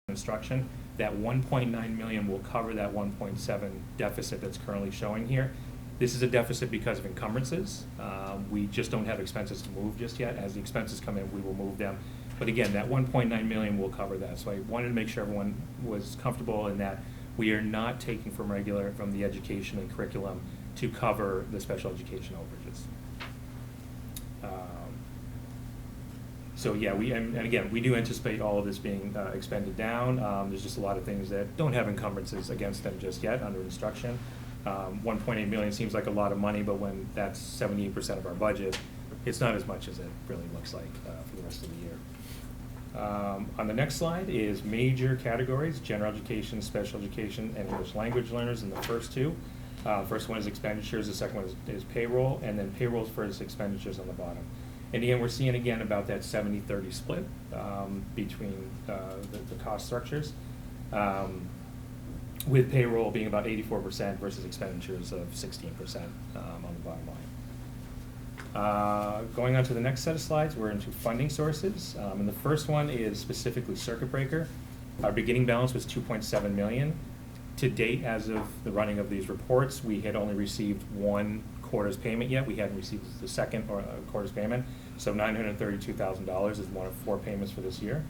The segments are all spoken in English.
Instruction, that 1.9 million will cover that 1.7 deficit that's currently showing here. This is a deficit because of encumbrances. We just don't have expenses to move just yet. As the expenses come in, we will move them. But again, that 1.9 million will cover that. So I wanted to make sure everyone was comfortable in that we are not taking from the education and curriculum to cover the special education overages. So yeah, and again, we do anticipate all of this being expended down. There's just a lot of things that don't have encumbrances against them just yet under instruction. 1.8 million seems like a lot of money, but when that's 78% of our budget, it's not as much as it really looks like for the rest of the year. On the next slide is major categories: general education, special education, and English language learners in the first two. First one is expenditures, the second one is payroll, and then payroll's first, expenditures on the bottom. And again, we're seeing again about that 70-30 split between the cost structures, with payroll being about 84% versus expenditures of 16% on the bottom line. Going on to the next set of slides, we're into funding sources. And the first one is specifically circuit breaker. Our beginning balance was 2.7 million. To date, as of the running of these reports, we had only received one quarter's payment yet. We hadn't received the second quarter's payment. So $932,000 is one of 4 payments for this year.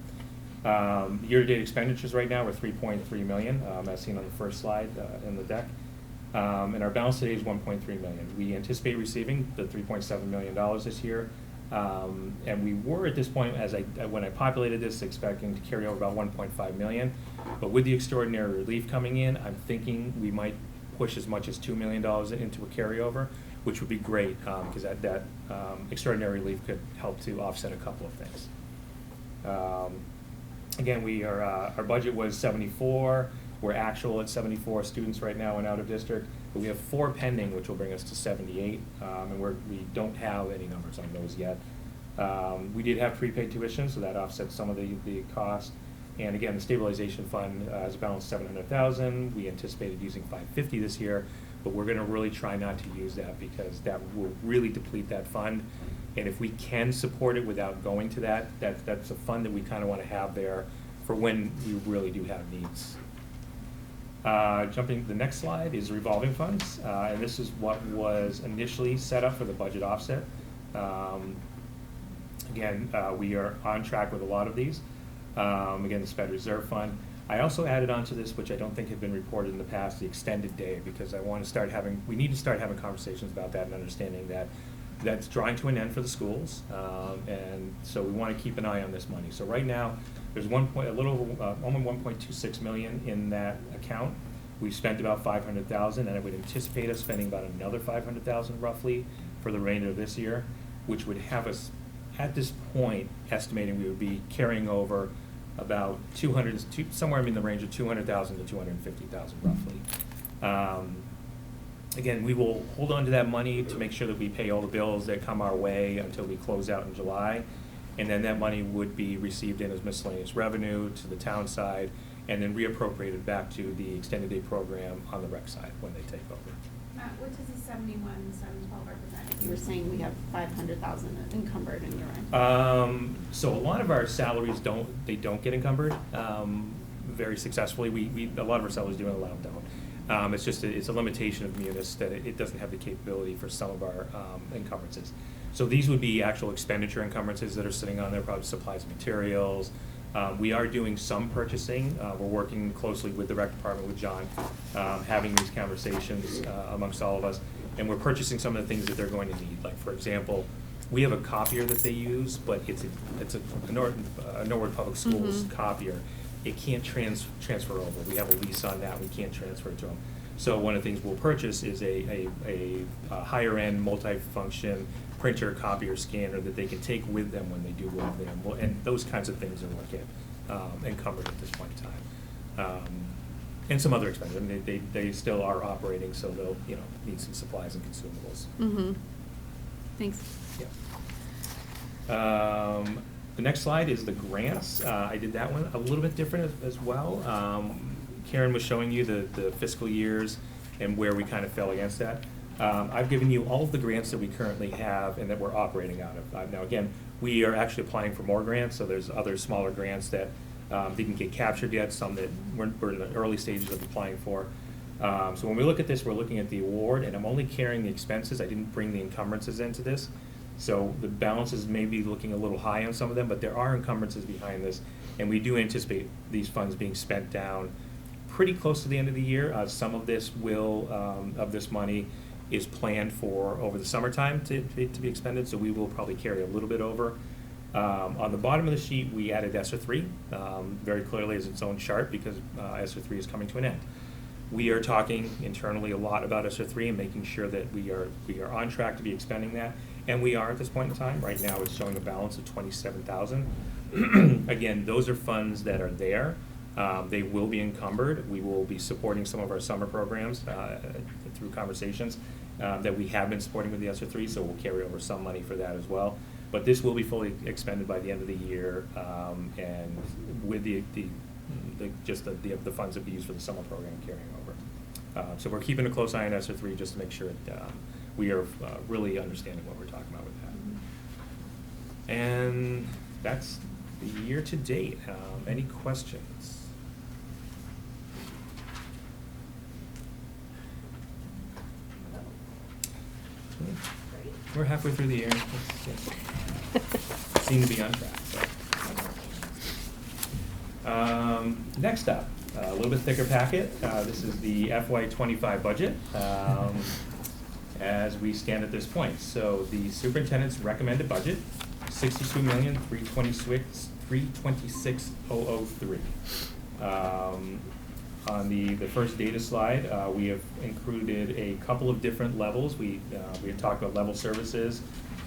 Year-to-date expenditures right now are 3.3 million, as seen on the first slide in the deck. And our balance today is 1.3 million. We anticipate receiving the $3.7 million this year. And we were at this point, when I populated this, expecting to carry over about 1.5 million. But with the extraordinary relief coming in, I'm thinking we might push as much as $2 million into a carryover, which would be great, because that extraordinary relief could help to offset a couple of things. Again, our budget was 74. We're actual at 74 students right now and out of district, but we have 4 pending, which will bring us to 78, and we don't have any numbers on those yet. We did have prepaid tuition, so that offsets some of the cost. And again, the stabilization fund has a balance of $700,000. We anticipated using $550 this year, but we're going to really try not to use that because that will really deplete that fund. And if we can support it without going to that's a fund that we kind of want to have there for when we really do have needs. Jumping to the next slide is revolving funds, and this is what was initially set up for the budget offset. Again, we are on track with a lot of these. Again, the Fed Reserve Fund. I also added onto this, which I don't think had been reported in the past, the extended day, because we need to start having conversations about that and understanding that that's drawing to an end for the schools, and so we want to keep an eye on this money. So right now, there's almost 1.26 million in that account. We've spent about 500,000, and I would anticipate us spending about another 500,000 roughly for the remainder of this year, which would have us at this point estimating we would be carrying over about somewhere in the range of 200,000 to 250,000 roughly. Again, we will hold on to that money to make sure that we pay all the bills that come our way until we close out in July. And then that money would be received in as miscellaneous revenue to the town side and then reappropriated back to the extended day program on the rec side when they take over. Matt, what does the 71,712 represent? You were saying we have 500,000 encumbered in your end. So a lot of our salaries don't get encumbered very successfully. A lot of our salaries do and a lot of them don't. It's a limitation of Munis that it doesn't have the capability for some of our encumbrances. So these would be actual expenditure encumbrances that are sitting on there, probably supplies and materials. We are doing some purchasing. We're working closely with the rec department, with John, having these conversations amongst all of us. And we're purchasing some of the things that they're going to need. Like, for example, we have a copier that they use, but it's a Norwood Public Schools copier. It can't transfer over. We have a lease on that. We can't transfer it to them. So one of the things we'll purchase is a higher-end, multi-function printer, copier, scanner that they can take with them when they do work there. And those kinds of things are what get encumbered at this point in time. And some other expenses. I mean, they still are operating, so they'll, need some supplies and consumables. Mm-hmm. Thanks. Yeah. The next slide is the grants. I did that one a little bit different as well. Karen was showing you the fiscal years and where we kind of fell against that. I've given you all of the grants that we currently have and that we're operating out of. Now, again, we are actually applying for more grants, so there's other smaller grants that didn't get captured yet, some that we're in the early stages of applying for. So when we look at this, we're looking at the award, and I'm only carrying the expenses. I didn't bring the encumbrances into this. So the balances may be looking a little high on some of them, but there are encumbrances behind this, and we do anticipate these funds being spent down pretty close to the end of the year. Some of this of this money is planned for over the summertime to be expended, so we will probably carry a little bit over. On the bottom of the sheet, we added ESSER 3 very clearly as its own chart because ESSER 3 is coming to an end. We are talking internally a lot about ESSER 3 and making sure that we are on track to be expending that, and we are at this point in time. Right now, it's showing a balance of $27,000. Again, those are funds that are there. They will be encumbered. We will be supporting some of our summer programs through conversations that we have been supporting with the ESSER 3, so we'll carry over some money for that as well. But this will be fully expended by the end of the year, and with the funds that we use for the summer program carrying over. So we're keeping a close eye on ESSER 3 just to make sure that we are really understanding what we're talking about with that. And that's the year to date. Any questions? We're halfway through the year. Seem to be on track. So. Next up, a little bit thicker packet. This is the FY25 budget as we stand at this point. So the superintendent's recommended budget, $62,326,003. On the first data slide, we have included a couple of different levels. We had talked about level services,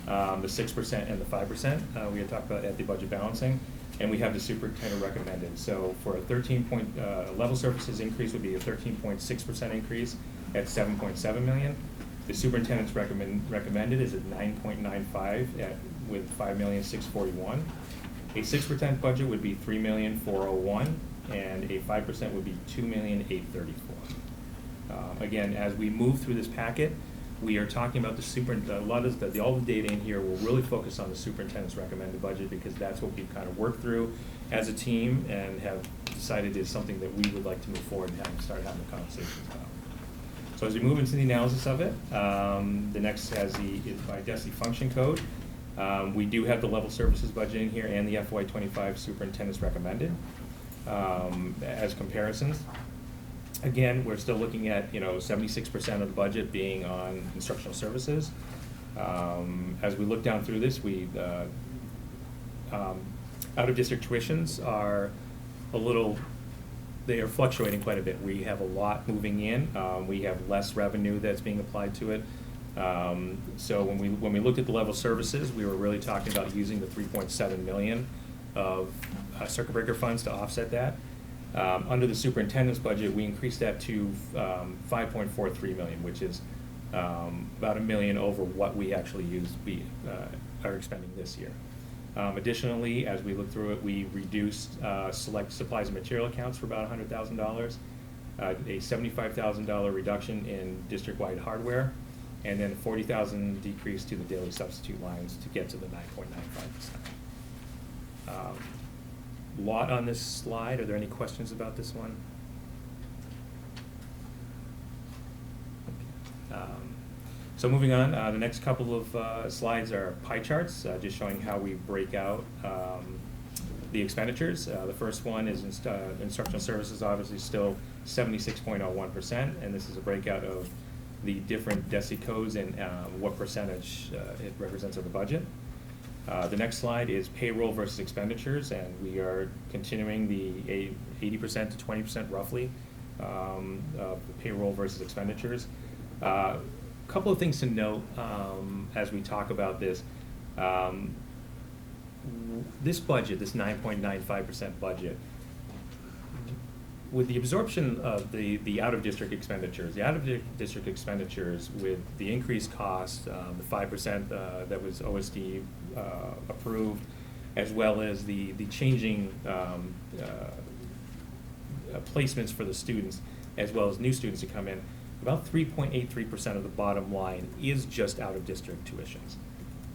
the 6% and the 5%. We had talked about at the budget balancing, and we have the superintendent recommended. So for a level services increase would be a 13.6% increase at $7.7 million. The superintendent's recommended is at 9.95 with $5,641,000. A 6% budget would be $3,401,000. And a 5% would be $2,834,000. Again, as we move through this packet, we are talking about all the data in here will really focus on the superintendent's recommended budget because that's what we've kind of worked through as a team and have decided is something that we would like to move forward and start having conversations about. So as we move into the analysis of it, the next is by DESI function code. We do have the level services budget in here and the FY25 superintendent's recommended. As comparisons. Again, we're still looking at 76% of the budget being on instructional services. As we look down through this, out-of-district tuitions are they are fluctuating quite a bit. We have a lot moving in. We have less revenue that's being applied to it. So when we looked at the level services, we were really talking about using the $3.7 million of circuit breaker funds to offset that. Under the superintendent's budget, we increased that to $5.43 million, which is about $1 million over what we actually are expending this year. Additionally, as we look through it, we reduced select supplies and material accounts for about $100,000, a $75,000 reduction in district-wide hardware, and then a $40,000 decrease to the daily substitute lines to get to the 9.95%. Lot on this slide. Are there any questions about this one? So moving on, the next couple of slides are pie charts, just showing how we break out the expenditures. The first one is instructional services, obviously still 76.01%, and this is a breakout of the different DESI codes and what percentage it represents of the budget. The next slide is payroll versus expenditures, and we are continuing the 80% to 20% roughly of payroll versus expenditures. A couple of things to note as we talk about this. This budget, this 9.95% budget, with the absorption of the out-of-district expenditures, with the increased cost, the 5% that was OSD approved, as well as the changing placements for the students, as well as new students to come in, about 3.83% of the bottom line is just out-of-district tuitions.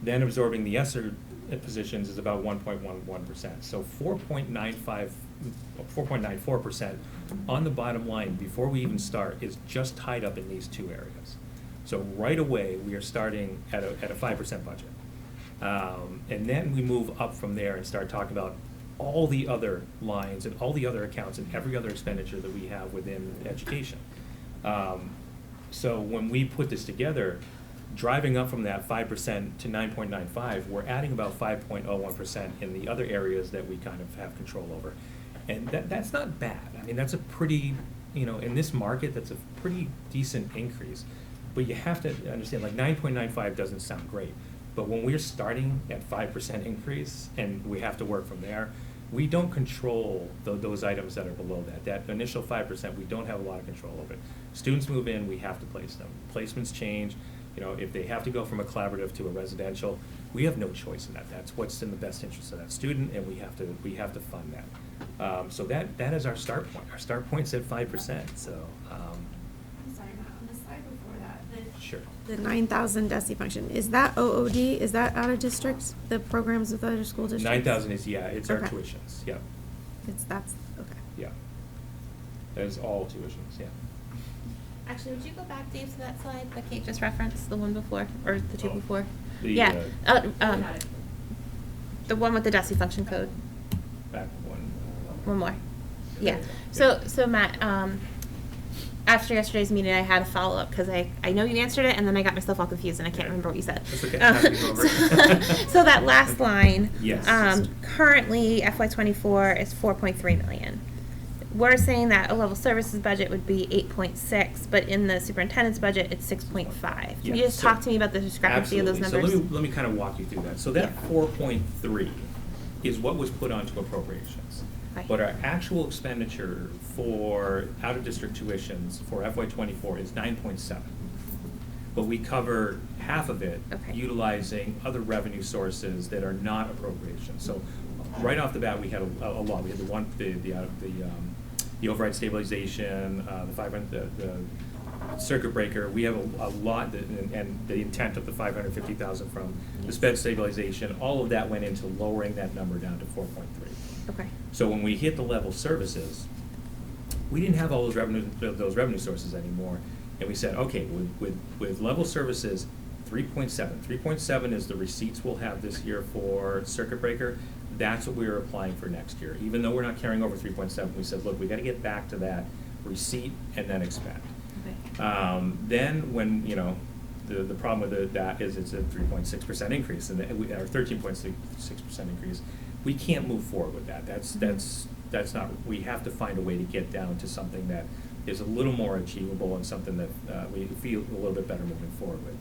Then absorbing the ESSER positions is about 1.11%. So 4.94% on the bottom line before we even start is just tied up in these two areas. So right away, we are starting at a 5% budget. And then we move up from there and start talking about all the other lines and all the other accounts and every other expenditure that we have within education. So when we put this together, driving up from that 5% to 9.95, we're adding about 5.01% in the other areas that we kind of have control over. And that's not bad. I mean, that's a pretty, in this market, that's a pretty decent increase. But you have to understand, like 9.95 doesn't sound great. But when we're starting at 5% increase and we have to work from there, we don't control those items that are below that. That initial 5%, we don't have a lot of control over it. Students move in, we have to place them. Placements change. If they have to go from a collaborative to a residential, we have no choice in that. That's what's in the best interest of that student, and we have to fund that. So that is our start point. Our start point's at 5%. So. I'm sorry, Matt, on the slide before that, Sure. The 9,000 DESI function, is that OOD? Is that out of districts, the programs with other school districts? 9,000 is, it's our Okay. tuitions, yeah, That's, okay. yeah. That is all tuitions, yeah. Actually, would you go back, Dave, to that slide that Kate just referenced, the one before, or the two Oh, before? the, Yeah, the one with the DESI function code. Back one. One more. Yeah. Yeah. So Matt, after yesterday's meeting, I had a follow-up because I know you answered it, and then I got myself all confused, and I can't Yeah. remember what you said. That's okay. Happy to go over it. So that last line. Yes. Currently, FY24 is 4.3 million. We're saying that a level services budget would be 8.6, but in the superintendent's budget, it's 6.5. Can you Yeah, just so- talk to me about the discrepancy of those numbers? Absolutely. So let me kind of walk you through that. So that Yeah. 4.3 is what was put onto appropriations. Okay. But our actual expenditure for out-of-district tuitions for FY24 is 9.7. But we cover half of it Okay. utilizing other revenue sources that are not appropriations. So right off the bat, we had a lot. We had the override stabilization, the 500, the circuit breaker. We have a lot, and the intent of the 550,000 from the sped stabilization. All of that went into lowering that number down to 4.3. Okay. So when we hit the level services, we didn't have all those revenue sources anymore, and we said, okay, with level services, 3.7. 3.7 is the receipts we'll have this year for circuit breaker. That's what we were applying for next year. Even though we're not carrying over 3.7, we said, look, we got to get back to that receipt and then expend. Okay. Then when the problem with that is it's a 3.6% increase, and our 13.6% increase. We can't move forward with that. That's not. We have to find a way to get down to something that is a little more achievable and something that we feel a little bit better moving forward with.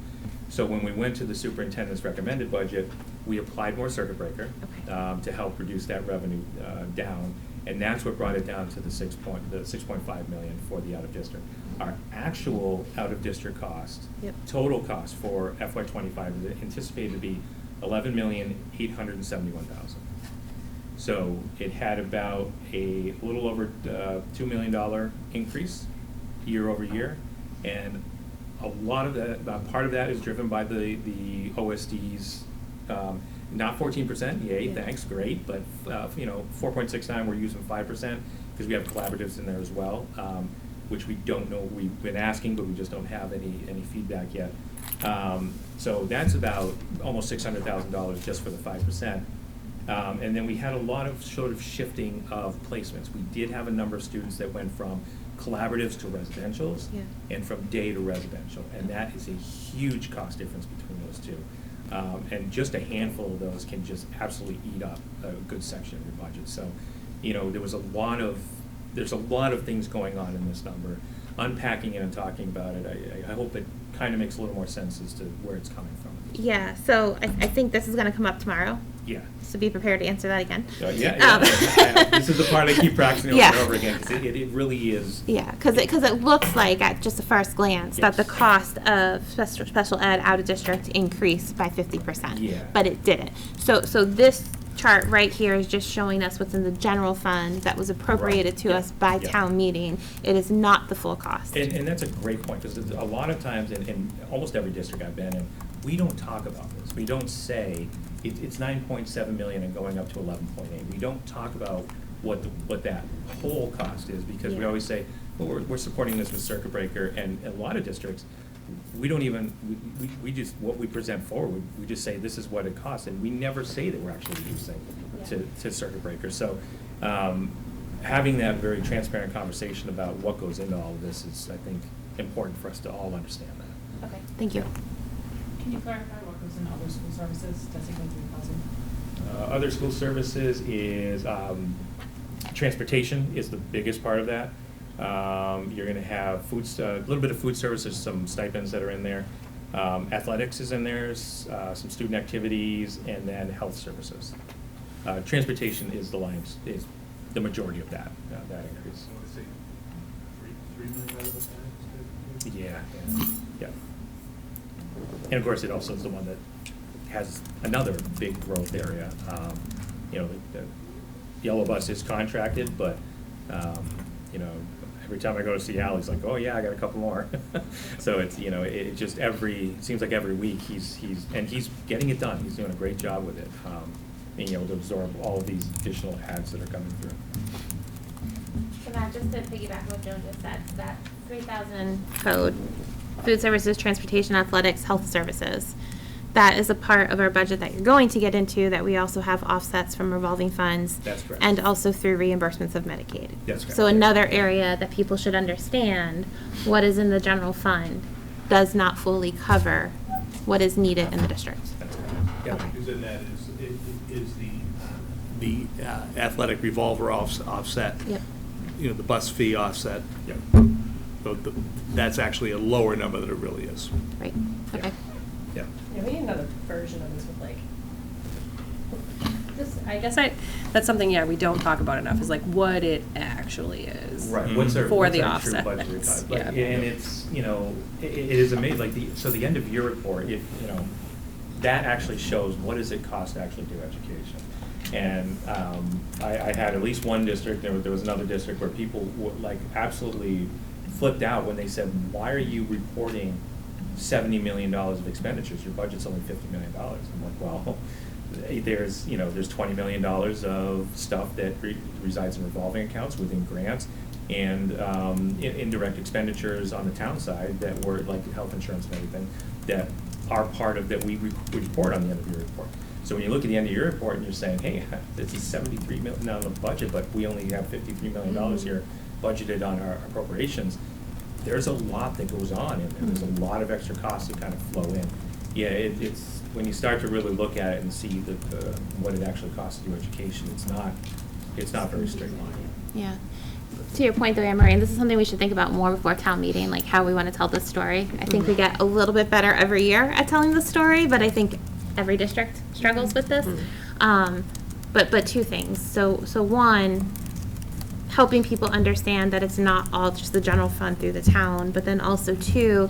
So when we went to the superintendent's recommended budget, we applied more circuit breaker Okay. to help reduce that revenue down, and that's what brought it down to the 6.5 million for the out of district. Our actual out of district cost, Yep. total cost for FY25 is anticipated to be 11,871,000. So it had about a little over $2 million increase year over year, and a lot of that, part of that is driven by the OSDs, not 14%, yay, Yeah. thanks, great, but 4.69, we're using 5% because we have collaboratives in there as well, which we don't know, we've been asking, but we just don't have any feedback yet. So that's about almost $600,000 just for the 5%. And then we had a lot of sort of shifting of placements. We did have a number of students that went from collaboratives to residentials, Yeah. and from day to residential, and that is a huge cost difference between those two. And just a handful of those can just absolutely eat up a good section of your budget. So, there's a lot of things going on in this number. Unpacking it and talking about it, I hope it kind of makes a little more sense as to where it's coming from. Yeah, so I think this is going to come up tomorrow Yeah. So be prepared to answer that again. Yeah, Um, this is the part I keep practicing over Yeah. and over again, because it really is. Yeah, because it looks like at just a first glance that the Yes. cost of special ed out of district increased by 50%. Yeah. But it didn't. So this chart right here is just showing us what's in the general fund that was appropriated to Yeah. us by Yeah. town meeting. It is not the full cost. And that's a great point, because a lot of times, in almost every district I've been in, we don't talk about this. We don't say, it's 9.7 million and going up to 11.8. We don't talk about what that whole cost is, because we Yeah. always say, well, we're supporting this with circuit breaker, and a lot of districts, we don't even, we just, what we present forward, we just say, this is what it costs, and we never say that we're actually using to circuit breaker. So, having that very transparent conversation about what goes into all of this is, I think, important for us to all understand that. Okay, thank you. Can you clarify what goes in other school services, designated 3,000? Other school services is, transportation is the biggest part of that. You're gonna have a little bit of food services, some stipends that are in there. Athletics is in there, some student activities, and then health services. Transportation is the majority of that increase. I want to say $3 million out of the tax. Yeah. And of course, it also is the one that has another big growth area. You know, the yellow bus is contracted, but, you know, every time I go to Seattle, he's like, oh yeah, I got a couple more. So it's, you know, it just seems like every week he's getting it done. He's doing a great job with it. Being able to absorb all of these additional ads that are coming through. So Matt, just to piggyback on what Joan just said, that 3,000 code, food services, transportation, athletics, health services, that is a part of our budget that you're going to get into, that we also have offsets from revolving funds. That's correct. And also through reimbursements of Medicaid. That's correct. So another area that people should understand, what is in the general fund does not fully cover what is needed in the district. That's correct. Yeah. Okay. Because in that is the athletic revolver offset. Yep. You know, the bus fee offset. Yep. So that's actually a lower number than it really is. Right, okay. Yeah. Yeah, we need another version of this with like, this, I guess that's something, yeah, we don't talk about enough, is like what it actually is. Right, Mhm. what's our, For what's the our true offset, budget that's- cost? But- yeah. And it's, you know, it is amazing, like so the end of year report, you know, that actually shows what does it cost to actually do education. And I had at least one district, there was another district where people like absolutely flipped out when they said, why are you reporting $70 million of expenditures? Your budget's only $50 million. I'm like, well, there's $20 million of stuff that resides in revolving accounts within grants and indirect expenditures on the town side that were like health insurance and everything that are part of that we report on the end of your report. So when you look at the end of your report and you're saying, hey, this is $73 million on the budget, but we only have $53 million here budgeted on our appropriations, there's a lot that goes on in there. There's a lot of extra costs that kind of flow in. Yeah, it's when you start to really look at it and see what it actually costs to do education, it's not very straight line. Yeah. To your point though, Anne Marie, and this is something we should think about more before town meeting, like how we want to tell this story. I think we get a little bit better every year at telling the story, but I think every district struggles with this. But two things. So one, helping people understand that it's not all just the general fund through the town, but then also two,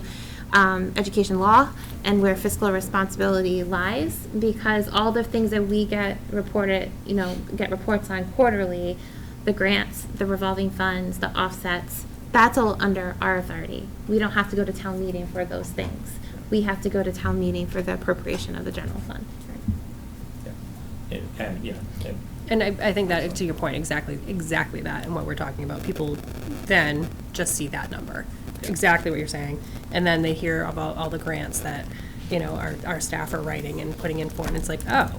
education law and where fiscal responsibility lies, because all the things that we get reported, get reports on quarterly, the grants, the revolving funds, the offsets, that's all under our authority. We don't have to go to town meeting for those things. We have to go to town meeting for the appropriation of the general fund. Yeah. And I think that, to your point, exactly that, and what we're talking about. People then just see that number, exactly what you're saying, and then they hear about all the grants that, our staff are writing and putting in for, and it's like, oh,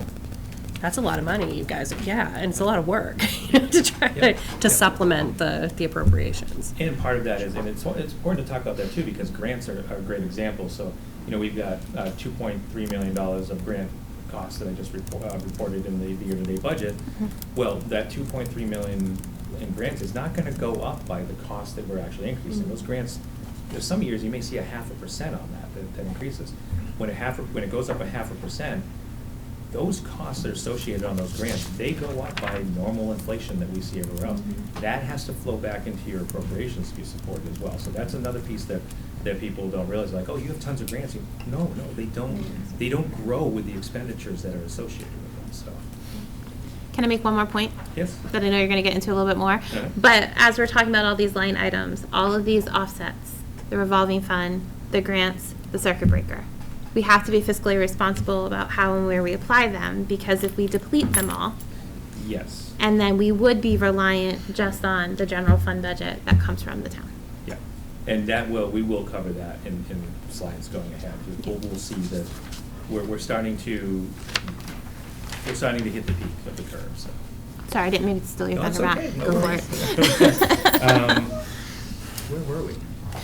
that's a lot of money, you guys. Yeah, and it's a lot of work to try to supplement the appropriations. And part of that is, and it's important to talk about that too, because grants are a great example. So, we've got $2.3 million of grant costs that I just reported in the year-to-date budget. Mm-hmm. Well, that $2.3 million in grants is not going to go up by the cost that we're actually increasing. Mm-hmm. Those grants, there's some years you may see 0.5% on that increases. When it goes up 0.5%, those costs that are associated on those grants, they go up by normal inflation that we see everywhere else. That has to flow back into your appropriations to be supported as well. So that's another piece that people don't realize, like, oh, you have tons of grants. No, they don't. They don't grow with the expenditures that are associated with them, so. Can I make one more point? Yes? That I know you're going to get into a little bit more. Yeah. But as we're talking about all these line items, all of these offsets, the revolving fund, the grants, the circuit breaker, we have to be fiscally responsible about how and where we apply them, because if we deplete them all, Yes. and then we would be reliant just on the general fund budget that comes from the town. Yeah, and we will cover that in slides going ahead. We'll see that we're starting to hit the peak of the curve, so. Sorry, I didn't mean to steal your No, it's thunder, Matt. okay. No Go for worries. it. Where were we?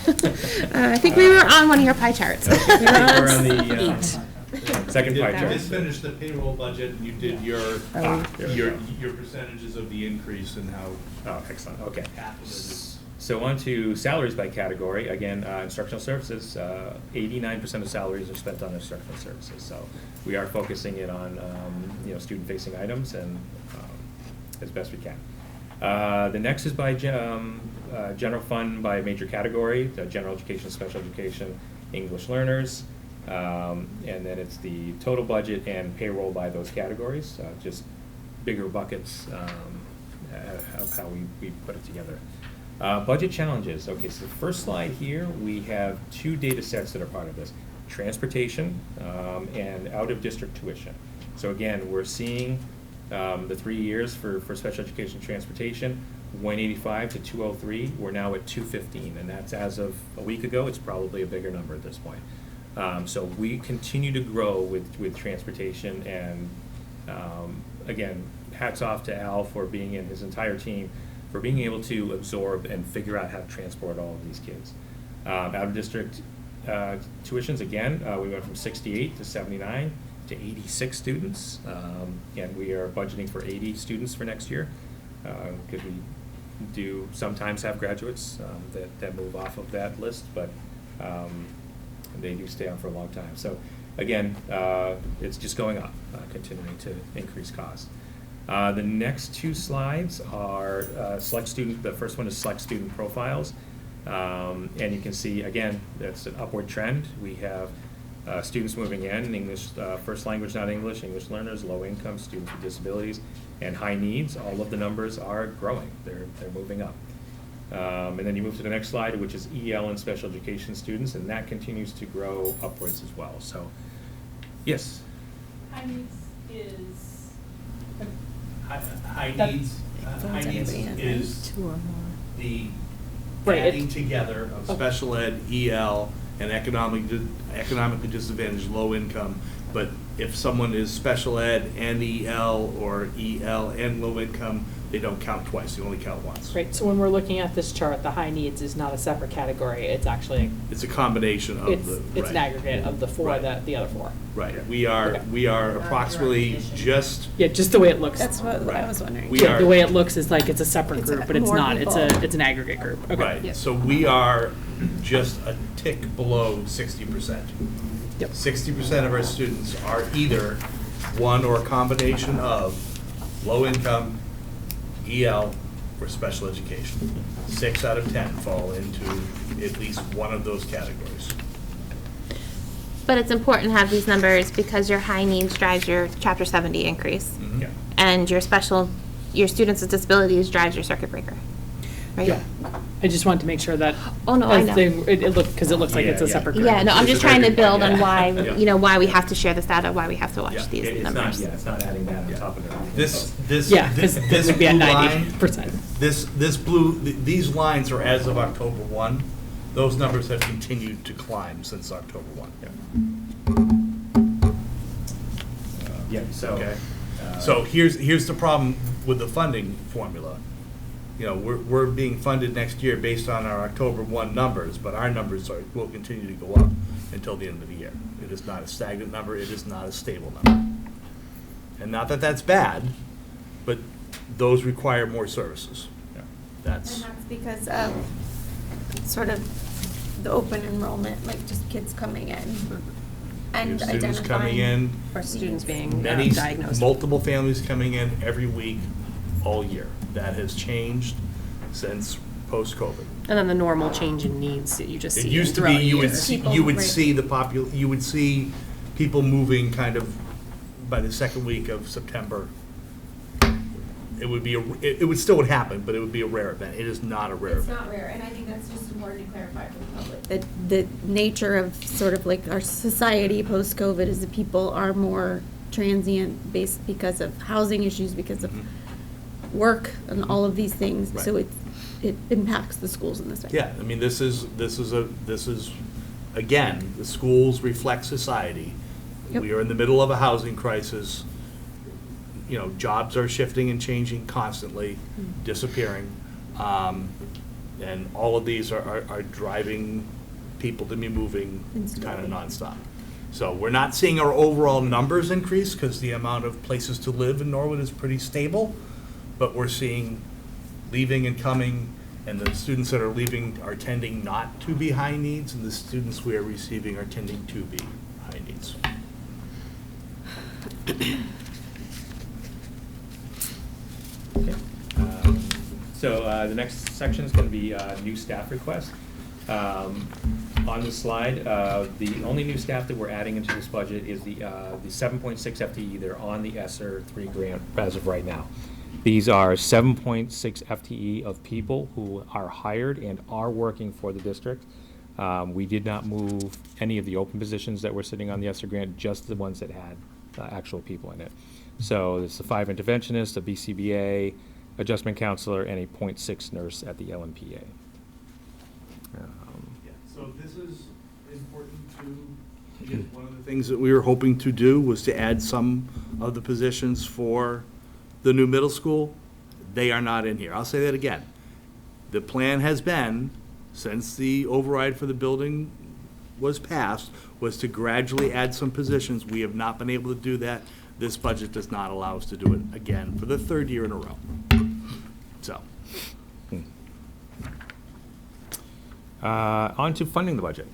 I think we were on one of your pie charts. I think we're on the second pie You chart. just finished the payroll budget, and you did your percentages of the increase and how Oh, excellent, okay. half of it is. So on to salaries by category. Again, instructional services, 89% of salaries are spent on instructional services. So we are focusing it on, student-facing items and as best we can. The next is by general fund by major category, the general education, special education, English learners. And then it's the total budget and payroll by those categories, just bigger buckets of how we put it together. Budget challenges. Okay, so the first slide here, we have two data sets that are part of this. Transportation and out-of-district tuition. So again, we're seeing the 3 years for special education transportation, 185 to 203. We're now at 215, and that's as of a week ago. It's probably a bigger number at this point. So we continue to grow with transportation, and again, hats off to Al for being in his entire team, for being able to absorb and figure out how to transport all of these kids. Out-of-district tuitions, again, we went from 68 to 79 to 86 students, and we are budgeting for 80 students for next year, because we do sometimes have graduates that move off of that list, but they do stay on for a long time. So again, it's just going up, continuing to increase costs. The next two slides are select student. The first one is select student profiles, and you can see again that's an upward trend. We have students moving in English, first language not English, English learners, low income, students with disabilities, and high needs. All of the numbers are growing. They're moving up. And then you move to the next slide, which is EL and special education students, and that continues to grow upwards as well. So, yes. High needs is, High That- needs is the Right, adding together of special ed, EL, and economically disadvantaged, low income. But if someone is special ed and EL, or EL and low income, they don't count twice, they only count once. Right, so when we're looking at this chart, the high needs is not a separate category, it's actually, It's a combination of it's, the. it's an right. aggregate of the four, Right. the other four. Right, Okay. we are approximately just, Yeah, just the way it looks. That's what I Right. was wondering. We Yeah, are- the way it looks is like it's a separate It's group, but it's more not, people. it's an aggregate group, okay. right, so we are just a tick below 60%. Yep. 60% of our students are either one or a combination of low income, EL, or special education. 6 out of 10 fall into at least one of those categories. But it's important to have these numbers because your high needs drives your Chapter 70 increase. Yeah. And your students with disabilities drives your circuit breaker, right? Yeah, I just wanted to make sure that. Oh, no, I as know. it looked, because it looks like Yeah, it's a yeah. separate group. Yeah, no, I'm It's just a very trying to good build point, on yeah. why, Yeah. why we have to share this data, why we have to watch Yeah, these It's not, numbers. yeah, it's not adding that on top of it. This Yeah, because this this would be at blue line- 90%. These lines are as of October 1. Those numbers have continued to climb since October 1. Yeah, so. Okay. So here's the problem with the funding formula. You know, we're being funded next year based on our October 1 numbers, but our numbers will continue to go up until the end of the year. It is not a stagnant number, it is not a stable number. And not that that's bad, but those require more services. Yeah. That's, And that's because of sort of the open enrollment, like just kids coming in. And We have students coming identifying- in, Or students being many, diagnosed. multiple families coming in every week, all year. That has changed since post-COVID. And then the normal change in needs that you just see It used to throughout be, a you would year. see, People, you would right. see you would see people moving kind of by the second week of September. It would be, it would still would happen, but it would be a rare event. It is not a rare It's event. not rare, and I think that's just important to clarify for the public. The nature of sort of like our society post-COVID is that people are more transient based because of housing issues, because of work and all of these things. So Right. it impacts the schools in this way. Yeah, I mean, this is, again, the schools reflect society. Yep. We are in the middle of a housing crisis. You know, jobs are shifting and changing constantly, disappearing. And all of these are driving people to be moving kind of nonstop. So we're not seeing our overall numbers increase because the amount of places to live in Norwood is pretty stable. But we're seeing leaving and coming, and the students that are leaving are tending not to be high needs, and the students we are receiving are tending to be high needs. Okay. So the next section is going to be new staff requests. On the slide, the only new staff that we're adding into this budget is the 7.6 FTE. They're on the ESSER 3 grant as of right now. These are 7.6 FTE of people who are hired and are working for the district. We did not move any of the open positions that were sitting on the ESSER grant, just the ones that had actual people in it. So it's the 5 interventionists, a BCBA, adjustment counselor, and a .6 nurse at the LMPA. Yeah, so this is important to, one of the things that we were hoping to do was to add some of the positions for the new middle school. They are not in here. I'll say that again. The plan has been, since the override for the building was passed, was to gradually add some positions. We have not been able to do that. This budget does not allow us to do it again for the third year in a row. So. On to funding the budget.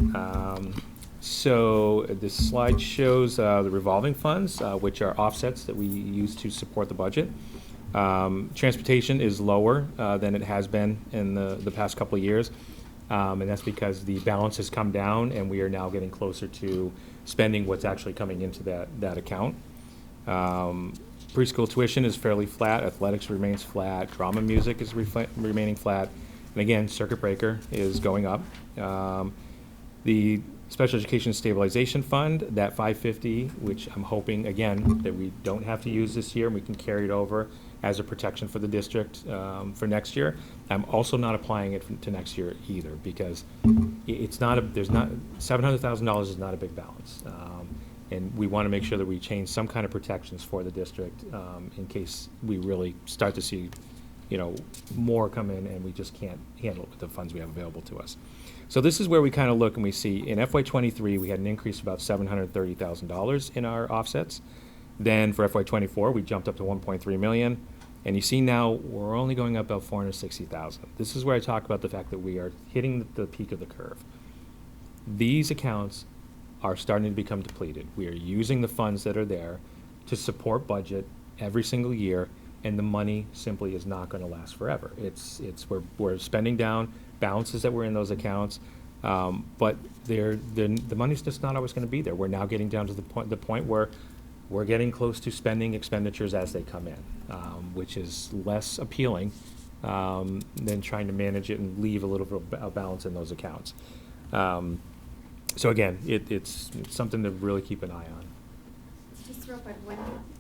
So this slide shows the revolving funds, which are offsets that we use to support the budget. Transportation is lower than it has been in the past couple of years. And that's because the balance has come down and we are now getting closer to spending what's actually coming into that account. Preschool tuition is fairly flat, athletics remains flat, drama music is remaining flat, and again, circuit breaker is going up. The Special Education Stabilization Fund, that 550, which I'm hoping, again, that we don't have to use this year, and we can carry it over as a protection for the district for next year. I'm also not applying it to next year either, because it's not $700,000 is not a big balance. And we want to make sure that we change some kind of protections for the district in case we really start to see, more come in and we just can't handle it with the funds we have available to us. So this is where we kind of look and we see in FY23 we had an increase of about $730,000 in our offsets. Then for FY24 we jumped up to 1.3 million, and you see now we're only going up about 460,000. This is where I talk about the fact that we are hitting the peak of the curve. These accounts are starting to become depleted. We are using the funds that are there to support budget every single year, and the money simply is not going to last forever. We're spending down balances that were in those accounts, but the money's just not always going to be there. We're now getting down to the point where we're getting close to spending expenditures as they come in, which is less appealing than trying to manage it and leave a little bit of balance in those accounts. So again, it's something to really keep an eye on. Just real quick,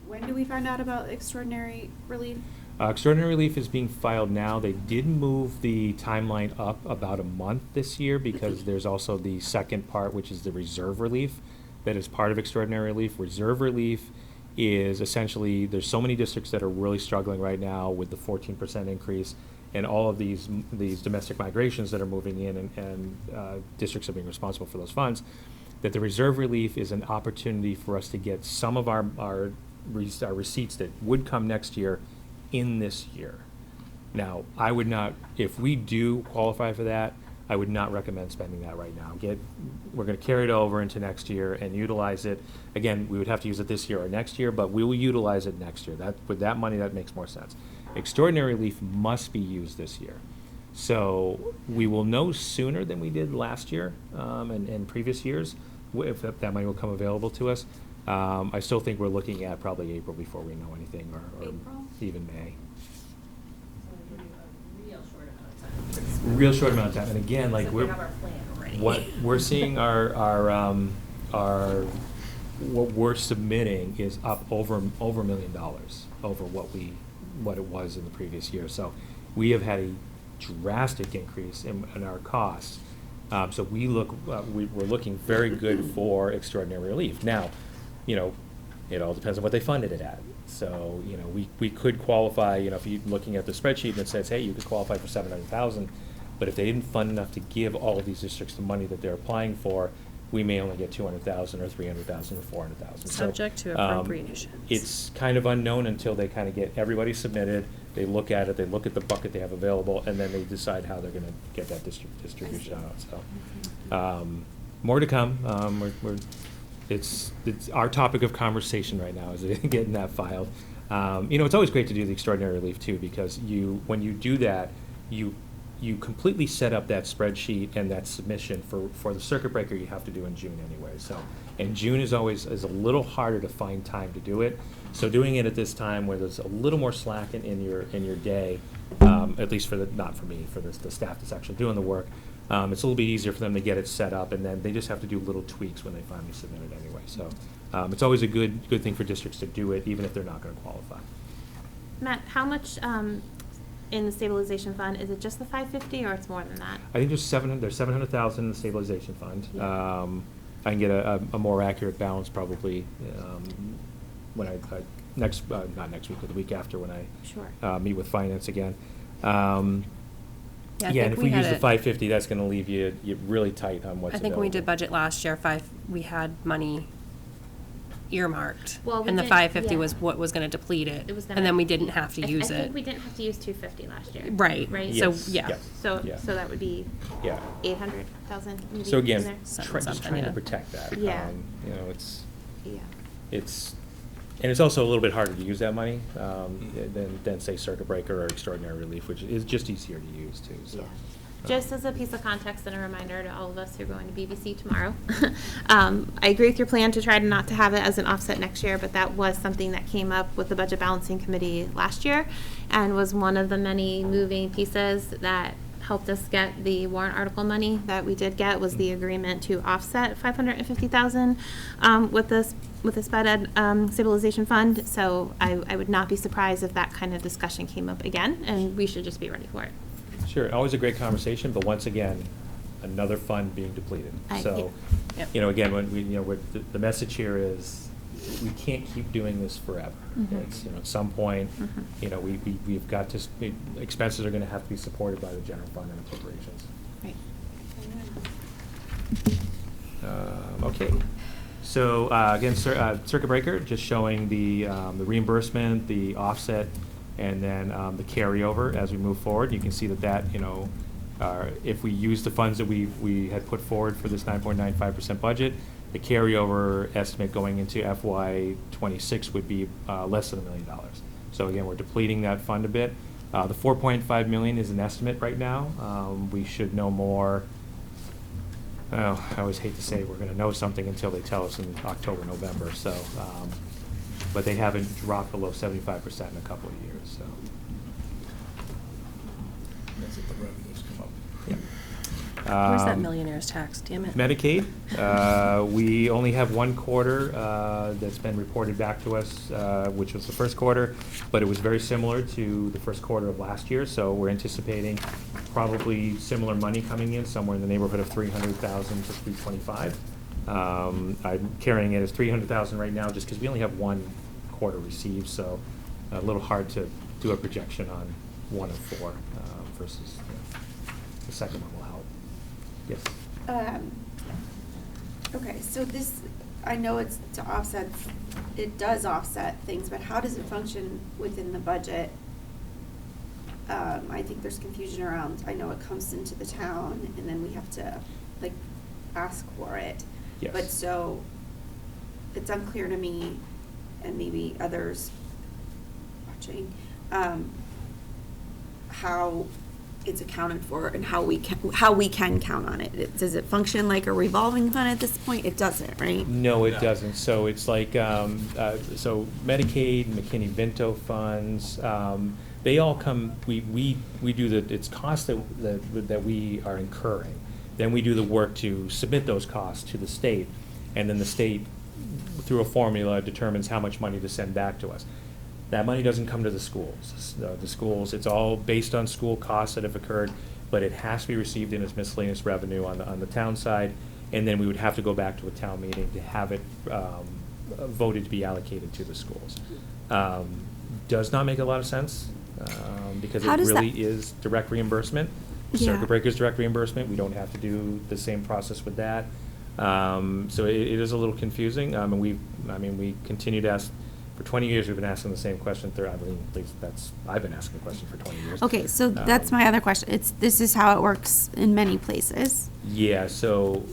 when do we find out about extraordinary relief? Extraordinary relief is being filed now. They did move the timeline up about a month this year because there's also the second part, which is the reserve relief that is part of extraordinary relief. Reserve relief is essentially, there's so many districts that are really struggling right now with the 14% increase and all of these domestic migrations that are moving in, and districts are being responsible for those funds, that the reserve relief is an opportunity for us to get some of our receipts that would come next year in this year. Now, I would not, if we do qualify for that, I would not recommend spending that right now. We're gonna carry it over into next year and utilize it. Again, we would have to use it this year or next year, but we will utilize it next year. With that money, that makes more sense. Extraordinary relief must be used this year. So we will know sooner than we did last year, and previous years, if that money will come available to us. I still think we're looking at probably April before we know anything, or April? even May. Real short amount of time. Real short amount of time, and again, like, So we have our plan already. what we're seeing what we're submitting is up over $1 million over what it was in the previous year. So we have had a drastic increase in our costs. So we're looking very good for extraordinary relief. Now, it all depends on what they funded it at. So, we could qualify, if you're looking at the spreadsheet and it says, hey, you could qualify for 700,000, but if they didn't fund enough to give all of these districts the money that they're applying for, we may only get 200,000 or 300,000 or 400,000. Subject to appropriations. It's kind of unknown until they kind of get everybody submitted, they look at it, they look at the bucket they have available, and then they decide how they're gonna get that distribution out, so. More to come. It's our topic of conversation right now, is getting that filed. It's always great to do the extraordinary relief too, because when you do that, you completely set up that spreadsheet and that submission for the circuit breaker you have to do in June anyway. So, and June is a little harder to find time to do it. So doing it at this time where there's a little more slack in your day, at least not for me, for the staff that's actually doing the work, it's a little bit easier for them to get it set up, and then they just have to do little tweaks when they finally submit it anyway. So it's always a good thing for districts to do it, even if they're not going to qualify. Matt, how much in the stabilization fund, is it just the 550 or it's more than that? I think there's 700,000 in the stabilization fund. I can get a more accurate balance probably when not next week, but the week after when I meet with finance again. Yeah, and if we use the 550, that's going to leave you really tight on what's I think when we did available. budget last year, we had money earmarked. Well, we And the did- 550 yeah. was what was gonna deplete it. It was And then we didn't have to use I it. think we didn't have to use 250 last year. Right. Right? So, Yes, yeah. yes. So, Yeah. so that would be Yeah. 800,000 maybe So in again, there? just Something, trying to yeah. protect that. Yeah. It's and it's also a little bit harder to use that money than say circuit breaker or extraordinary relief, which is just easier to use too. So. Yeah. Just as a piece of context and a reminder to all of us who are going to BBC tomorrow, I agree with your plan to try not to have it as an offset next year, but that was something that came up with the Budget Balancing Committee last year and was one of the many moving pieces that helped us get the warrant article money that we did get, was the agreement to offset 550,000 with this Sped Ed stabilization fund. So I would not be surprised if that kind of discussion came up again, and we should just be ready for it. Sure, always a great conversation, but once again, another fund being depleted. So, Yep. again, when the message here is we can't keep doing this forever. Mhm. It's, at some point, Mhm. we've got to, expenses are going to have to be supported by the general fund and appropriations. Right. Okay. So, again, circuit breaker, just showing the reimbursement, the offset, and then the carryover as we move forward. You can see that if we use the funds that we had put forward for this 9.95% budget, the carryover estimate going into FY '26 would be less than $1 million. So again, we're depleting that fund a bit. The 4.5 million is an estimate right now. We should know more. I always hate to say we're going to know something until they tell us in October, November. So, but they haven't dropped below 75% in a couple of years. So. That's if the revenues come up. Yeah. Where's that millionaire's tax, damn it? Medicaid, we only have one quarter that's been reported back to us, which was the first quarter, but it was very similar to the first quarter of last year, so we're anticipating probably similar money coming in, somewhere in the neighborhood of 300,000 to 325. I'm carrying it as 300,000 right now, just because we only have one quarter received, so a little hard to do a projection on one of four versus the second one will help. Yes. Okay, so this, I know it does offset things, but how does it function within the budget? I think there's confusion around, I know it comes into the town and then we have to like ask for it. Yes. But so, it's unclear to me and maybe others watching, how it's accounted for and how we can count on it. Does it function like a revolving fund at this point? It doesn't, right? No, it doesn't. So it's like, so Medicaid, McKinney-Vento funds, they all come, we do it's costs that we are incurring. Then we do the work to submit those costs to the state, and then the state, through a formula, determines how much money to send back to us. That money doesn't come to the schools. The schools, it's all based on school costs that have occurred, but it has to be received in as miscellaneous revenue on the town side, and then we would have to go back to a town meeting to have it voted to be allocated to the schools. Does not make a lot of sense, because How it does really that- is direct reimbursement. Yeah. Circuit breaker's direct reimbursement, we don't have to do the same process with that. So it is a little confusing, and we continue to ask. For 20 years, we've been asking the same question. At least I've been asking the question for 20 years. Okay, so that's my other question. This is how it works in many places. Yeah, so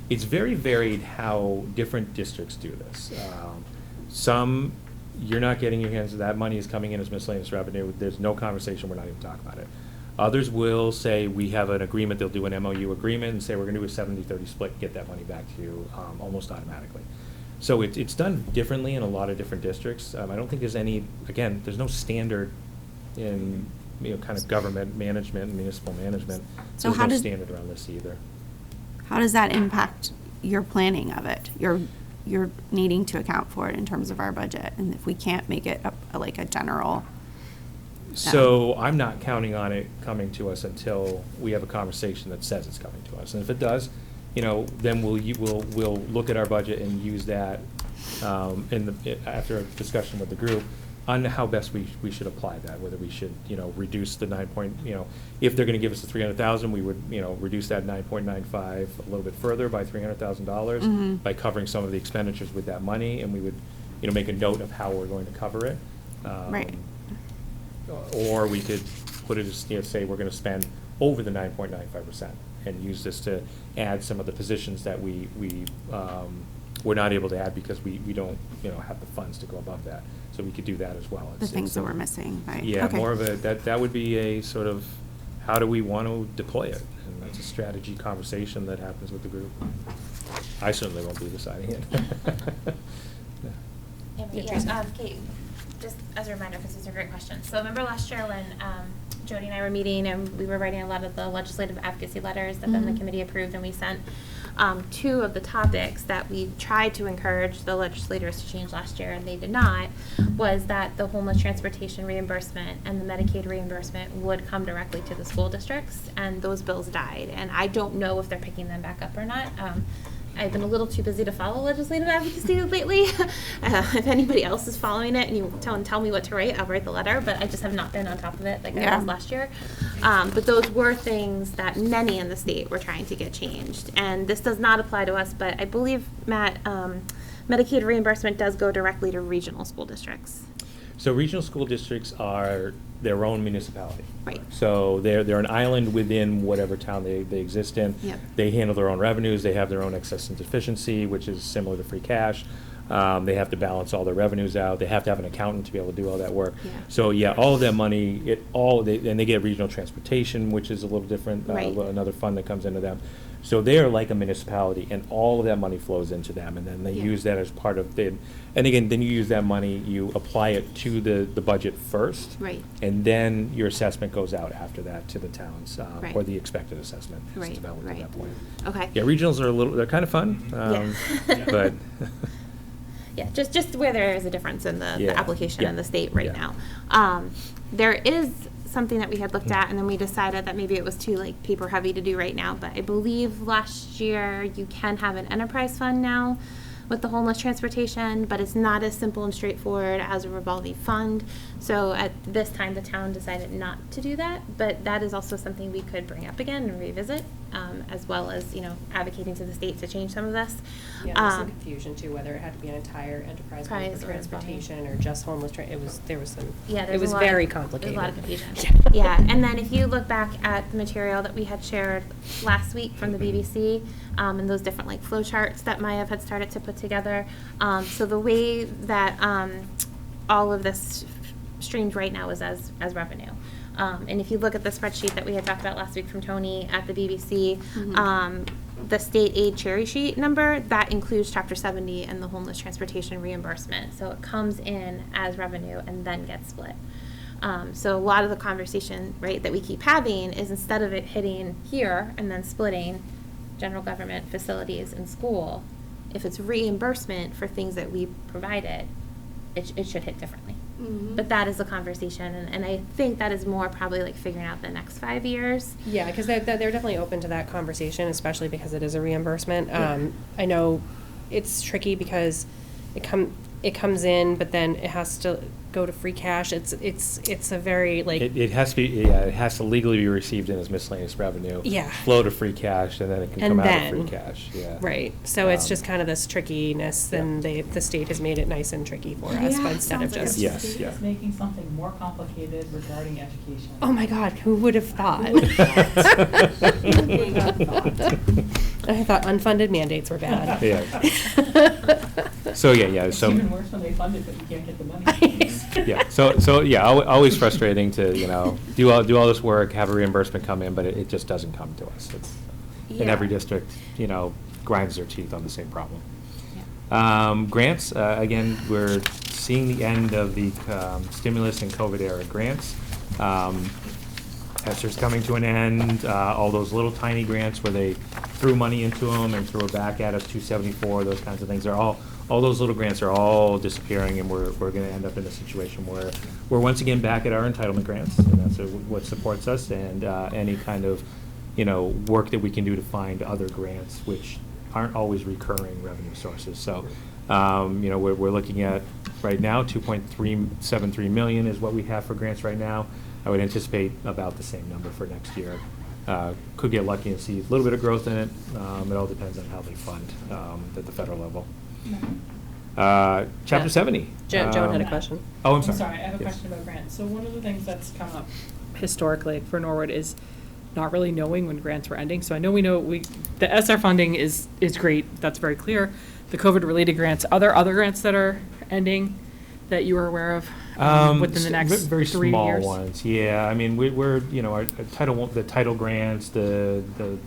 it's very varied how different districts do this. Some, you're not getting your hands, that money is coming in as miscellaneous revenue. There's no conversation, we're not even talking about it. Others will say, we have an agreement, they'll do an MOU agreement and say, we're gonna do a 70-30 split, get that money back to you almost automatically. So it's done differently in a lot of different districts. I don't think there's there's no standard in, kind of government management, municipal management. So There's how no does- standard around this either. How does that impact your planning of it? You're needing to account for it in terms of our budget, and if we can't make it like a general. So I'm not counting on it coming to us until we have a conversation that says it's coming to us. And if it does, then we'll look at our budget and use that after a discussion with the group on how best we should apply that, whether we should, reduce the if they're gonna give us the 300,000, we would, reduce that 9.95 a little bit further by $300,000 by covering some of the expenditures with that money, and we would, make a note of how we're going to cover it. Right. Or we could put it as, say we're gonna spend over the 9.95% and use this to add some of the positions that we're not able to add because we don't, have the funds to go above that. So we could do that as well. The things that we're missing, right? Yeah, Okay. more of that would be a sort of, how do we want to deploy it? And that's a strategy conversation that happens with the group. I certainly won't be deciding it. Kate, just as a reminder, because these are great questions. So remember last year when Jody and I were meeting and we were writing a lot of the legislative advocacy letters that then the committee approved, and we sent two of the topics that we tried to encourage the legislators to change last year, and they did not, was that the homeless transportation reimbursement and the Medicaid reimbursement would come directly to the school districts, and those bills died. And I don't know if they're picking them back up or not. I've been a little too busy to follow legislative advocacy lately. If anybody else is following it and you tell me what to write, I'll write the letter, but I just have not been on top of it like I was last year. But those were things that many in the state were trying to get changed. And this does not apply to us, but I believe, Matt, Medicaid reimbursement does go directly to regional school districts. So regional school districts are their own municipality. Right. So they're an island within whatever town they exist in. Yep. They handle their own revenues, they have their own excess and deficiency, which is similar to free cash. They have to balance all their revenues out, they have to have an accountant to be able to do all that work. Yeah. So yeah, all of that money, and they get regional transportation, which is a little different, Right. another fund that comes into them. So they are like a municipality, and all of that money flows into them, and then they Yeah. use that as part of and again, then you use that money, you apply it to the budget first. Right. And then your assessment goes out after that to the towns, Right. or the expected assessment is Right, developed at right. that point. Okay. Yeah, regionals are they're kind of fun, Yeah. but. Yeah, just where there is a difference in the Yeah, application yeah, in the state right yeah. now. There is something that we had looked at, and then we decided that maybe it was too paper heavy to do right now. But I believe last year you can have an enterprise fund now with the homeless transportation, but it's not as simple and straightforward as a revolving fund. So at this time, the town decided not to do that. But that is also something we could bring up again and revisit. as well as, advocating to the state to change some of this. Yeah, there's some confusion too, whether it had to be an entire enterprise fund Price for or transportation or just homeless, there was some, Yeah, it there's was a lot very of, complicated. There's a lot of confusion. Yeah, and then if you look back at the material that we had shared last week from the BBC, and those different like flow charts that Maya had started to put together, so the way that all of this streamed right now is as revenue. And if you look at the spreadsheet that we had talked about last week from Tony at the BBC, the state aid cherry sheet number, that includes Chapter 70 and the homeless transportation reimbursement. So it comes in as revenue and then gets split. So a lot of the conversation, right, that we keep having is instead of it hitting here and then splitting general government, facilities, and school, if it's reimbursement for things that we provided, it should hit differently. But that is a conversation, and I think that is more probably like figuring out the next 5 years. Yeah, because they're definitely open to that conversation, especially because it is a reimbursement. I know it's tricky because it comes in, but then it has to go to free cash. It's a very like. It has to be, yeah, it has to legally be received in as miscellaneous revenue. Yeah. Flow to free cash, and then it can And come out then- of free cash, yeah. Right, so it's Um, just kind of this trickiness, yeah. and the state has made it nice and tricky for us, Yeah, but instead of sounds like just. Yes, The state yeah. is making something more complicated regarding education. Oh my God, who would have thought? Who would have thought? Who would have I thought unfunded mandates were bad. Yeah. So, yeah, It's so. even worse when they fund it, but you can't get the money. Yeah, so yeah, always frustrating to, do all this work, have a reimbursement come in, but it just doesn't come to us. It's, and Yeah. every district, grinds their teeth on the same problem. Yeah. Grants, again, we're seeing the end of the stimulus and COVID era grants. ESSER's coming to an end, all those little tiny grants where they threw money into them and threw it back at us, 274, those kinds of things, all those little grants are all disappearing, and we're gonna end up in a situation where we're once again back at our entitlement grants, and that's what supports us, and any kind of, work that we can do to find other grants, which aren't always recurring revenue sources. So, we're looking at, right now, 2.373 million is what we have for grants right now. I would anticipate about the same number for next year. Could get lucky and see a little bit of growth in it. It all depends on how they fund at the federal level. Chapter Yeah. 70. Joan had a question. Oh, I'm I'm sorry. sorry, I have a Yes. question about grants. So one of the things that's come up historically for Norwood is not really knowing when grants were ending. So I know the ESSER funding is great, that's very clear. The COVID-related grants, are there other grants that are ending that you are aware of within the next very 3 small years? ones. Yeah, I mean, we're our the title grants, the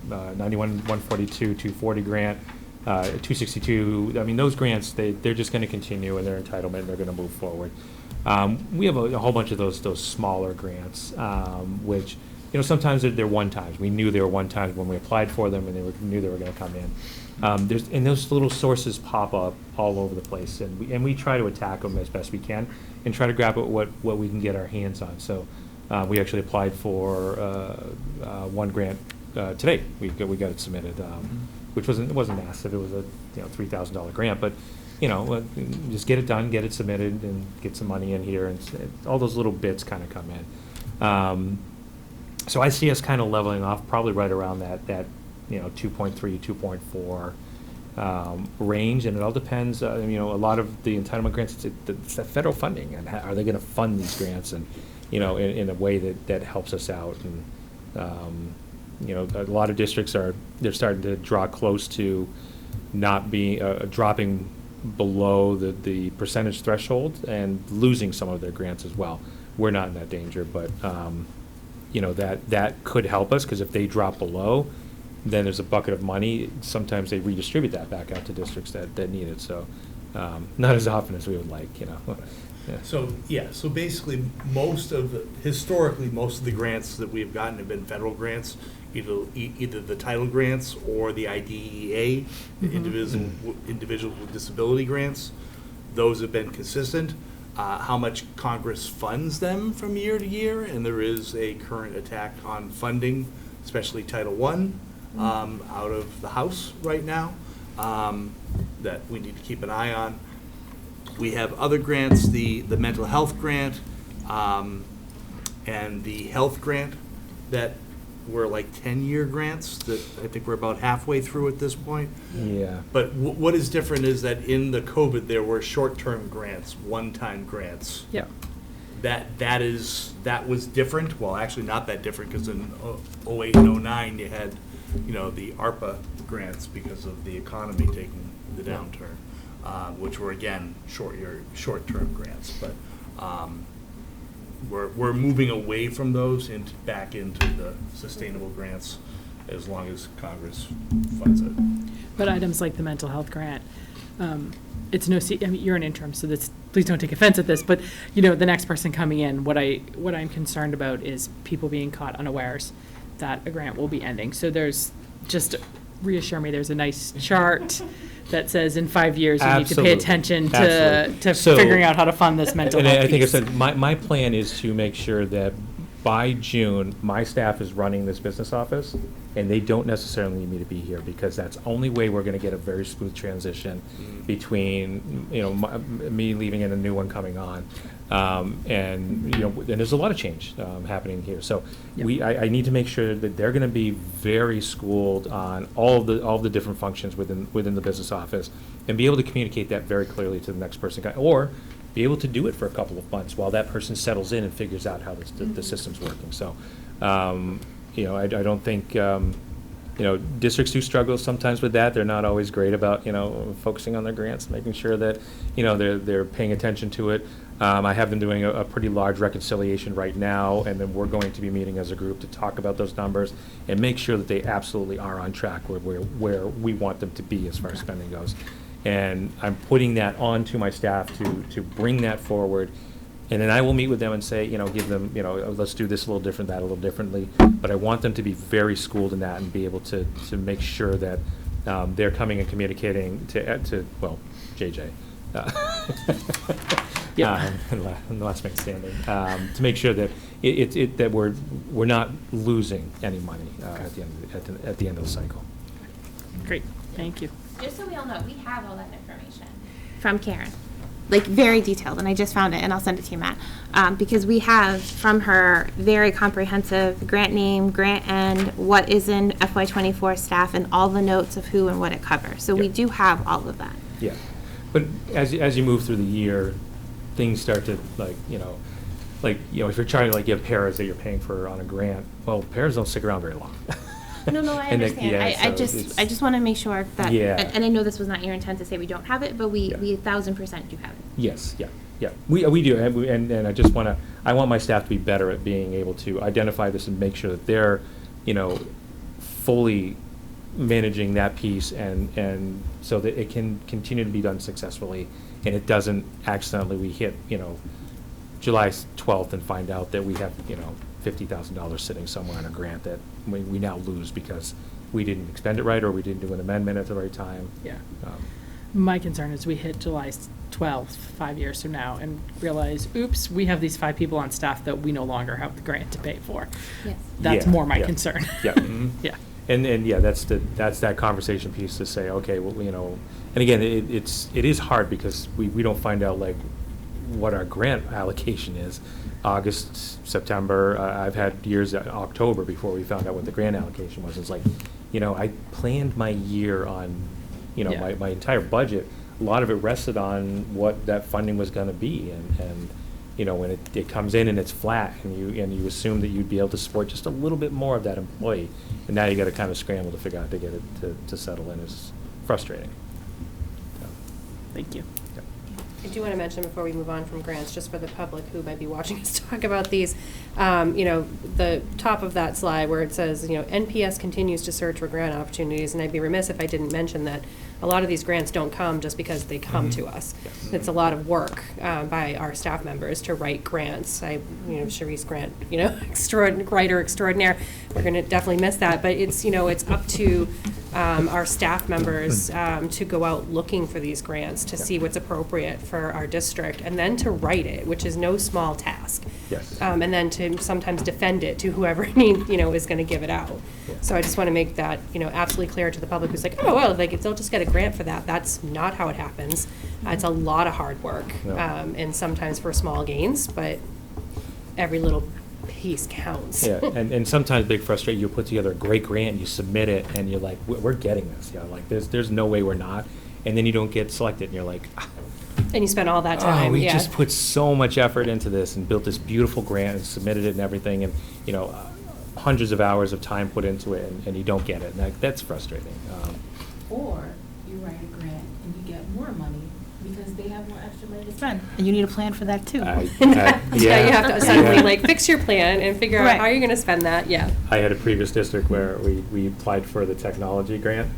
91 142 240 grant, 262. I mean, those grants they're just going to continue in their entitlement. And they're going to move forward. We have a whole bunch of those smaller grants, which sometimes they're one times. We knew they were one times when we applied for them, and knew they were going to come in. And those little sources pop up all over the place, and we try to attack them as best we can, and try to grab at what we can get our hands on. So we actually applied for one grant today. We got it submitted, which wasn't massive. It was a $3,000 grant, but just get it done, get it submitted, and get some money in here, and all those little bits kind of come in. So I see us kind of leveling off, probably right around that 2.3, 2.4 range, and it all depends. A lot of the entitlement grants, it's the federal funding, and are they going to fund these grants, and in a way that helps us out. And a lot of districts they're starting to draw close to not being dropping below the percentage threshold and losing some of their grants as well. We're not in that danger, but that could help us, because if they drop below, then there's a bucket of money. Sometimes they redistribute that back out to districts that need it. So not as often as we would like, Yeah. So basically, historically, most of the grants that we've gotten have been federal grants, either the title grants or the IDEA, the individual with disability grants. Those have been consistent. How much Congress funds them from year to year, and there is a current attack on funding, especially Title I, out of the House right now, that we need to keep an eye on. We have other grants, the mental health grant, and the health grant that were like 10-year grants that I think we're about halfway through at this point. Yeah. But what is different is that in the COVID, there were short-term grants, one-time grants. Yeah. That was different. Well, actually not that different, because in 08 and 09, you had, the ARPA grants because of the economy taking the downturn, which were, again, short-term grants. But we're moving away from those and back into the sustainable grants as long as Congress funds it. But items like the mental health grant, it's no, I mean, you're an interim, so this, please don't take offense at this, but, the next person coming in, what I'm concerned about is people being caught unawares that a grant will be ending. So there's, just reassure me, there's a nice chart that says in 5 years, you need to pay Absolutely. attention to Absolutely. So- figuring out how to fund this mental And health I think I piece. said, my plan is to make sure that by June, my staff is running this business office, and they don't necessarily need me to be here, because that's the only way we're gonna get a very smooth transition between, me leaving and a new one coming on. And there's a lot of change happening here. So I need to make sure that they're gonna be very schooled on all of the different functions within the business office, and be able to communicate that very clearly to the next person, or be able to do it for a couple of months while that person settles in and figures out how the system's working. So, I don't think, districts do struggle sometimes with that. They're not always great about, focusing on their grants, making sure that, they're paying attention to it. I have them doing a pretty large reconciliation right now, and then we're going to be meeting as a group to talk about those numbers and make sure that they absolutely are on track where we want them to be as far as spending goes. And I'm putting that on to my staff to bring that forward. And then I will meet with them and say, give them, let's do this a little different, that a little differently. But I want them to be very schooled in that and be able to make sure that they're coming and communicating to JJ. Yeah. And the last man standing, to make sure that that we're not losing any money at the end of the cycle. Great, thank you. Just so we all know, we have all that information from Karen, like very detailed, and I just found it, and I'll send it to you, Matt, because we have from her very comprehensive grant name, grant end, what is in FY24 staff, and all the notes of who and what it covers. So we Yeah. do have all of that. Yeah, but as you move through the year, things start to if you're trying to give paras that you're paying for on a grant, well, paras don't stick around very long. No, I And understand. yeah, I just want to make sure that, Yeah. and I know this was not your intent to say we don't have it, but we Yeah. 1,000% do have it. Yes, yeah, we do, and I just I want my staff to be better at being able to identify this and make sure that they're, fully managing that piece, and so that it can continue to be done successfully, and it doesn't accidentally, we hit, July 12th and find out that we have, $50,000 sitting somewhere on a grant that we now lose because we didn't expend it right, or we didn't do an amendment at the right time. Yeah. My concern is we hit July 12th, 5 years from now, and realize, oops, we have these 5 people on staff that we no longer have the grant to pay for. Yes. That's Yeah, more my yeah. concern. Yeah. Mhm. Yeah. And yeah, that's that conversation piece to say, okay, well, and again, it is hard because we don't find out what our grant allocation is. August, September, I've had years October before we found out what the grant allocation was. It's I planned my year on, Yeah. my entire budget. A lot of it rested on what that funding was gonna be, and when it comes in and it's flat, and you assume that you'd be able to support just a little bit more of that employee, and now you gotta kind of scramble to figure out how to get it to settle in. Is frustrating. So, Thank you. yeah. I do want to mention before we move on from grants, just for the public who might be watching us talk about these, the top of that slide where it says, NPS continues to search for grant opportunities, and I'd be remiss if I didn't mention that a lot of these grants don't come just because they come to us. Yes. It's a lot of work by our staff members to write grants. Charisse Grant, writer extraordinaire. We're going to definitely miss that, but it's up to our staff members to go out looking for these grants to see what's appropriate for our district, and then to write it, which is no small task. Yes. And then to sometimes defend it to whoever is going to give it out. Yeah. So I just want to make that absolutely clear to the public who's like, oh well, they'll just get a grant for that. That's not how it happens. It's a lot of hard work, No. and sometimes for small gains, but every little piece counts. Yeah, and sometimes big frustration, you put together a great grant, you submit it, and you're like, we're getting this, like, there's no way we're not, and then you don't get selected, and you're like, And you spend all that oh, time, we yeah. just put so much effort into this and built this beautiful grant and submitted it and everything, and, hundreds of hours of time put into it, and you don't get it, and that's frustrating. Or you write a grant and you get more money because they have more extra money to spend. And you need a plan for that too. Yeah, you have to suddenly yeah. like fix your plan and figure out Right. how you're gonna spend that, yeah. I had a previous district where we applied for the technology grant,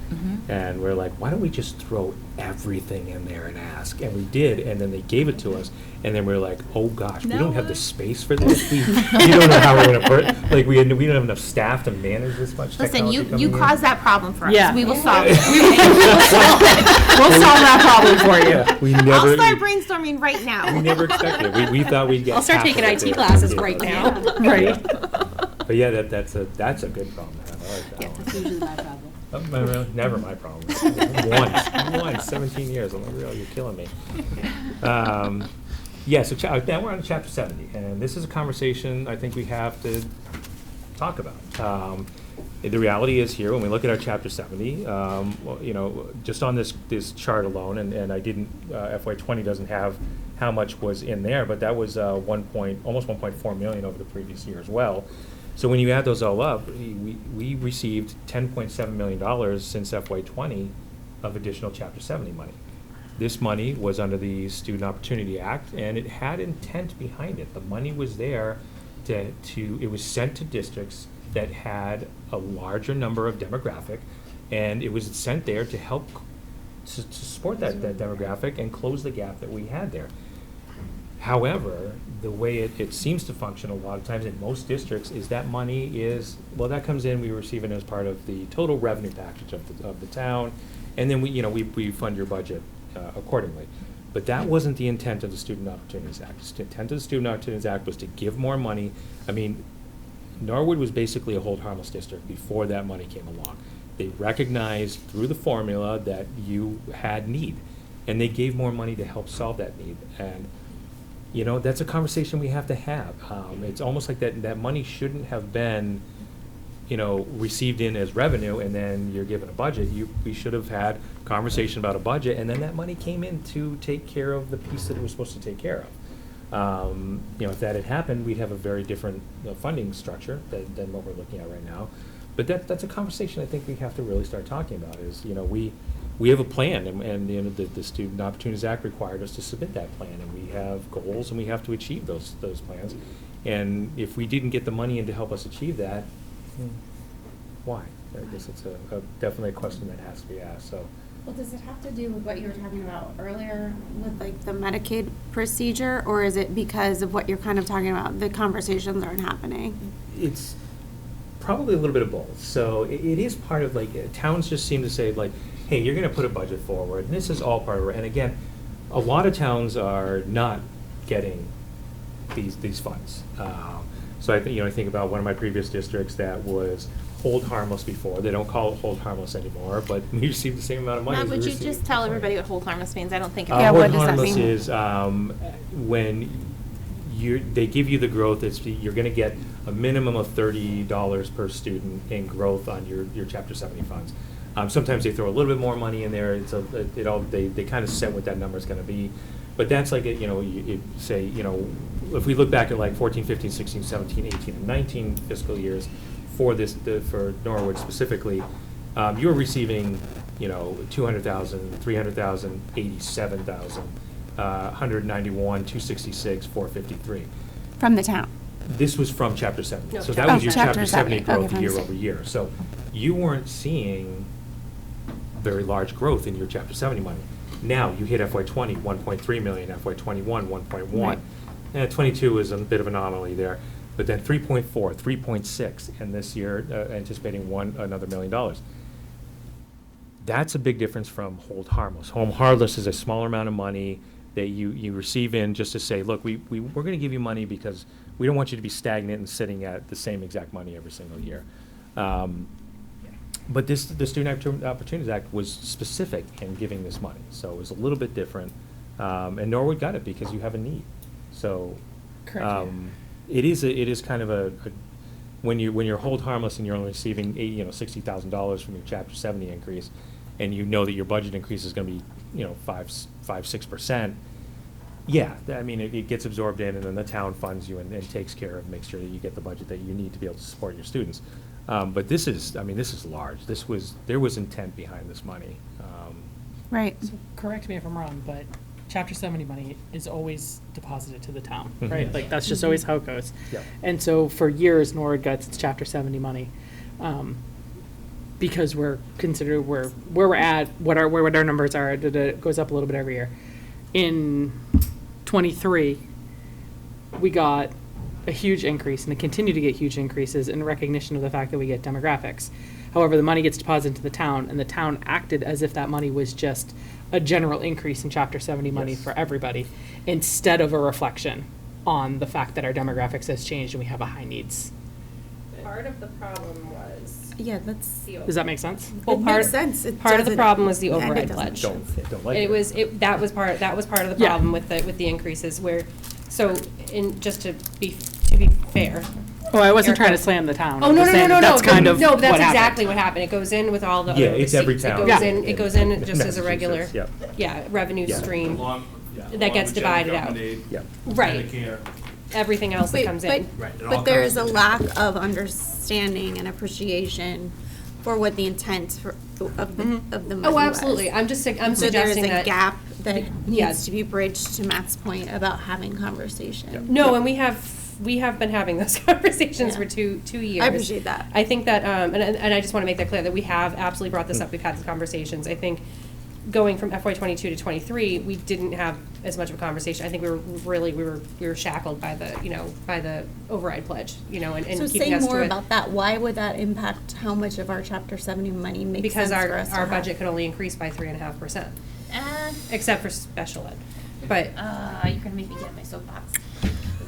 and we're like, why don't we just throw everything in there and ask? And we did, and then they gave it to us, and then we're like, oh gosh, we Now don't have the what? space for this. We don't know how we're gonna put, like, we don't have enough staff to manage this much Listen, technology you coming in. caused that problem for us. Yeah. We will solve it. We'll solve that problem for you. Yeah, we I'll never, start brainstorming right now. we never expected it. We thought we'd get. I'll start half taking of it IT there. classes Yeah. right now. Right. But yeah, that's a good problem to have. I like that Yeah, one. That's usually my problem. Never my problem. Once, 17 years. I'm like, really, you're killing me. Yeah, so now we're on to chapter 70, and this is a conversation I think we have to talk about. The reality is here, when we look at our chapter 70, just on this chart alone, and I didn't, FY20 doesn't have how much was in there, but that was almost 1.4 million over the previous year as well. So when you add those all up, we received $10.7 million since FY20 of additional chapter 70 money. This money was under the Student Opportunity Act, and it had intent behind it. The money was there it was sent to districts that had a larger number of demographic, and it was sent there to help to support that demographic and close the gap that we had there. However, the way it seems to function a lot of times in most districts is that money that comes in, we receive it as part of the total revenue package of the town, and then we fund your budget accordingly. But that wasn't the intent of the Student Opportunities Act. The intent of the Student Opportunities Act was to give more money. I mean, Norwood was basically a hold harmless district before that money came along. They recognized through the formula that you had need, and they gave more money to help solve that need. And that's a conversation we have to have. It's almost like that money shouldn't have been, received in as revenue, and then you're given a budget. We should have had a conversation about a budget, and then that money came in to take care of the piece that it was supposed to take care of. If that had happened, we'd have a very different funding structure than what we're looking at right now. But that's a conversation I think we have to really start talking about. Is we have a plan, and the Student Opportunities Act required us to submit that plan, and we have goals, and we have to achieve those plans. And if we didn't get the money in to help us achieve that, why? I guess it's definitely a question that has to be asked. So. Well, does it have to do with what you were talking about earlier with like the Medicaid procedure, or is it because of what you're kind of talking about, the conversations aren't happening? It's probably a little bit of both. So it is part of towns just seem to say hey, you're going to put a budget forward, and this is all part of it. And again, a lot of towns are not getting these funds. So I think about one of my previous districts that was hold harmless before. They don't call it hold harmless anymore, but we received the same amount of money. Matt, as we would you received just tell before. everybody what hold harmless means? I don't think. Yeah, what does that Hold harmless mean? is when they give you the growth. You're going to get a minimum of $30 per student in growth on your Chapter 70 funds. Sometimes they throw a little bit more money in there. They kind of set what that number is going to be. But that's if we look back at 14, 15, 16, 17, 18, and 19 fiscal years for for Norwood specifically, you were receiving, 200,000, 300,000, 87,000, 191, 266, 453. From the town? This was from Chapter 70. No, So that was Oh, your Chapter Chapter 70 70. Okay, growth from year the over year. So you weren't seeing very large growth in your Chapter 70 money. Now, you hit FY20, 1.3 million, FY21, 1.1. Right. 22 is a bit of an anomaly there, but then 3.4, 3.6, and this year anticipating another $1 million. That's a big difference from hold harmless. Hold harmless is a smaller amount of money that you receive in just to say, look, we're going to give you money because we don't want you to be stagnant and sitting at the same exact money every single year. But the Student Opportunities Act was specific in giving this money, so it was a little bit different. And Norwood got it because you have a need. So, Correct. it is kind of when you're hold harmless and you're only receiving $60,000 from your Chapter 70 increase, and you know that your budget increase is going to be 5-6%. Yeah, I mean, it gets absorbed in, and then the town funds you and takes care of, makes sure that you get the budget that you need to be able to support your students. But this is large. There was intent behind this money. Right. So correct me if I'm wrong, but Chapter 70 money is always deposited to the town, Mhm. right? Like, that's just always how it goes. Yeah. And so for years, Norwood got its Chapter 70 money, because we're considered, where we're at, what our numbers are, it goes up a little bit every year. In '23, we got a huge increase, and continue to get huge increases in recognition of the fact that we get demographics. However, the money gets deposited into the town, and the town acted as if that money was just a general increase in Chapter 70 money Yes. for everybody, instead of a reflection on the fact that our demographics has changed and we have a high needs. Part of the problem was. Yeah, that's, Does that make sense? Well, it part, makes sense. It part of the doesn't- problem was the and it override doesn't. pledge. Don't like it. That was part of the Yeah. problem with the increases where, so, just to be fair. Oh, I wasn't trying to Erica. slam the town. Oh, I'm no, just no, saying no, no, that's kind of no, what that's happened. exactly what happened. It goes in with all the Yeah, other it's every receipts. town. It goes in just as a regular, Massachusetts, yeah. revenue Yeah. stream. Along- yeah, That along gets with general divided out. government aid, Yeah. Right. Medicare. Everything else that Wait, comes but- in. Right, it all But there comes is a in. lack of understanding and appreciation for what the intent of the money Oh, was. absolutely. I'm So there is suggesting a that. gap that Yeah. needs to be bridged, to Matt's point about having conversation. No, and we have been having those conversations Yeah. for two years. I appreciate that. I think that, and I just want to make that clear, that we have absolutely brought this up, we've had these conversations. I think going from FY '22 to '23, we didn't have as much of a conversation. I think we were shackled by the override pledge, and So keeping say us to more it. about that. Why would that impact how much of our Chapter 70 money makes Because sense for us to our have? budget could only increase by 3.5%, except for special ed. But, You're gonna make me get on my soapbox.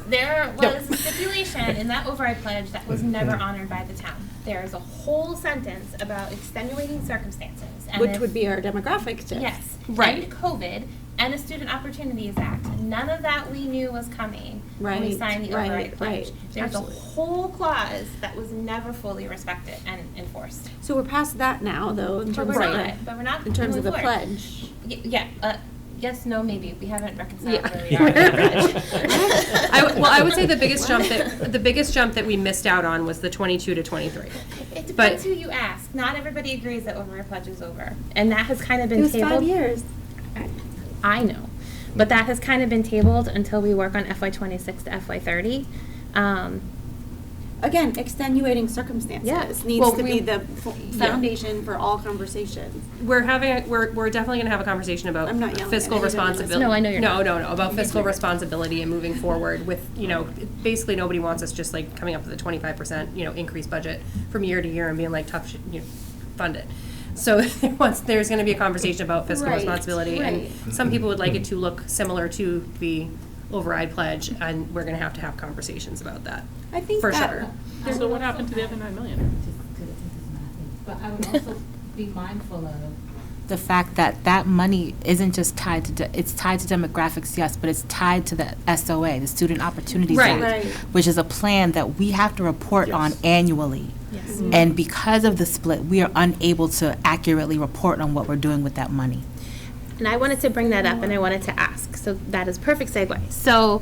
There was a stipulation in that override pledge that was never honored by the town. There is a whole sentence about extenuating circumstances. And Which if- would be our demographic shift. Yes. Right. And COVID and a Student Opportunities Act. None of that we knew was coming when we Right, signed the right, override pledge. right. There's Absolutely. a whole clause that was never fully respected and enforced. So we're past that now, though, in But terms we're of not. But we're not in terms of the moving forward. pledge. Yeah. Yes. No. Maybe we haven't reconciled Yeah. where we are. with the pledge. I would say the biggest jump that we missed out on was the 22 to 23. It But- depends who you ask. Not everybody agrees that override pledge is over, and that has kind of been It was tabled. 5 years. I know, but that has kind of been tabled until we work on FY '26 to FY '30. Again, extenuating circumstances Yeah. needs Well, to be we- the foundation for all conversations. We're definitely gonna have a conversation about I'm not yelling fiscal at anybody on this. responsibility. No, I know you're not. No, about fiscal responsibility and moving forward with, basically nobody wants us just like coming up with a 25%, increased budget from year to year and being like, tough, fund it. So there's gonna be a conversation about fiscal Right, responsibility, and some people would like it to look similar to the override pledge, and we're gonna have to have conversations about that. I think For that- sure. So what happened to the other 9 million? But I would also be mindful of the fact that that money isn't just tied to, it's tied to demographics, yes, but it's tied to the SOA, the Student Opportunities Right. Act, Right. which is a plan that we have to report on Yes. annually. Yes. And because of the split, we are unable to accurately report on what we're doing with that money. And I wanted to bring that up and I wanted to ask. So that is perfect segue. So,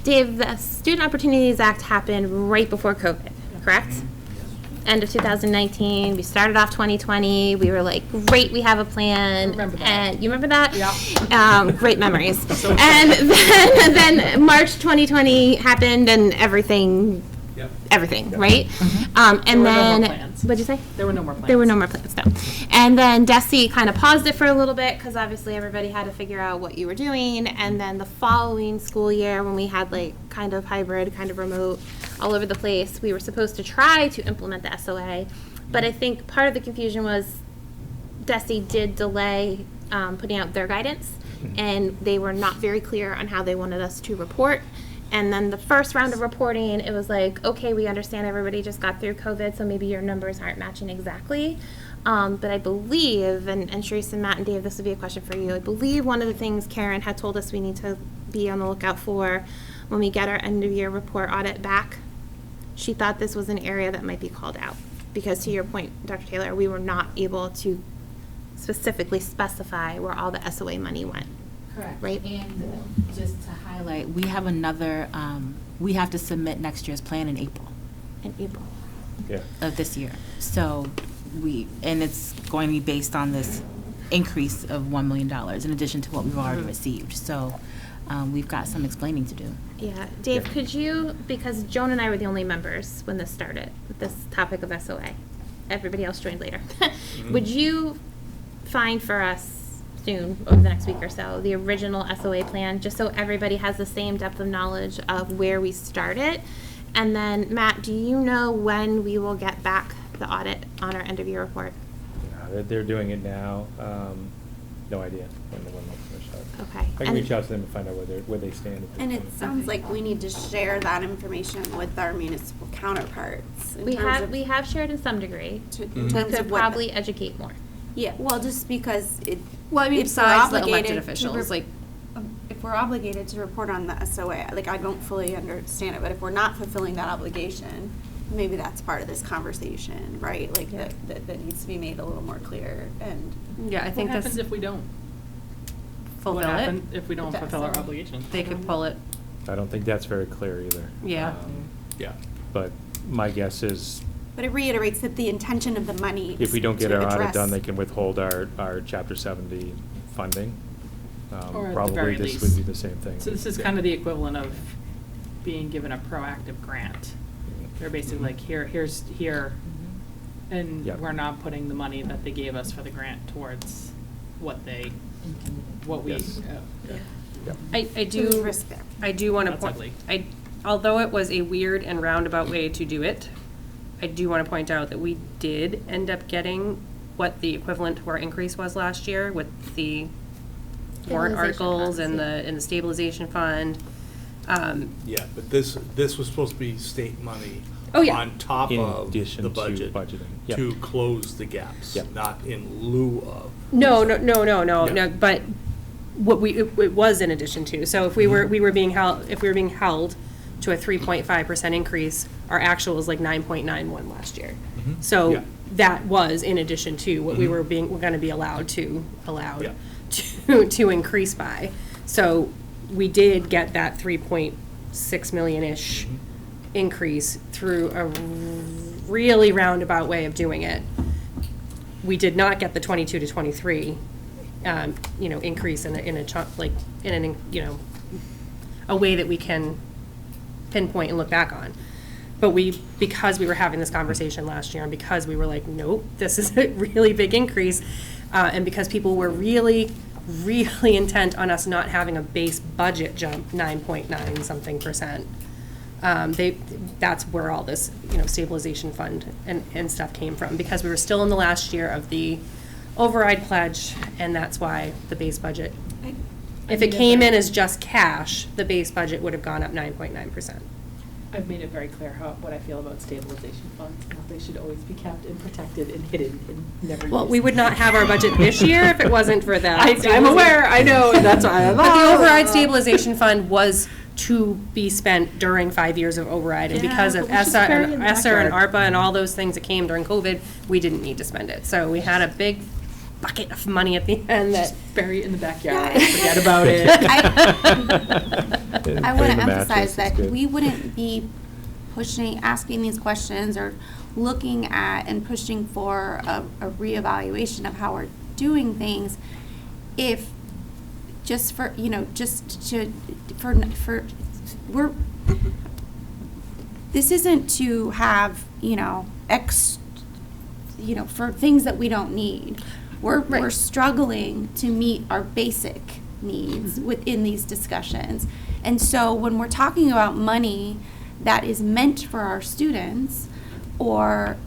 Dave, the Student Opportunities Act happened right before COVID, correct? End of 2019. We started off 2020. We were like, great, we have a plan. Remember that. And you remember that? Yeah. Great memories. And then March 2020 happened and everything, right? And There were no more then, plans. what'd you say? There were no more plans. There were no more plans, no. And then DESE kind of paused it for a little bit because obviously everybody had to figure out what you were doing. And then the following school year, when we had like kind of hybrid, kind of remote, all over the place, we were supposed to try to implement the SOA. But I think part of the confusion was DESE did delay putting out their guidance, and they were not very clear on how they wanted us to report. And then the first round of reporting, it was like, okay, we understand everybody just got through COVID, so maybe your numbers aren't matching exactly. But I believe, and Sharice and Matt and Dave, this would be a question for you. I believe one of the things Karen had told us we need to be on the lookout for when we get our end-of-year report audit back, she thought this was an area that might be called out. Because to your point, Dr. Taylor, we were not able to specifically specify where all the SOA money went. Correct. Right? And just to highlight, we have another, we have to submit next year's plan in April In April. Yeah. of this year. So and it's going to be based on this increase of $1 million in addition to what we've already received. So we've got some explaining to do. Yeah, Dave, Yeah. could you, because Joan and I were the only members when this started, with this topic of SOA. Everybody else joined later. Would you find for us soon, over the next week or so, the original SOA plan, just so everybody has the same depth of knowledge of where we started? And then, Matt, do you know when we will get back the audit on our end-of-year report? They're doing it now. No idea when they'll finish that. Okay. I can reach out to them and find out where they stand. at this And it point. sounds like we need to share that information with our municipal counterparts. in We terms have, of- we have shared in some degree. In We terms could of what. probably educate more. Yeah, well, just because it. Well, I mean, if we're besides the obligated elected to officials, like, If we're obligated to report on the SOA, like, I don't fully understand it, but if we're not fulfilling that obligation, maybe that's part of this conversation, right? Like, that needs to be made a little more clear, and. yeah, I think What happens that's if we don't? What fulfill it. happens if we don't With the fulfill our SOA? obligations? They could pull it. I don't think that's very clear either. Yeah. Yeah. But my guess is, But it reiterates that the intention of the money. if we don't get to our audit address- done, they can withhold our Chapter 70 funding. Or at the Probably very this least. would be the same thing. So this is kind of the equivalent of being given a proactive grant. They're basically like, here, and Yeah. we're not putting the money that they gave us for the grant towards what we. Yes. Yeah. I There's do, risk there. I do want to That's point, ugly. although it was a weird and roundabout way to do it, I do want to point out that we did end up getting what the equivalent to our increase was last year with the warrant Stabilization articles funds, and yeah. the stabilization fund. Yeah, but this was supposed to be state money Oh, yeah. on top In of addition the to budget budgeting. Yep. to close the gaps, Yep. not in lieu of. No, Yeah. but what it was in addition to. So if we were being held to a 3.5% increase, our actual was like 9.91 last year. Mhm. So Yeah. that was in addition to what we're going to be allowed Yeah. to increase by. So we did get that 3.6 million-ish increase through a really roundabout way of doing it. We did not get the 22 to 23, increase in a chunk, like, a way that we can pinpoint and look back on. But because we were having this conversation last year, and because we were like, nope, this is a really big increase, and because people were really, really intent on us not having a base budget jump 9.9 something percent, that's where all this, stabilization fund and stuff came from, because we were still in the last year of the override pledge, and that's why the base budget, if it came in as just cash, the base budget would have gone up 9.9%. I've made it very clear what I feel about stabilization funds. They should always be kept and protected and hidden and never used. Well, we would not have our budget this year if it wasn't for that. I'm aware, I know, and that's why I'm. But the override stabilization fund was to be spent during 5 years of override, and Yeah, because of but we should ESSA bury it in the ESSER and backyard. ARPA and all those things that came during COVID, we didn't need to spend it. So we had a big bucket of money at the end that. Bury it in the backyard, Yeah. forget about it. I want Putting to the emphasize mattress is that good. we wouldn't be asking these questions or looking at and pushing for a reevaluation of how we're doing things if just for, this isn't to have, for things that we don't need. We're struggling to meet our basic needs within these discussions. And so when we're talking about money that is meant for our students or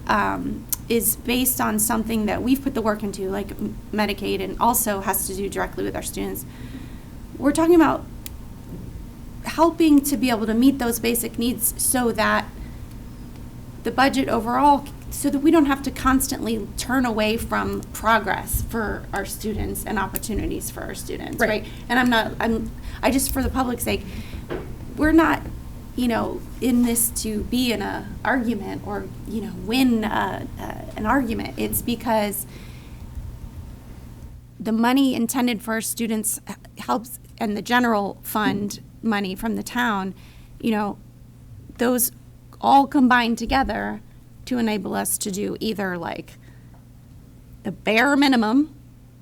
is based on something that we've put the work into, like Medicaid, and also has to do directly with our students, we're talking about helping to be able to meet those basic needs so that the budget overall, so that we don't have to constantly turn away from progress for our students and opportunities for our students, right? And I just, for the public's sake, we're not, in this to be in a argument or, win an argument. It's because the money intended for our students helps, and the general fund money from the town, those all combine together to enable us to do either like the bare minimum,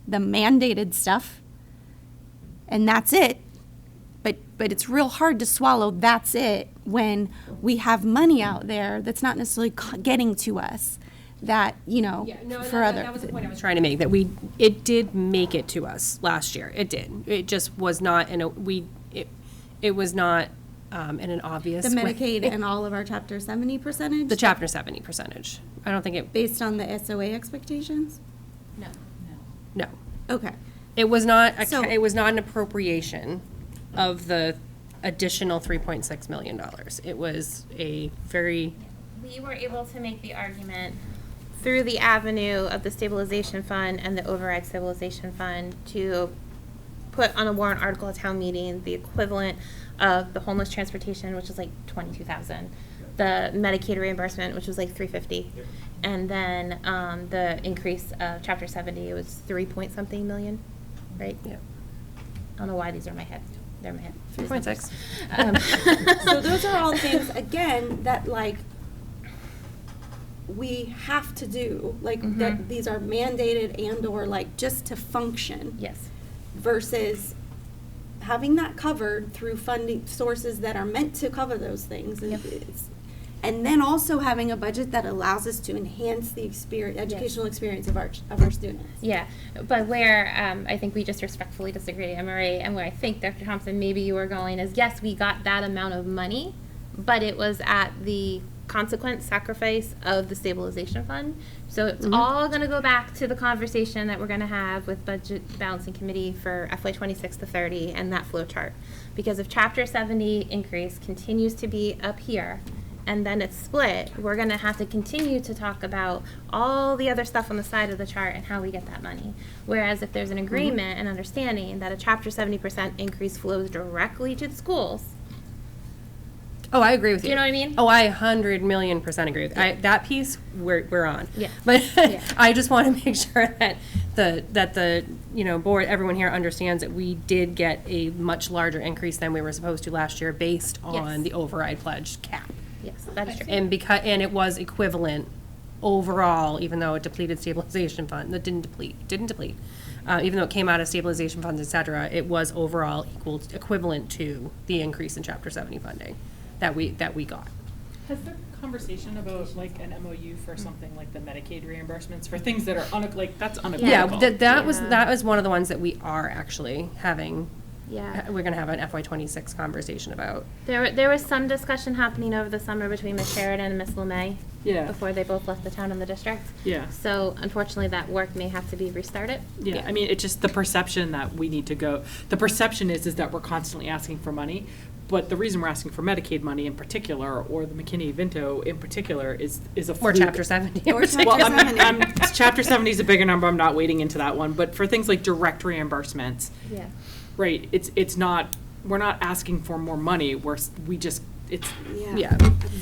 the mandated stuff, and that's it. But it's real hard to swallow that's it when we have money out there that's not necessarily getting to us that, for other. That was the point I was trying to make, that it did make it to us last year. It did. It just was not it was not in an obvious The way. Medicaid and all of our Chapter 70 percentage? The Chapter 70 percentage. I don't think it, Based on the SOA expectations? no. Okay. It was not, So- it was not an appropriation of the additional $3.6 million. It was a very, We were able to make the argument through the avenue of the stabilization fund and the override stabilization fund to put on a warrant article at town meeting the equivalent of the homeless transportation, which is like 22,000, the Medicaid reimbursement, which was like 350, and then the increase of Chapter 70, it was 3-point-something million, right? yeah, I don't know why these are in my head. They're in my head. 3.6. So those are all things, again, that like, we have to do, like, that these are mandated and or like just to function. Yes. Versus having that covered through funding sources that are meant to cover those things. And Yep. and then also having a budget that allows us to enhance the educational experience of our students. Yeah, but where I think we just respectfully disagree, Emery, and where I think Dr. Thompson, maybe you were going is, yes, we got that amount of money, but it was at the consequent sacrifice of the stabilization fund. So it's all going to go back to the conversation that we're going to have with Budget Balancing Committee for FY26 to 30 and that flow chart. Because if Chapter 70 increase continues to be up here, and then it's split, we're going to have to continue to talk about all the other stuff on the side of the chart and how we get that money. Whereas if there's an agreement and understanding that a Chapter 70% increase flows directly to the schools, Oh, I agree with you. Do you know what I mean? Oh, I 100,000,000% agree with you. That piece we're on. Yeah. But Yeah. I just want to make sure that the board, everyone here understands that we did get a much larger increase than we were supposed to last year based on Yes. the override pledge cap. yes, that is true. And it was equivalent overall, even though it depleted stabilization fund, that didn't deplete. Even though it came out of stabilization funds, et cetera, it was overall equivalent to the increase in Chapter 70 funding that we got. Has there been conversation about like an MOU for something like the Medicaid reimbursements for things that are that's unequivocal? Yeah, that Yeah. was one of the ones that we are actually having. Yeah. We're gonna have an FY26 conversation about. There was some discussion happening over the summer between Ms. Sheridan and Ms. LeMay. Yeah. Before they both left the town and the district. Yeah. So unfortunately, that work may have to be restarted. Yeah, I mean, it's just the perception that we need to go, the perception is that we're constantly asking for money, but the reason we're asking for Medicaid money in particular, or the McKinney-Vento in particular, is a Or fluke. Chapter 70. Or Chapter Well, 70. Chapter 70 is a bigger number, I'm not wading into that one, but for things like direct reimbursements, Yeah. right, it's not, we're not asking for more money, it's, Yeah.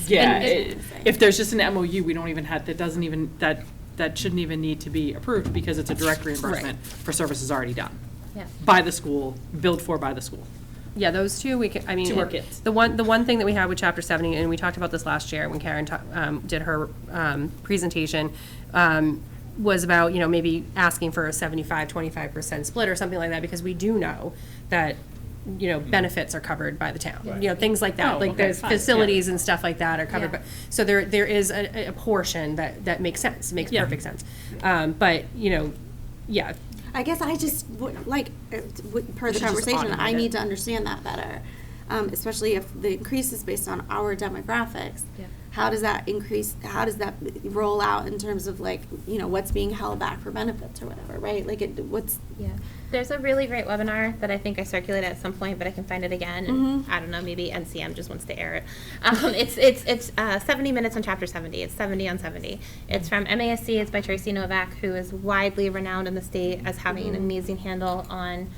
yeah, And if there's just an MOU, we don't even have, that shouldn't even need to be approved because it's a direct reimbursement for services already done Yeah. by the school, billed for by the school. Yeah, those two, I mean. To our kids. The one thing that we had with Chapter 70, and we talked about this last year when Karen did her presentation, was about, maybe asking for a 75-25% split or something like that, because we do know that, benefits are covered by the town. Things like that, Oh, like okay, there's fine, facilities and stuff like that are covered. Yeah. So there is a portion that makes sense, makes Yeah. perfect sense. But, yeah, I guess I just, like, per the should just conversation, I automate it. need to understand that better. Especially if the increase is based on our demographics. Yeah. How does that roll out in terms of like, what's being held back for benefits or whatever, right? Like, Yeah. There's a really great webinar that I think I circulated at some point, but I can find it again. And I don't know, maybe NCM just wants to air it. It's 70 minutes on Chapter 70. It's 70 on 70. It's from MASC. It's by Tracy Novak, who is widely renowned in the state as having an amazing handle on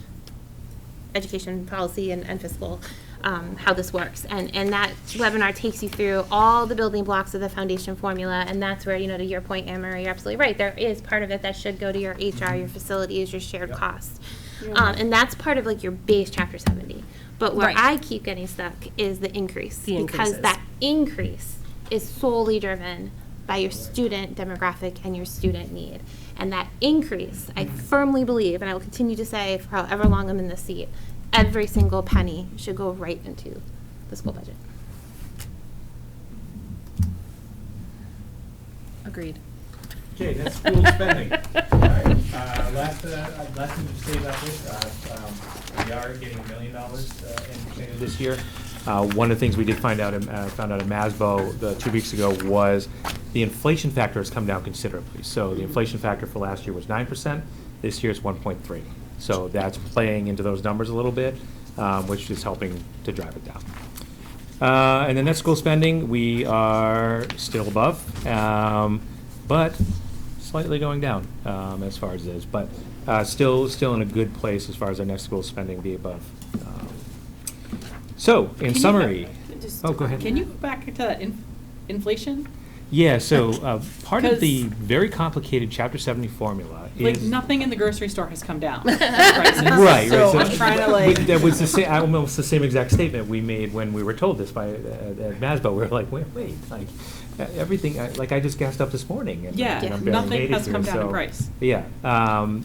education policy and fiscal. how this works. And that webinar takes you through all the building blocks of the foundation formula, and that's where, to your point, Anne Marie, you're absolutely right. There is part of it that should go to your HR, your facilities, your shared costs. And that's part of like your base Chapter 70. But where Right. I keep getting stuck is the increase. The because increases. that increase is solely driven by your student demographic and your student need. And that increase, I firmly believe, and I will continue to say for however long I'm in this seat, every single penny should go right into the school budget. Agreed. Okay, that's school spending. All right, last thing to say about this, we are getting $1 million in this year. One of the things we did found out in MASBO 2 weeks ago was the inflation factor has come down considerably. So the inflation factor for last year was 9%, this year it's 1.3. So that's playing into those numbers a little bit, which is helping to drive it down. And then net school spending, we are still above, but slightly going down as far as it is, but still in a good place as far as our net school spending be above. So, in summary, oh, go ahead. Can you go back to that inflation? Yeah, so part of the 'Cause- very complicated Chapter 70 formula Like, is. nothing in the grocery store has come down. Prices. Right. So I'm trying to like. That was the same, almost the same exact statement we made when we were told this by at MASBO. We were like, wait, like everything. Like I just gassed up this morning. And, Yeah, and I'm barely nothing made it has here, come down in so- price. Yeah.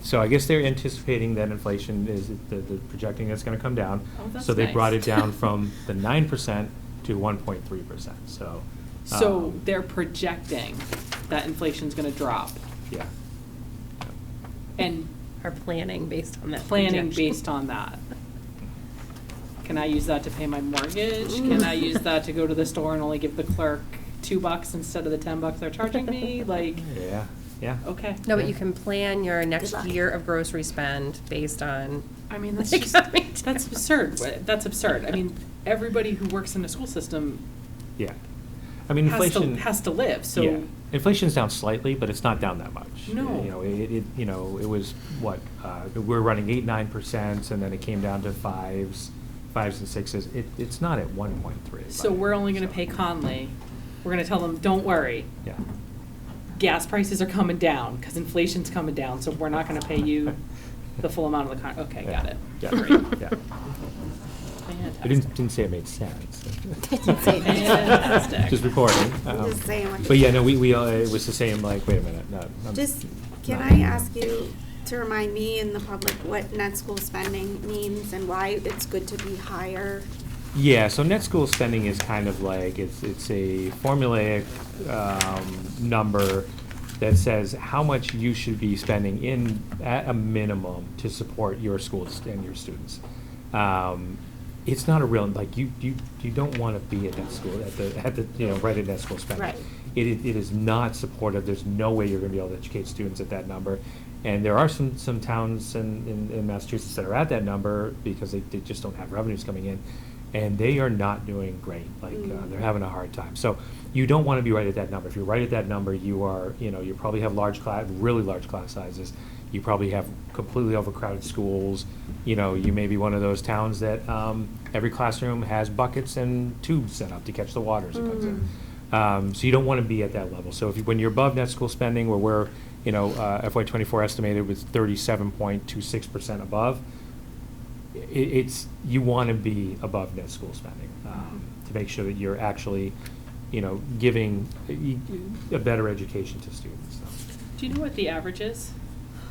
So I guess they're anticipating that inflation is the projecting that's going to come down. Oh, that's so they brought it nice. down from the 9% to 1.3%. So. So they're projecting that inflation's gonna drop Yeah. and Are planning based on that. planning projection. based on that. Can I use that to pay my mortgage? Can I use that to go to the store and only give the clerk $2 instead of the $10 they're charging me? Like, Yeah. Yeah. okay. No, but Yeah. you can plan your next luck. year of grocery spend based on. I mean, that's Like, just, I mean, that's absurd. That's absurd. I mean, everybody who works in the school system Yeah. I mean, inflation has to live, so. Yeah. Inflation's down slightly, but it's not down that much. No. It was what, we're running 8-9%, and then it came down to fives and sixes. It's not at 1.3. So we're only gonna pay Conley, we're gonna tell them, don't worry, Yeah. gas prices are coming down, because inflation's coming down, so we're not gonna pay you the full amount of the okay, got it. Yeah. Great. Yeah. I Fantastic. didn't say it made sense. Fantastic. Just reporting. Just saying what But you- yeah, no, it was the same, like, wait a minute, no. Just, can no. I ask you to remind me and the public what net school spending means and why it's good to be higher? Yeah, so net school spending is kind of like, it's a formulaic number that says how much you should be spending at a minimum to support your schools and your students. It's not a real, like, you don't want to be at that school, right at that school spending. Right. It is not supportive, there's no way you're gonna be able to educate students at that number. And there are some towns in Massachusetts that are at that number because they just don't have revenues coming in. And they are not doing great, like, they're having a hard time. So you don't want to be right at that number. If you're right at that number, you probably have really large class sizes. You probably have completely overcrowded schools. You may be one of those towns that every classroom has buckets and tubes set up to catch the water as it comes in. So you don't want to be at that level. So when you're above net school spending, where we're, FY24 estimated was 37.26% above, you want to be above net school spending to make sure that you're actually, giving a better education to students. So. Do you know what the average is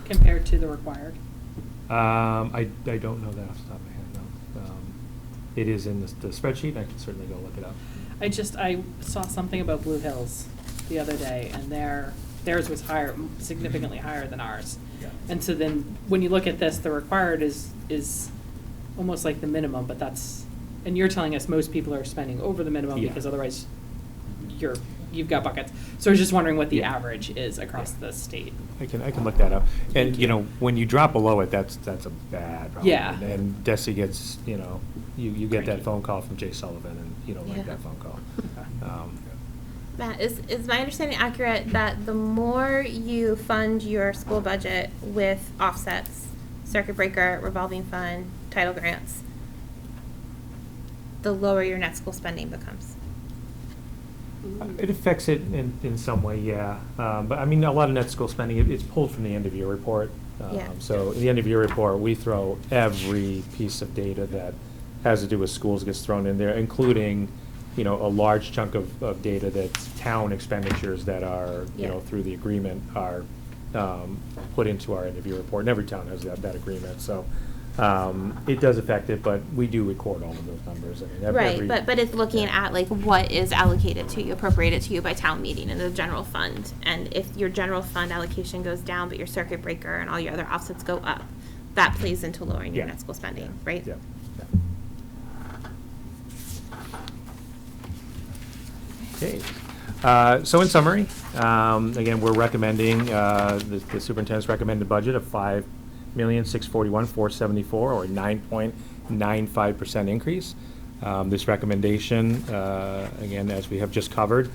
compared to the required? I don't know that off the top of my head, no. It is in the spreadsheet, I can certainly go look it up. I saw something about Blue Hills the other day, and theirs was higher, significantly higher than ours. Yeah. And so then, when you look at this, the required is almost like the minimum, but and you're telling us most people are spending over the minimum Yeah. because otherwise you've got buckets. So I was just wondering what the Yeah. average is across the state. I can look that up. And, when you drop below it, that's a bad problem. Yeah. And Desi gets, you get that Cranky. phone call from Jay Sullivan, and you don't like Yeah. that phone call. Matt, is my understanding accurate that the more you fund your school budget with offsets, circuit breaker, revolving fund, title grants, the lower your net school spending becomes. It affects it in some way, yeah. But I mean, a lot of net school spending, it's pulled from the end of year report. Yeah. So in the end of year report, we throw every piece of data that has to do with schools gets thrown in there, including, a large chunk of data that's town expenditures that are, Yeah. through the agreement are put into our end of year report. And every town has that agreement, so it does affect it, but we do record all of those numbers. I mean, every- Right, but it's looking yeah. at like what is allocated to you, appropriated to you by town meeting in the general fund. And if your general fund allocation goes down, but your circuit breaker and all your other offsets go up, that plays into lowering your Yeah. net school spending, right? Yeah. Okay. So in summary, again, we're recommending, the superintendent's recommended budget of $5,641,474, or a 9.95% increase. This recommendation, again, as we have just covered,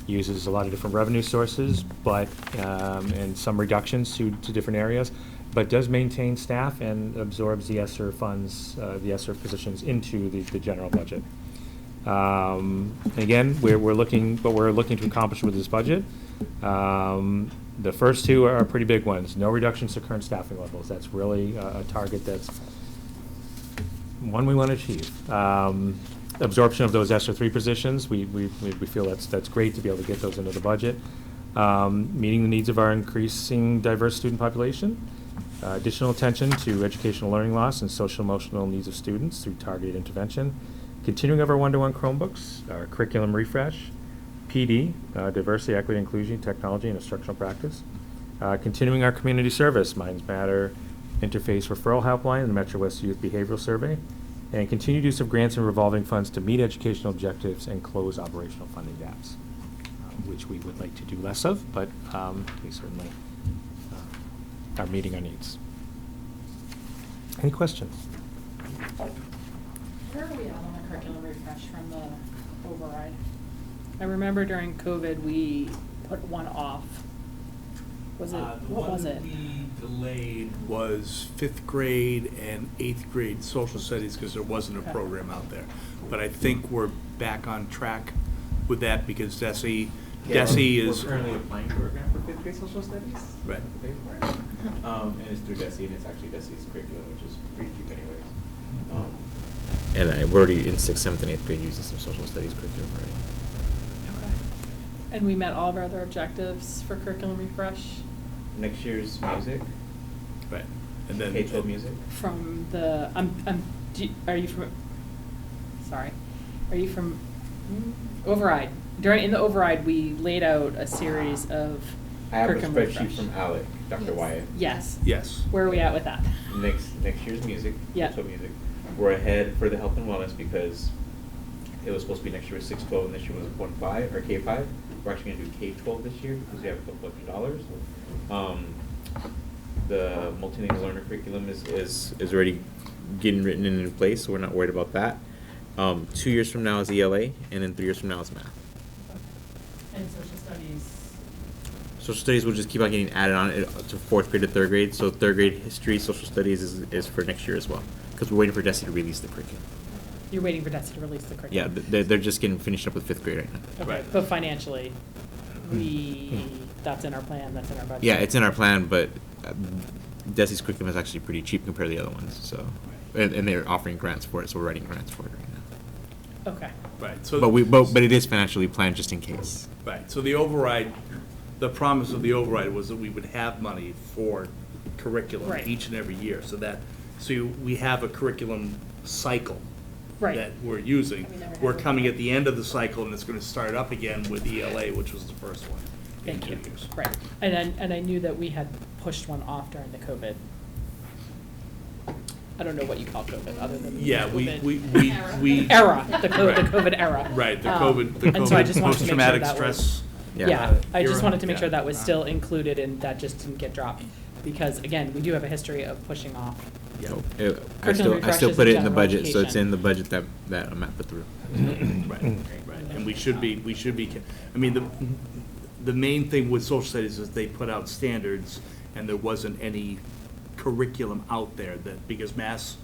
uses a lot of different revenue sources, but, and some reductions to different areas, but does maintain staff and absorbs the ESSER funds, the ESSER positions into the general budget. Again, we're looking to accomplish with this budget. The first two are pretty big ones. No reductions to current staffing levels. That's really a target that's one we want to achieve. Absorption of those ESSER 3 positions, we feel that's great to be able to get those into the budget. Meeting the needs of our increasing diverse student population. Additional attention to educational learning loss and social emotional needs of students through targeted intervention. Continuing of our one-to-one Chromebooks, our curriculum refresh, PD, diversity, equity, inclusion, technology, and instructional practice. Continuing our community service, Minds Matter, Interface Referral Helpline, and the Metro West Youth Behavioral Survey. And continued use of grants and revolving funds to meet educational objectives and close operational funding gaps, which we would like to do less of, but we certainly are meeting our needs. Any questions? Where are we at on the curriculum refresh from the override? I remember during COVID, we put one off. Was it, what was it? The one we delayed was 5th grade and 8th grade social studies, because there wasn't a Okay. program out there. But I think we're back on track with that, because Desi is. We're currently applying for a grant for 5th grade social studies. Right. And it's through Desi, and it's actually Desi's curriculum, which is pretty cheap anyways. And we're already in 6th, 7th, and 8th grade using some social studies curriculum already. Okay. And we met all of our other objectives for curriculum refresh Next year's music, Right. And then. K-12 music. from the, are you from, sorry, are you from override? In the override, we laid out a series of I have a curriculum spreadsheet refresh. from Alec, Dr. Yes. Wyatt. Yes. Yes. Where are we at with that? Next year's music, Yeah. K-12 music. We're ahead for the health and wellness because it was supposed to be next year was 6-12 and this year was 1-5 or K-5. We're actually gonna do K-12 this year because we have a couple extra dollars. The multilingual learner curriculum is already getting written and in place, so we're not worried about that. 2 years from now is ELA, and then 3 years from now is math. And social studies. Social studies will just keep on getting added on to 4th grade to 3rd grade. So 3rd grade history, social studies is for next year as well, because we're waiting for Desi to release the curriculum. You're waiting for Desi to release the Yeah, curriculum? they're just getting finished up with 5th grade right now. Okay, Right. but financially, that's in our plan, that's in our budget? Yeah, it's in our plan, but Desi's curriculum is actually pretty cheap compared to the other ones. So, and they're offering grants for it, so we're writing grants for it right now. Okay. Right. So. But it is financially planned just in case. Right, so the override, the promise of the override was that we would have money for curriculum Right. each and every year, so we have a curriculum cycle Right. that we're using. And we never We're had coming one. at the end of the cycle, and it's gonna start up again with ELA, which was the first one in Thank you. 2 years. Right. And I knew that we had pushed one off during the COVID. I don't know what you call COVID, other than Yeah, COVID. we. Era, the Right. COVID era. Right, the COVID And so I just wanted to make sure post-traumatic that was. stress. Yeah, I just era. wanted to make sure Yeah. that was still included and that just didn't get dropped. Because again, we do have a history of pushing off. Yeah. So, I Curriculum still refreshes put in it in the general budget, so it's education. in the budget that Matt put through. Right, and we should be, I mean, the main thing with social studies is they put out standards, and there wasn't any curriculum out there that, because Mass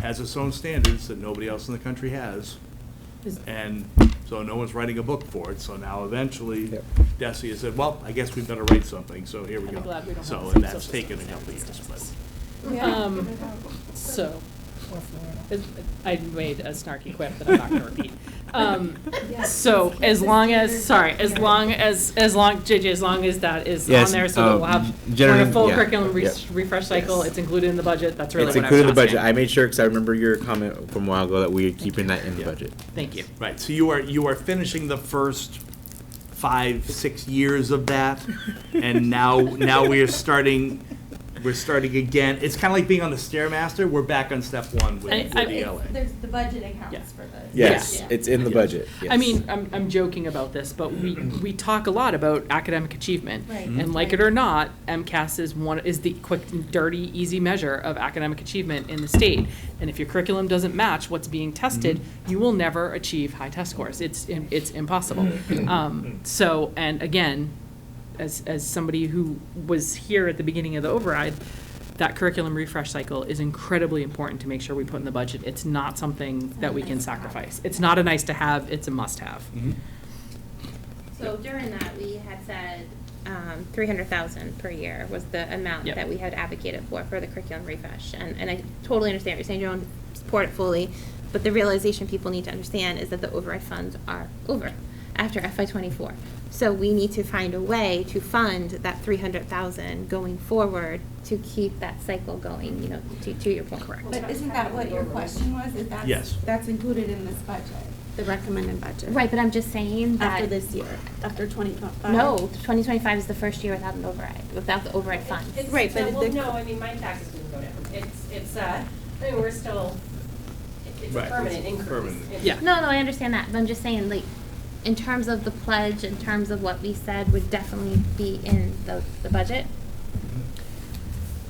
has its own standards that nobody else in the country has, And so no one's writing a book for it, so now eventually Yep. Desi has said, well, I guess we better write something, so here we I'm go. glad we don't have So, the and same that's social taken a studies couple of years, standards. but. So, I made a snarky quip that I'm not gonna repeat. So as long as JJ, as long as that is on Yes, there, so that we'll have, we're in a generally, full yeah, curriculum yeah. refresh cycle, Yes. it's included in the budget, that's really It's what I was included in the budget. asking. I made sure, because I remember your comment from a while ago that we are keeping that in the Yeah. budget. Thank you. Right, so you are finishing the first 5-6 years of that, and now we are starting. We're starting again. It's kind of like being on the Stairmaster. We're back on step one with And the ELA. There's the budget Yeah. accounts for the. Yes, Yeah. it's in the Yeah. budget. I yes. mean, I'm joking about this, but we talk a lot about academic achievement. Right. And like it or not, MCAS is the quick, dirty, easy measure of academic achievement in the state. And if your curriculum doesn't match what's being tested, you will never achieve high test scores. It's impossible. So, and again, as somebody who was here at the beginning of the override, that curriculum refresh cycle is incredibly important to make sure we put in the budget. It's not something that we can sacrifice. It's not a nice to have, it's a must have. So during that, we had said 300,000 per year was the amount Yep. that we had advocated for the curriculum refresh. And I totally understand what you're saying, Joan, support it fully, but the realization people need to understand is that the override funds are over after FY24. So we need to find a way to fund that 300,000 going forward to keep that cycle going, you know, to your point. Correct. But isn't that what your question was? Is that? Yes. That's included in this budget? The recommended budget. Right, but I'm just saying that. After this year, after 2025. No, 2025 is the first year without an override, without the override funds. Right, but Well, the- no, I mean, my taxes didn't go down. I mean, we're still, it's a Right, permanent it's increase. permanent. Yeah. No, I understand that, but I'm just saying, like, in terms of the pledge, in terms of what we said would definitely be in the budget.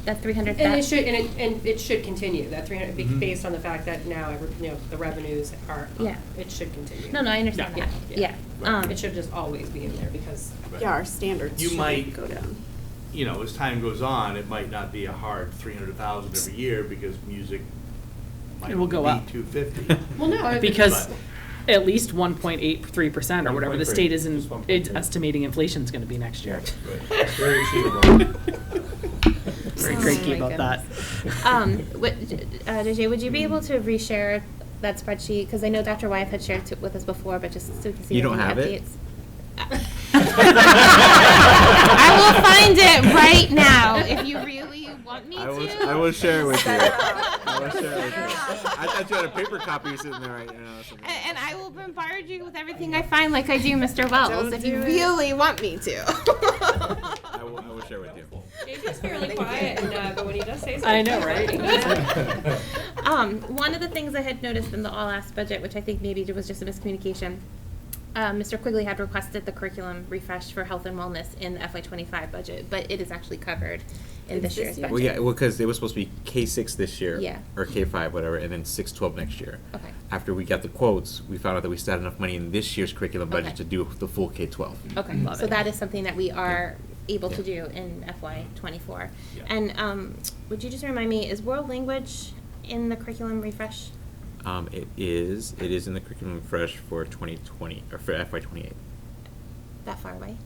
That 300. And it should, and it should continue, that 300, Mhm. based on the fact that now, the revenues are up. Yeah. It should continue. No, I understand Yeah, that, yeah. yeah. It should just always be in there because. Yeah, our standards You should might- go down. You know, as time goes on, it might not be a hard 300,000 every year because music might It will go up. be 250. Well, no. Because But- at least 1.83% or whatever the state is Just 1.3. it's estimating inflation's gonna be next year. Very achievable. Very Oh cranky my about that. JJ, would you be able to reshare that spreadsheet? Because I know Dr. Wyeth had shared it with us before, but just so we can see. You if don't any have it? updates. I will find it right now if you really want me to. I will share it with you. I will share it with you. I thought you had a paper copy sitting there right now. So- And I will bombard you with everything I find like I do Mr. Wells, if you really want me to. I will share with you. JJ's fairly quiet, but when he does say something. I know, right? One of the things I had noticed in the all-ask budget, which I think maybe was just a miscommunication, Mr. Quigley had requested the curriculum refresh for health and wellness in the FY25 budget, but it is actually covered in this year's budget. Well, yeah, because it was supposed to be K6 this year. Yeah. Or K5, whatever, and then 6-12 next year. Okay. After we got the quotes, we found out that we still had enough money in this year's curriculum budget Okay. to do the full K-12. Okay, Love so it. that is something that we are able to Yeah. do in FY24. Yeah. And would you just remind me, is world language in the curriculum refresh? It is in the curriculum refresh for 2020, or for FY28, That far away?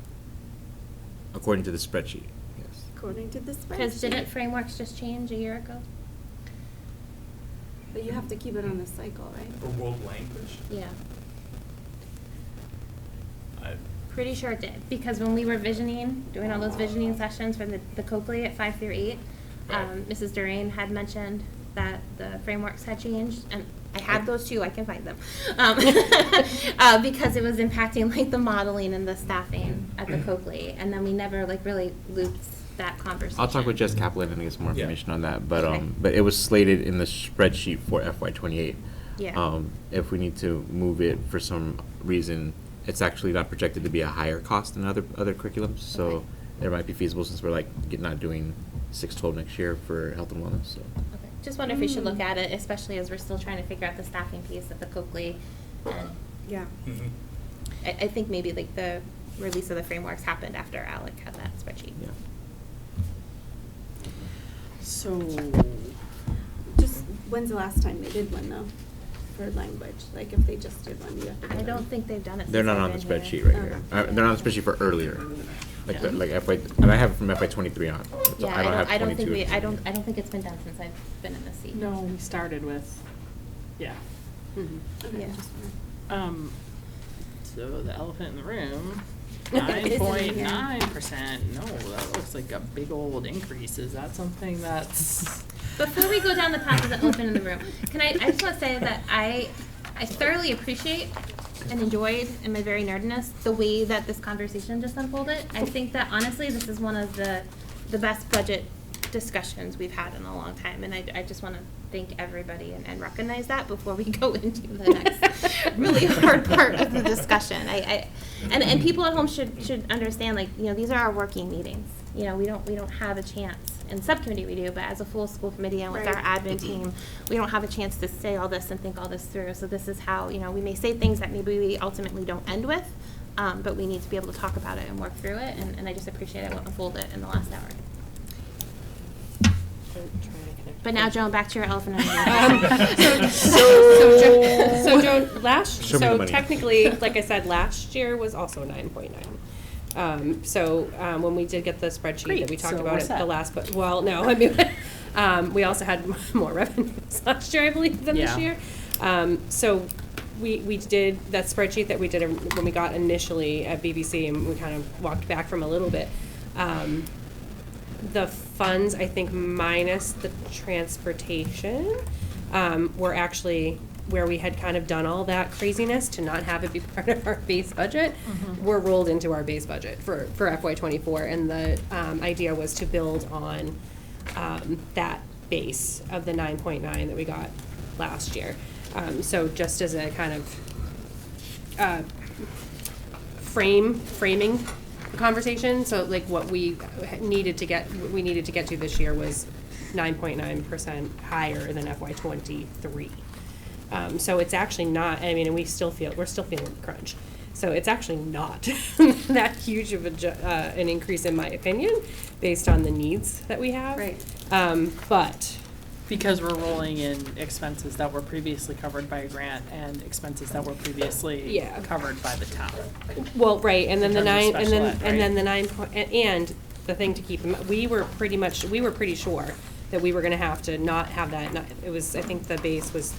according to the spreadsheet, yes. According to this Because spreadsheet. didn't frameworks just change a year ago? But you have to keep it on the cycle, right? For world language? Yeah. I- Pretty sure it did, because when we were visioning, doing all those visioning sessions for the Coakley at 5 through 8, Mrs. Durain had mentioned that the frameworks had changed, and I had those too, I can find them. Because it was impacting like the modeling and the staffing at the Coakley, and then we never like really looped that conversation. I'll talk with Jess Kaplan and get some more Yeah. information on that, but, Okay. but it was slated in the spreadsheet for FY28. Yeah. If we need to move it for some reason, it's actually not projected to be a higher cost than other curriculums, so Okay. there might be feasible since we're like not doing 6-12 next year for health and wellness, so. Okay. Just wonder if we should look at it, especially as we're still trying to figure out the staffing piece at the Coakley. And Yeah. Mhm. I think maybe like the release of the frameworks happened after Alec had that spreadsheet. Yeah. So, Just, when's the last time they did one, though? for language, like if they just did one, you have to go I to- don't think they've done it. They're since not I've on the been spreadsheet here. right here. They're not on the spreadsheet for earlier. Like, like FY, and I have it from FY '23 on. So Yeah, have I don't think 22. I don't think it's been done since I've been in this seat. No, we started with, yeah. Okay, Yeah. just wanna- So the elephant in the room, It isn't in here. 9.9%. No, that looks like a big old increase. Is that something that's? Before we go down the path of the elephant in the room, I just want to say that I thoroughly appreciate and enjoyed, in my very nerdiness, the way that this conversation just unfolded. I think that honestly, this is one of the best budget discussions we've had in a long time, and I just want to thank everybody and recognize that before we go into the next really hard part of the discussion. And people at home should understand, like, you know, these are our working meetings. You know, we don't have a chance. In subcommittee we do, but as a full school committee and with our admin team, we don't have a chance to say all this and think all this through. So this is how, you know, we may say things that maybe we ultimately don't end with, but we need to be able to talk about it and work through it, and I just appreciate it unfolded in the last hour. But now, Joan, back to your elephant in the room. So Joan, Show me the money. technically, like I said, last year was also 9.9. When we did get the spreadsheet Great, that we talked so about we're at set. the last, but, well, no, I mean, we also had more revenues last year, I believe, than this Yeah. year. So we did that spreadsheet that we did when we got initially at BBC, and we kind of walked back from a little bit. The funds, I think, minus the transportation, were actually where we had kind of done all that craziness to not have it be part of our base budget, were rolled into our base budget for FY '24. And the idea was to build on that base of the 9.9 that we got last year. So just as a kind of framing conversation, so like what we needed to get to this year was 9.9% higher than FY '23. So it's actually not, I mean, and we're still feeling the crunch. So it's actually not that huge of an increase, in my opinion, based on the needs that we have. Right. But Because we're rolling in expenses that were previously covered by a grant and expenses that were previously Yeah. covered by the town. Well, right, and then In the terms of nine, and special then, ed, and then right? the 9 point, and the thing to keep in mind, we were pretty sure that we were gonna have to not have that, it was, I think the base was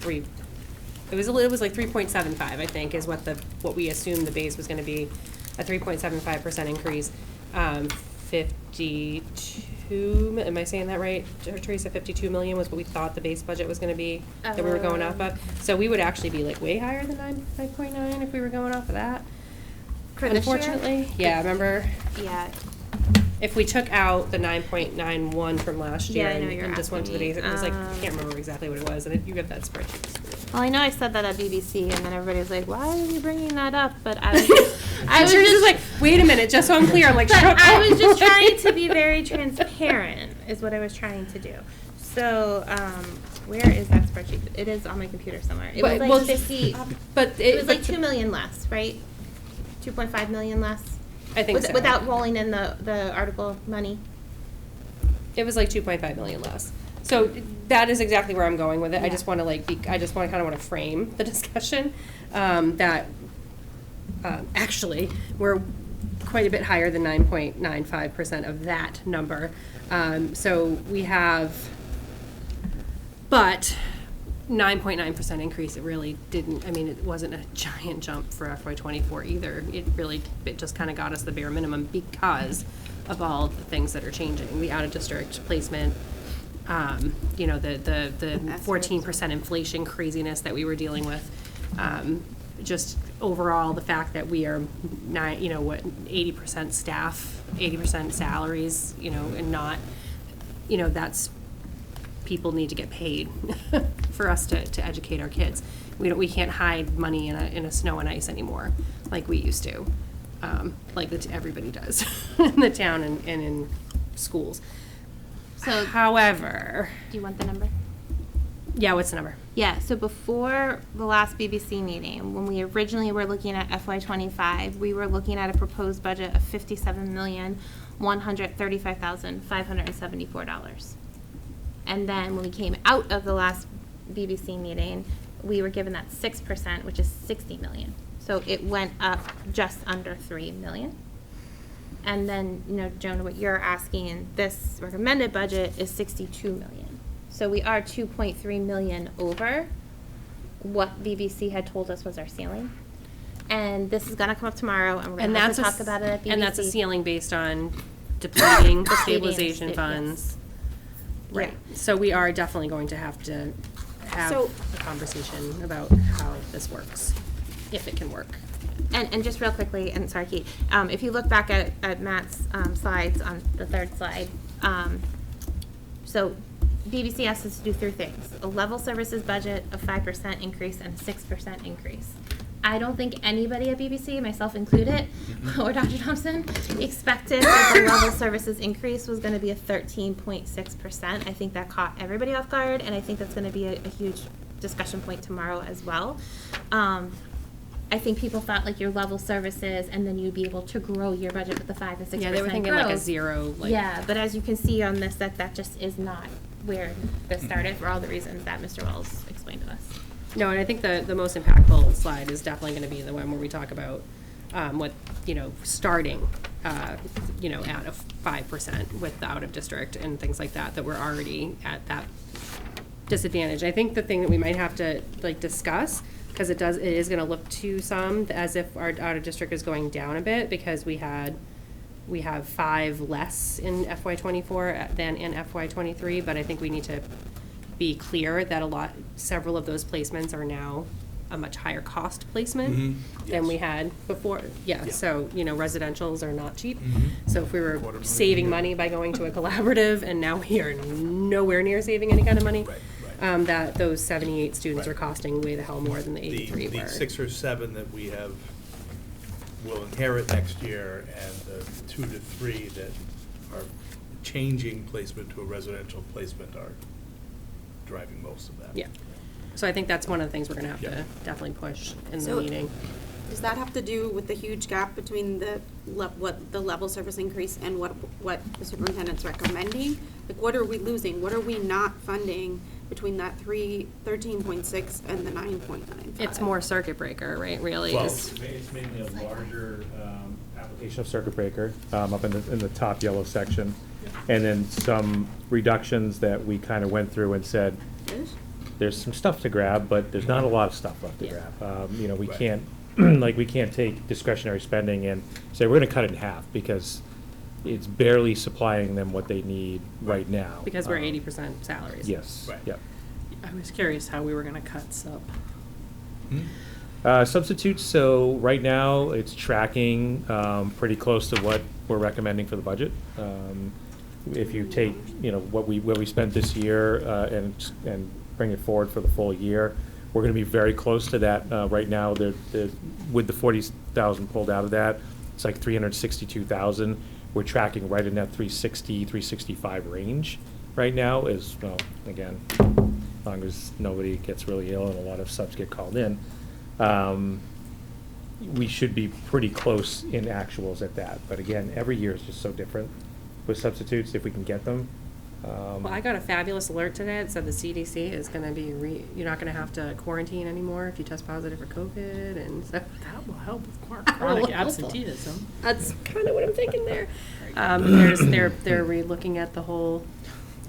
it was like 3.75, I think, is what we assumed the base was gonna be, a 3.75% increase. 52, am I saying that right, Teresa? 52 million was what we thought the base budget was gonna be, that we were going off of. So we would actually be like way higher than 9.9 if we were going off of that. For this year? Unfortunately, yeah, remember, Yeah. if we took out the 9.91 from last year Yeah, I know and you're and just went to the asking base, me. it was like, I can't remember exactly what it was, and you got that spreadsheet. Well, I know I said that at BBC, and then everybody's like, "Why are you bringing that up?" But I was just, Teresa's like, wait a minute, just so I'm clear, I'm like, but shut up. I was just trying to be very transparent, is what I was trying to do. So, where is that spreadsheet? It is on my computer somewhere. It was But- like well, 50. But It was like but 2 million less, right? 2.5 million less. I think so. Without rolling in the article money. It was like 2.5 million less. So that is exactly where I'm going with it. I Yeah. just want to kind of want to frame the discussion, that, actually, we're quite a bit higher than 9.95% of that number. So we have, but 9.9% increase, it really didn't, I mean, it wasn't a giant jump for FY '24 either. It just kind of got us the bare minimum because of all the things that are changing. The out-of-district placement, you know, the 14% inflation craziness that we were dealing with. Just overall, the fact that we are 80% staff, 80% salaries, you know, and not, you know, that's, people need to get paid for us to educate our kids. We can't hide money in a snow and ice anymore like we used to, like everybody does in the town and in schools. So, However, do you want the number? yeah, what's the number? Yeah, so before the last BBC meeting, when we originally were looking at FY '25, we were looking at a proposed budget of $57,135,574. And then when we came out of the last BBC meeting, we were given that 6%, which is 60 million. So it went up just under 3 million. And then, you know, Joan, what you're asking in this recommended budget is 62 million. So we are 2.3 million over what BBC had told us was our ceiling. And this is gonna come up tomorrow, and we're And gonna have to that's talk about it at BBC. And that's a ceiling based on depleting the stabilization Yes. funds. Yeah. Right, so we are definitely going to have have So- a conversation about how this works, if it can work. And just real quickly, and sorry, Keith, if you look back at Matt's slides on the third slide, so BBC asked us to do 3 things: a level services budget, a 5% increase, and a 6% increase. I don't think anybody at BBC, myself included, or Dr. Thompson, expected that the level services increase was going to be a 13.6%. I think that caught everybody off guard, and I think that's going to be a huge discussion point tomorrow as well. I think people thought like your level services, and then you'd be able to grow your budget with the 5 to 6% Yeah, they were thinking like a growth. zero, like. Yeah, but as you can see on this, that just is not where this started for all the reasons that Mr. Wells explained to us. No, and I think the most impactful slide is definitely gonna be the one where we talk about, what, you know, starting, you know, at a 5% with the out of district and things like that, that we're already at that disadvantage. I think the thing that we might have to, like, discuss, because it is gonna look to some as if our out of district is going down a bit, because we have 5 less in FY '24 than in FY '23, but I think we need to be clear that several of those placements are now a much higher cost placement than we had before. Yeah, so, you know, residentials are not cheap. So if we were saving money by going to a collaborative, and now we are nowhere near saving any kind of money, that those 78 students are costing way the hell more than the 83 were. The 6 or 7 that we have will inherit next year, and the 2 to 3 that are changing placement to a residential placement are driving most of that. Yeah. So I think that's one of the things we're gonna have Yeah. to definitely push in the So- meeting. Does that have to do with the huge gap between what the level service increase and what the superintendent's recommending? Like, what are we losing? What are we not funding between that 13.6 and the 9.95? It's more circuit breaker, right, really? Well, is- It's mainly a larger application of circuit breaker up in the top yellow section. And then some reductions that we kind of went through and said, there's some stuff to grab, but there's not a lot of stuff left to Yeah. grab. You know, we Right. can't, like, we can't take discretionary spending and say, we're gonna cut it in half, because it's barely supplying them what they need right now. Because we're 80% salaries. Yes, Right. yep. I was curious how we were gonna cut sub. Substitutes, so right now, it's tracking pretty close to what we're recommending for the budget. If you take, you know, what we spent this year and bring it forward for the full year, we're gonna be very close to that. Right now, with the 40,000 pulled out of that, it's like 362,000. We're tracking right in that 360, 365 range right now, is, well, again, as long as nobody gets really ill and a lot of subs get called in. We should be pretty close in actuals at that. But again, every year is just so different with substitutes, if we can get them. Well, I got a fabulous alert today. It said the CDC is gonna be you're not gonna have to quarantine anymore if you test positive for COVID, and so. That will help with That will chronic help. absenteeism. That's kind of what I'm thinking there. They're re-looking at the whole,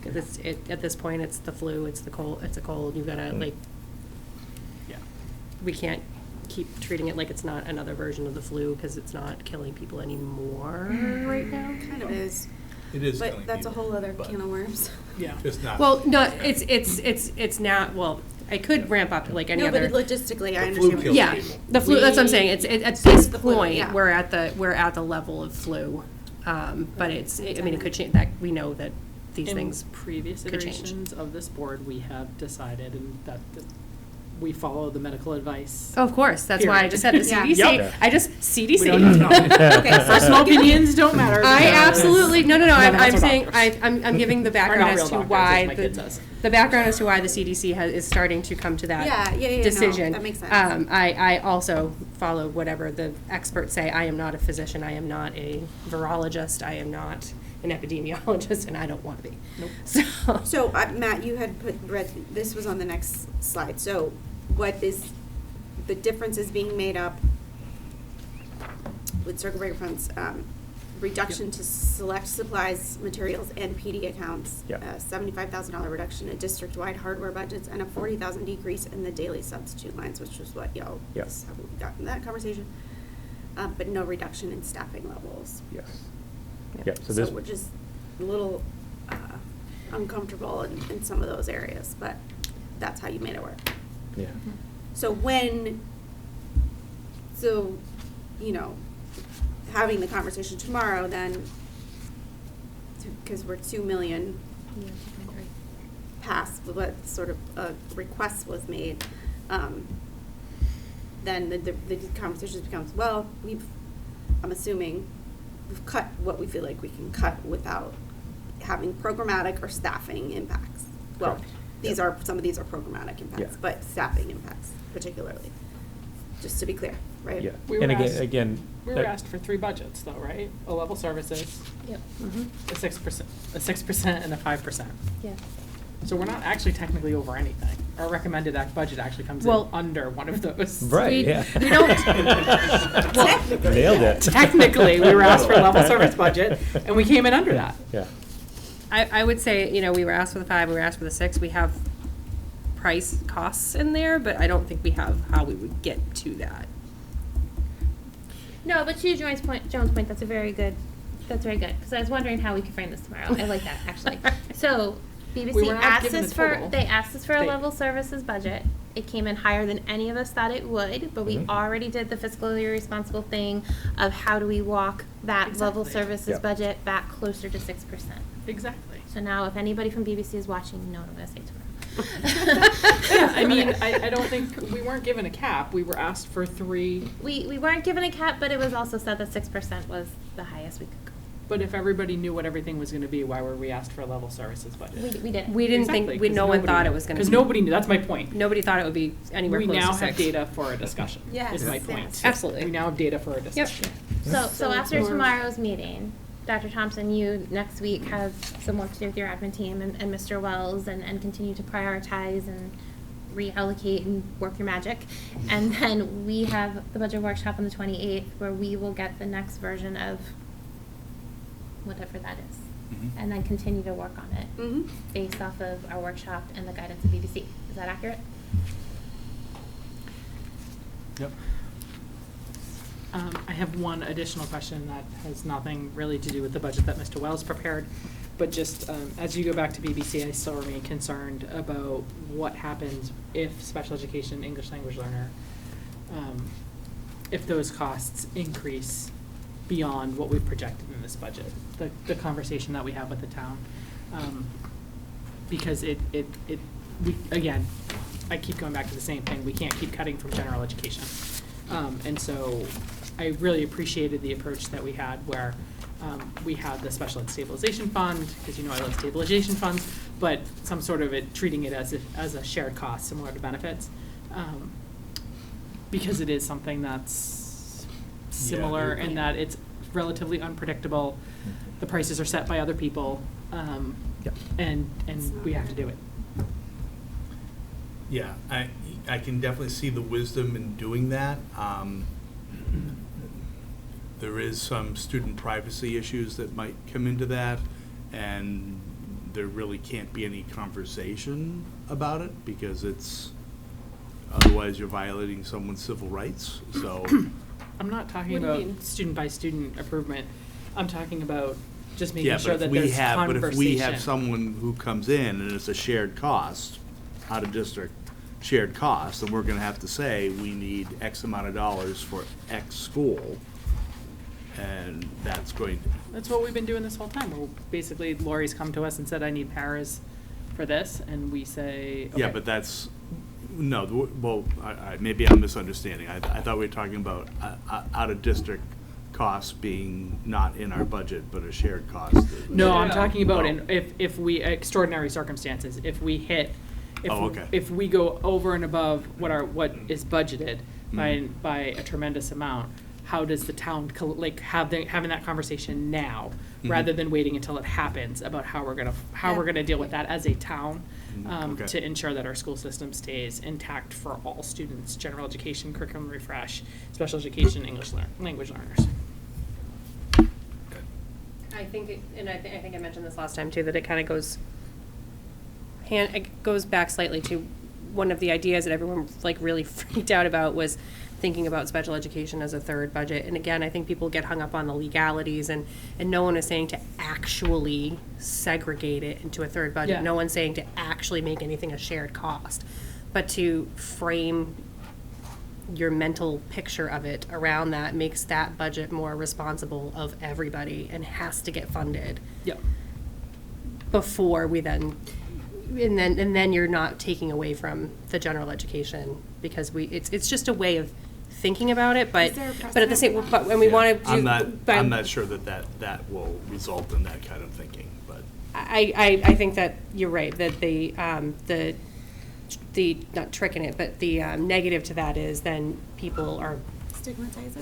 at this point, it's the flu, it's a cold, you've gotta, like, Yeah. we can't keep treating it like it's not another version of the flu, because it's not killing people anymore right now. Kind of is, It is killing but that's a people, whole other but can of worms. Yeah. Just not. Well, no, it's now, well, I could ramp up like any No, other. but logistically, I The flu understand. what kills you're Yeah, people. the flu, that's what I'm saying, it's, at this the flu, point, yeah. we're at the level of flu. But I mean, it could change, that, we know that these In things previous could change. iterations of this board, we have decided and that we follow the medical advice. Oh, of course, that's why I just said the Yeah. CDC, Yep. I just, We don't need to CDC. know. Okay, so Personal opinions don't matter. I because absolutely, no, none of I'm us are saying, doctors. I'm giving the Are background not as real to doctors, why, as my kid says. the background as to why the CDC is starting to come to that Yeah, decision. no, that makes sense. I also follow whatever the experts say. I am not a physician, I am not a virologist, I am not an epidemiologist, and I don't want to be. Nope. So, So, Matt, you had read, this was on the next slide, so what is, the difference is being made up with circuit breaker funds, reduction to select supplies, materials, and PD accounts. Yep. A $75,000 reduction in district-wide hardware budgets, and a $40,000 decrease in the daily substitute lines, which was what y'all, Yep. this, how we got in that conversation. But no reduction in staffing levels. Yes. Yep, so So this, we're just a little uncomfortable in some of those areas, but that's how you made it work. yeah. So you know, having the conversation tomorrow then, because we're 2 million past what sort of a request was made, then the conversation becomes, well, I'm assuming we've cut what we feel like we can cut without having programmatic or staffing impacts. Well, Correct. some of these are programmatic impacts, Yeah. but staffing impacts particularly, just to be clear, right? Yeah, We were and asked- again. We were asked for 3 budgets though, right? A level services, Yep. a 6%, and a 5%. Yeah. So we're not actually technically over anything. Our recommended budget actually comes in Well- under one of those. Right, yeah. We don't, Nailed it. Technically, we were asked for a level service budget, and we came in under that. Yeah. I would say, we were asked for the 5, we were asked for the 6, we have price costs in there, but I don't think we have how we would get to that. No, but to Joan's point, that's very good, because I was wondering how we could frame this tomorrow. I like that, actually. So, We BBC were not asked given us the for, total. they asked us for a They- level services budget. It came in higher than any of us thought it would, but we Mhm. already did the fiscally responsible thing of how do we walk that level Exactly. services Yep. budget back closer to 6%. Exactly. So now, if anybody from BBC is watching, you know what I'm gonna say tomorrow. Yeah, I mean, I don't think, we weren't given a cap. We were asked for 3, We weren't given a cap, but it was also said that 6% was the highest we could go. but if everybody knew what everything was gonna be, why were we asked for a level services budget? We did. We didn't Exactly, think, 'cause no one nobody thought knew. it was gonna be. Because nobody knew, that's my point. Nobody thought it would be anywhere We close to now 6. have data for a discussion, Yes, is my yes. point. Absolutely. We now have data for a discussion. So So after it's more- tomorrow's meeting, Dr. Thompson, you next week have some work to do with your admin team and Mr. Wells and continue to prioritize and reallocate and work your magic. And then we have the budget workshop on the 28th where we will get the next version of whatever that is. And then continue to work on it Mm-hmm. based off of our workshop and the guidance of BBC. Is that accurate? Yep. I have one additional question that has nothing really to do with the budget that Mr. Wells prepared, but just as you go back to BBC, I still remain concerned about what happens if special education English language learner, if those costs increase beyond what we've projected in this budget, the conversation that we have with the town. Because again, I keep going back to the same thing, we can't keep cutting from general education. And so I really appreciated the approach that we had where we had the special ed stabilization fund, because I love stabilization funds, but some sort of treating it as a shared cost, similar to benefits. Because it is something that's similar in that it's relatively unpredictable. The prices are set by other people, Yep. and we have to do it. Yeah, I can definitely see the wisdom in doing that. There is some student privacy issues that might come into that, and there really can't be any conversation about it because otherwise you're violating someone's civil rights, so. I'm not talking What do you about mean? student by student improvement. I'm talking about just making Yeah, sure but that if we there's have, conversation. but if we have someone who comes in and it's a shared cost, out of district shared cost, then we're gonna have to say, we need X amount of dollars for X school. And that's going to, That's what we've been doing this whole time. Where basically, Lori's come to us and said, I need paras for this, and we say, okay. yeah, but that's, no, well, maybe I'm misunderstanding. I thought we were talking about out of district costs being not in our budget, but a shared cost. No, I'm talking about Oh. if we, extraordinary circumstances, if we hit, Oh, okay. if we go over and above what is budgeted Mm-hmm. by a tremendous amount, how does the town, having that conversation now, rather than waiting until it happens about how we're gonna deal with that as a town, Okay. to ensure that our school system stays intact for all students, general education, curriculum refresh, special education, language learners. I think, I think I mentioned this last time too, that it kind of goes it goes back slightly to one of the ideas that everyone like really freaked out about was thinking about special education as a third budget. And again, I think people get hung up on the legalities and no one is saying to actually segregate it into a third budget. Yeah. No one's saying to actually make anything a shared cost, but to frame your mental picture of it around that makes that budget more responsible of everybody and has to get funded Yep. before we then, and then you're not taking away from the general education because it's just a way of thinking about it, but Is there a at the same, but when we want to do. I'm not sure that will result in that kind of thinking, but. I think that you're right, that the not tricking it, but the negative to that is then people are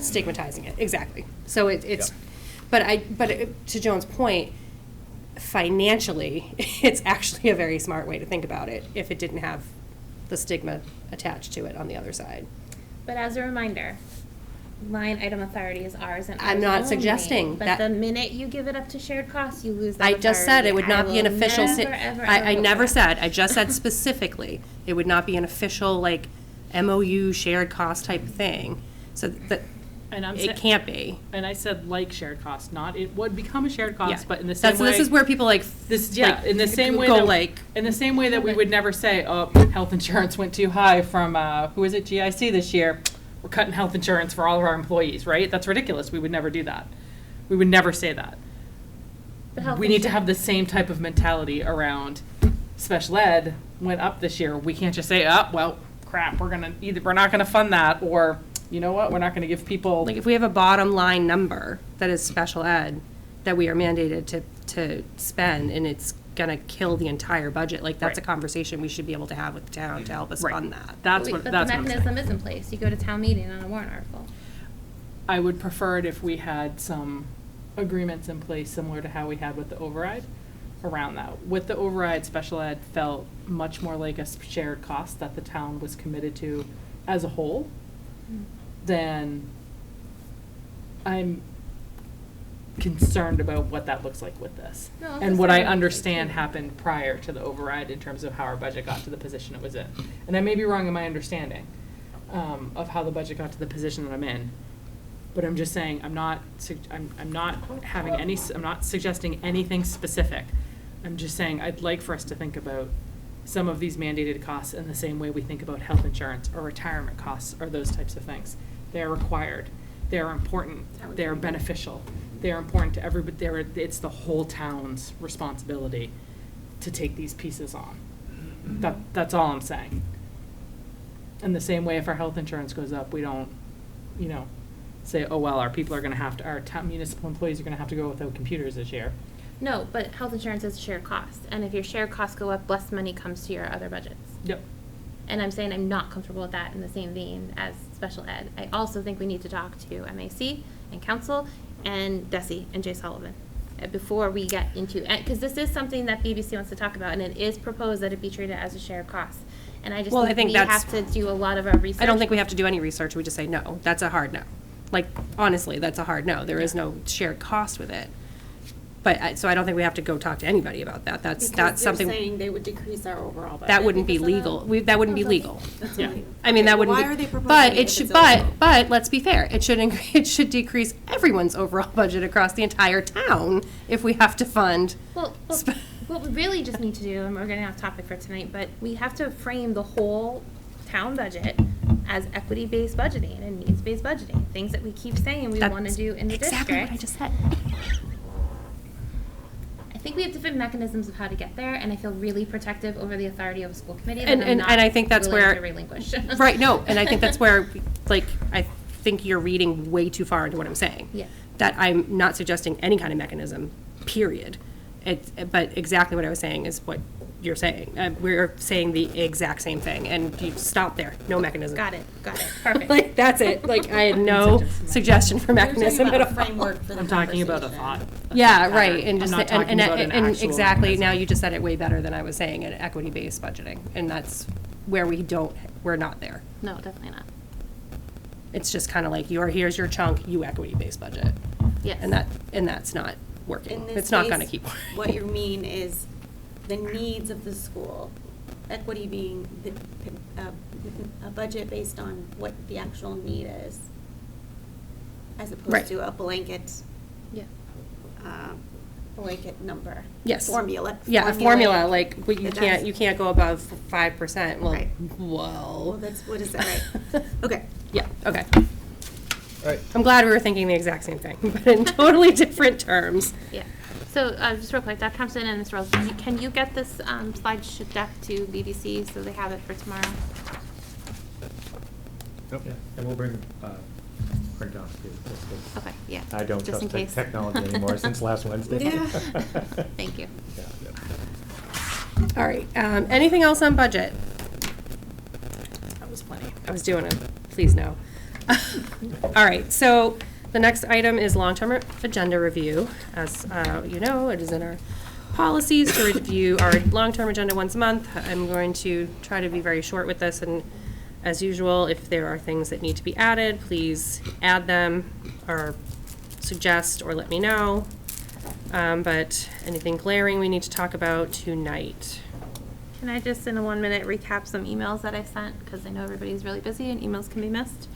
stigmatizing it, exactly. So it's, Yeah. but to Joan's point, financially, it's actually a very smart way to think about it if it didn't have the stigma attached to it on the other side. But as a reminder, line item authority is ours and I'm ours not only. suggesting But that- the minute you give it up to shared costs, you lose that I just said it would authority. not be an I will official, never, ever, I ever vote never for said, I just said specifically, it would not be an official, like, MOU shared cost type thing. So that, And it can't be. And I said like shared cost, not it would become a shared Yeah. cost, but in the same way. This is where people like, This, like, in the same way go that, like, in the same way that we would never say, oh, health insurance went too high from, who is it, GIC this year? We're cutting health insurance for all of our employees, right? That's ridiculous. We would never do that. We would never say that. But health We need to insurance- have the same type of mentality around special ed went up this year. We can't just say, oh, well, crap, we're not gonna fund that, or, you know what, we're not gonna give people. like, if we have a bottom line number that is special ed, that we are mandated to spend, and it's gonna kill the entire budget, like, that's a Right. conversation we should be able to have with the town to help us Right. fund that. That's But what the I'm saying. mechanism is in place. You go to town meeting on a warrant article. I would prefer it if we had some agreements in place similar to how we had with the override around that. With the override, special ed felt much more like a shared cost that the town was committed to as a whole than I'm concerned about what that looks like with this. No, I'm And what I concerned with it understand too. happened prior to the override in terms of how our budget got to the position it was in. And I may be wrong in my understanding of how the budget got to the position that I'm in. But I'm just saying, I'm not suggesting anything specific. I'm just saying, I'd like for us to think about some of these mandated costs in the same way we think about health insurance or retirement costs or those types of things. They're required, they're important, they're beneficial, they're important to everybody, it's the whole town's responsibility to take these pieces on. That's all I'm saying. In the same way, if our health insurance goes up, we don't, say, oh, well, our people are gonna have to, our town municipal employees are gonna have to go without computers this year. No, but health insurance is a shared cost, and if your shared costs go up, less money comes to your other budgets. Yep. And I'm saying I'm not comfortable with that in the same vein as special ed. I also think we need to talk to MAC and council and Desi and Jay Sullivan before we get into, because this is something that BBC wants to talk about, and it is proposed that it be treated as a shared cost. And I just Well, I think think we that's- have to do a lot of our research. I don't think we have to do any research, we just say no, that's a hard no. Like, honestly, that's a hard no, there is no shared cost with it. But, so I don't think we have to go talk to anybody about that, that's something. Because they're saying they would decrease our overall budget. That wouldn't be because of legal. that? That wouldn't be legal. That's Yeah. illegal. I mean, that Okay, wouldn't why be. are they proposing But it it if should, it's illegal? but let's be fair. It should decrease everyone's overall budget across the entire town if we have to fund. Well, what we really just need to do, and we're getting off topic for tonight, but we have to frame the whole town budget as equity-based budgeting and needs-based budgeting, things that we keep saying we want to do in the district. Exactly what I just said. I think we have different mechanisms of how to get there, and I feel really protective over the authority of a school committee that And- I'm and- not and I think that's willing where- to relinquish. Right, no, and I think that's where, like, I think you're reading way too far into what I'm saying. Yeah. That I'm not suggesting any kind of mechanism, period. But exactly what I was saying is what you're saying. We're saying the exact same thing, and you stop there, no mechanism. Got it, perfect. Like, that's it, like, I had no suggestion for You're talking mechanism about at a all. framework for the I'm talking about a conversation. thought. Yeah, right, and I'm just, not talking about an actual exactly, now mechanism. you just said it way better than I was saying, an equity-based budgeting, and that's where we're not there. No, definitely not. It's just kind of like, here's your chunk, you equity-based budget. Yes. And that's not working. In this It's not gonna case, keep working. What you mean is the needs of the school, equity being a budget based on what the actual need is, as Right. opposed to a blanket, Yeah. blanket number. Yes. Formula. Yeah, a formula, like, you That's- can't go above 5%, well, Right. whoa. Well, that's, what is that, right? Okay. Yeah, okay. Right. I'm glad we were thinking the exact same thing, but in totally different terms. Yeah. So, just real quick, Dr. Thompson and Mr. Rose, can you get this slide deck to BBC so they have it for tomorrow? Yeah, and we'll bring printouts too. just 'cause Okay, yeah. I don't just in trust the case. technology anymore since last Wednesday. Yeah. Thank you. Yeah. All right, anything else on budget? That was plenty. I was doing it, please no. All right, so the next item is long-term agenda review. As you know, it is in our policies to review our long-term agenda once a month. I'm going to try to be very short with this, and as usual, if there are things that need to be added, please add them or suggest or let me know. But anything glaring we need to talk about tonight? Can I just, in a 1 minute, recap some emails that I sent? Because I know everybody's really busy and emails can be missed.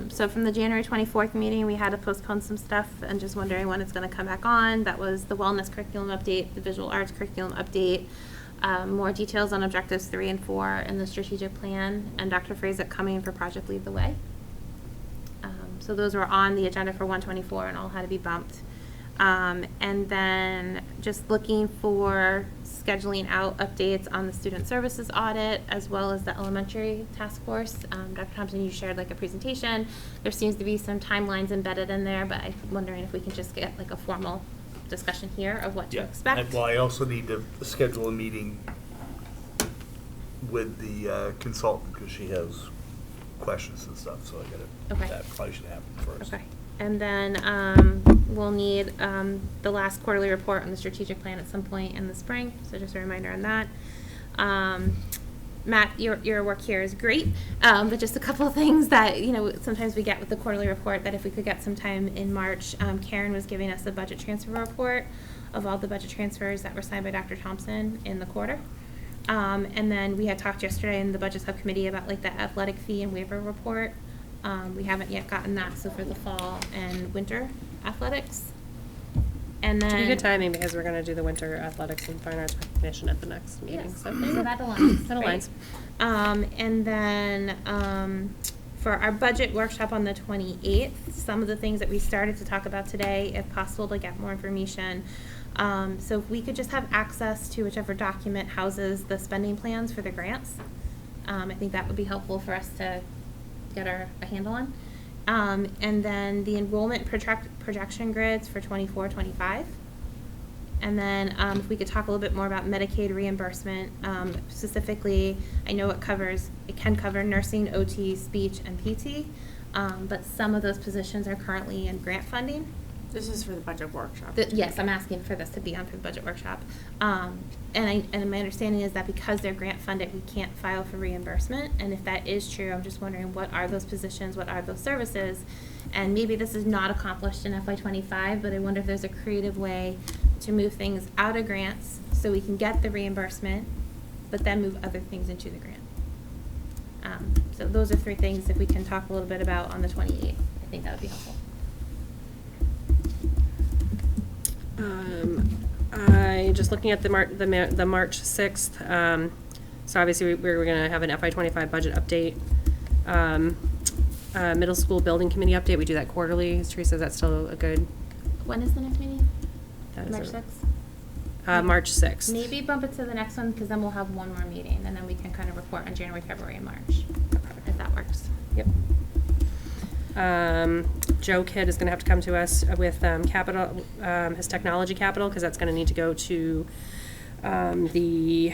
So from the January 24th meeting, we had to postpone some stuff and just wondering when it's going to come back on. That was the wellness curriculum update, the visual arts curriculum update, more details on objectives 3 and 4 in the strategic plan, and Dr. Frazek coming for Project Lead the Way. So those were on the agenda for 124 and all had to be bumped. And then just looking for scheduling out updates on the student services audit as well as the elementary task force. Dr. Thompson, you shared like a presentation. There seems to be some timelines embedded in there, but I'm wondering if we can just get like a formal discussion here of what to expect. Well, I also need to schedule a meeting with the consultant, because she has questions and stuff, so I gotta, Okay. that probably should happen first. Okay. And then we'll need the last quarterly report on the strategic plan at some point in the spring, so just a reminder on that. Matt, your work here is great, but just a couple of things that, you know, sometimes we get with the quarterly report that if we could get some time in March. Karen was giving us a budget transfer report of all the budget transfers that were signed by Dr. Thompson in the quarter. And then we had talked yesterday in the budget subcommittee about like the athletic fee and waiver report. We haven't yet gotten that, so for the fall and winter athletics. And then. Should be good timing, because we're gonna do the winter athletics and fine arts recognition at the next meeting, Yes. so. So that aligns. That aligns. And then, for our budget workshop on the 28th, some of the things that we started to talk about today, if possible, to get more information. So if we could just have access to whichever document houses the spending plans for the grants, I think that would be helpful for us to get a handle on. And then the enrollment projection grids for 24-25. And then if we could talk a little bit more about Medicaid reimbursement, specifically, I know it can cover nursing, OT, speech, and PT, but some of those positions are currently in grant funding. This is for the budget workshop. Yes, I'm asking for this to be on for the budget workshop. And my understanding is that because they're grant funded, we can't file for reimbursement. And if that is true, I'm just wondering, what are those positions, what are those services? And maybe this is not accomplished in FY25, but I wonder if there's a creative way to move things out of grants so we can get the reimbursement, but then move other things into the grant. So those are 3 things if we can talk a little bit about on the 28th. I think that would be helpful. Just looking at the March 6th, so obviously we're gonna have an FY25 budget update. Middle school building committee update, we do that quarterly. Teresa, is that still a good? When is the next meeting? that is March a- 6th? March 6th. Maybe bump it to the next one, because then we'll have one more meeting, and then we can kind of report on January, February, and March, if that works. Yep. Joe Kidd is gonna have to come to us with, capital, his technology capital, because that's gonna need to go to, the,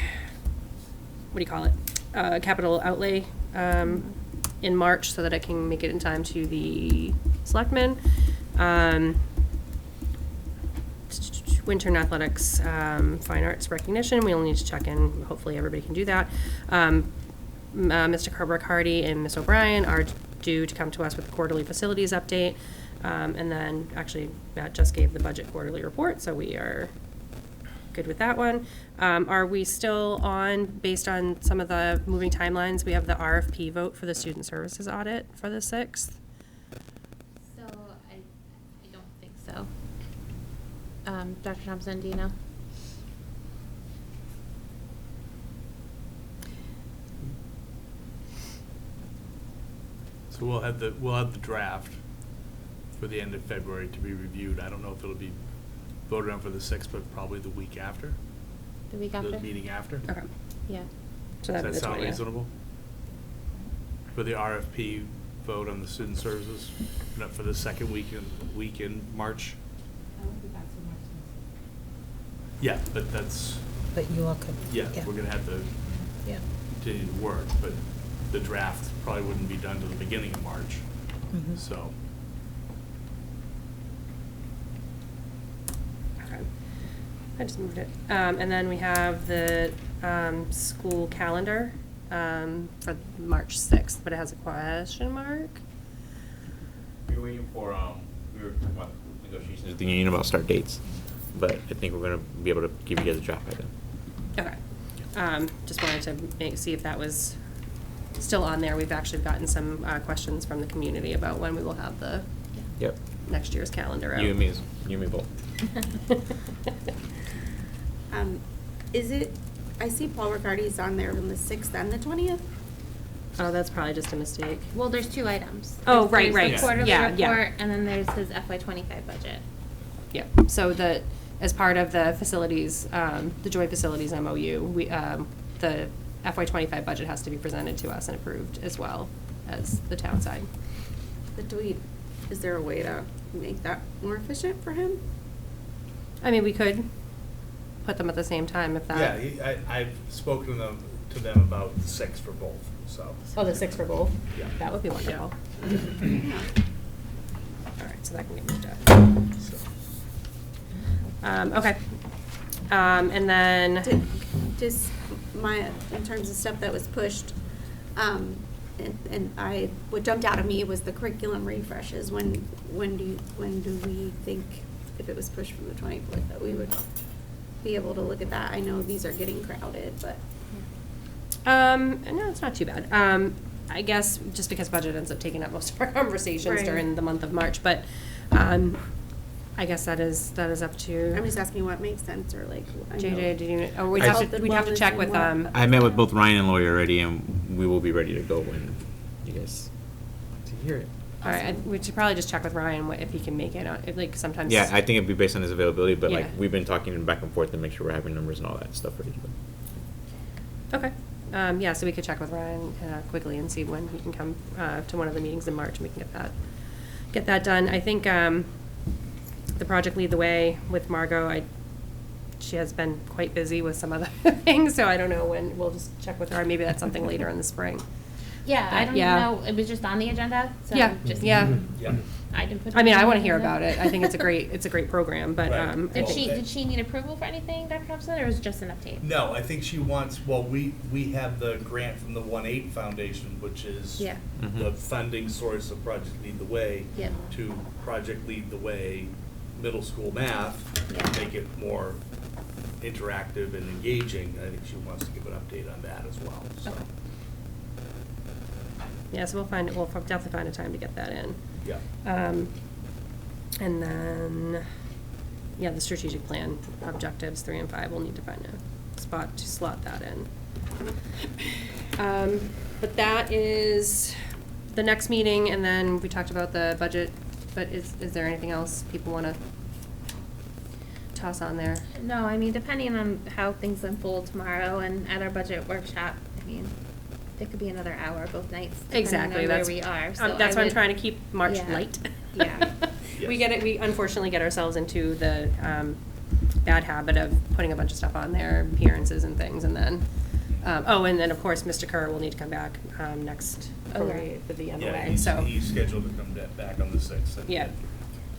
what do you call it? Capital outlay, in March, so that I can make it in time to the selectmen. Winter in athletics, fine arts recognition, we'll need to check in, hopefully everybody can do that. Mr. Carbrick Hardy and Ms. O'Brien are due to come to us with the quarterly facilities update. And then, actually, Matt just gave the budget quarterly report, so we are good with that one. Are we still on, based on some of the moving timelines, we have the RFP vote for the student services audit for the 6th? So, I don't think so. Dr. Thompson, do you know? So we'll have the draft for the end of February to be reviewed. I don't know if it'll be voted on for the 6th, but probably the week after. The week after? The meeting after. Okay. Yeah. So Does that'd be that the sound 20th. reasonable? For the RFP vote on the student services, not for the second week in March? Yeah, but that's, But you all could. yeah, we're gonna have to Yeah. continue to work, but the draft probably wouldn't be done till the beginning of March, Mhm. so. Okay. I just moved it. And then we have the, school calendar, for March 6th, but it has a question mark. We were waiting for, we were talking about negotiations with the union about start dates, but I think we're gonna be able to give you guys a draft by then. Okay. Just wanted to see if that was still on there. We've actually gotten some, questions from the community about when we will have the Yep. next year's calendar out. You and me both. Is it, I see Paul Riccardi's on there on the 6th and the 20th? Oh, that's probably just a mistake. Well, there's two items. Oh, There's- right, right. There's the quarterly Yeah, yeah. report, and then there's his FY '25 budget. Yeah, so as part of the facilities, the joint facilities MOU, the FY '25 budget has to be presented to us and approved as well as the town side. But is there a way to make that more efficient for him? I mean, we could put them at the same time if that. Yeah, I've spoken to them about the 6th for both, so. Oh, the 6 for both? Yeah. That would be wonderful. All right, so that can get moved up. So. Okay. And then. Just in terms of stuff that was pushed, and what jumped out at me was the curriculum refreshes. When do we think, if it was pushed from the 24th, that we would be able to look at that? I know these are getting crowded, but. No, it's not too bad. I guess just because budget ends up taking up most of our conversations Right. during the month of March, but, I guess that is up to. I'm just asking what makes sense, or like. I know- JJ, did you, we'd I- have to check with, I met with both Ryan and Lawyer already, and we will be ready to go when you guys to hear it. all right, we should probably just check with Ryan if he can make it, like sometimes. Yeah, I think it'd be based on his availability, but like Yeah. we've been talking back and forth to make sure we're having numbers and all that stuff ready to go. Okay, yeah, so we could check with Ryan, quickly and see when he can come, to one of the meetings in March, and we can get that done. I think, the project Lead the Way with Margot, she has been quite busy with some other things, so I don't know when, we'll just check with her, maybe that's something later in the spring. Yeah, I don't Yeah. know, it was just on the agenda, so Yeah, just. yeah. Yeah. I didn't put. it I mean, on I the wanna hear agenda. about it, I think it's a great program, but, Right. Did she need approval for anything, Dr. Thompson, or was it just an update? No, I think she wants, well, we have the grant from the 1-8 Foundation, which is Yeah. the funding source of Project Lead the Way. Yeah. To Project Lead the Way middle school math, Yeah. make it more interactive and engaging. I think she wants to give an update on that as well, so. Okay. yeah, so we'll definitely find a time to get that in. Yeah. And then, yeah, the strategic plan objectives 3 and 5, we'll need to find a spot to slot that in. But that is the next meeting, and then we talked about the budget, but is there anything else people wanna toss on there? No, I mean, depending on how things unfold tomorrow and at our budget workshop, I mean, it could be another hour both nights. depending Exactly, on that's. where we are, so That's I why I'm would- trying to keep March yeah. light. Yeah. We Yes. get it, we unfortunately get ourselves into the bad habit of putting a bunch of stuff on there, appearances and things, and then, and then, of course, Mr. Kerr will need to come back next for the end Yeah, away, so. he's scheduled to come back on the 6th. and Yeah.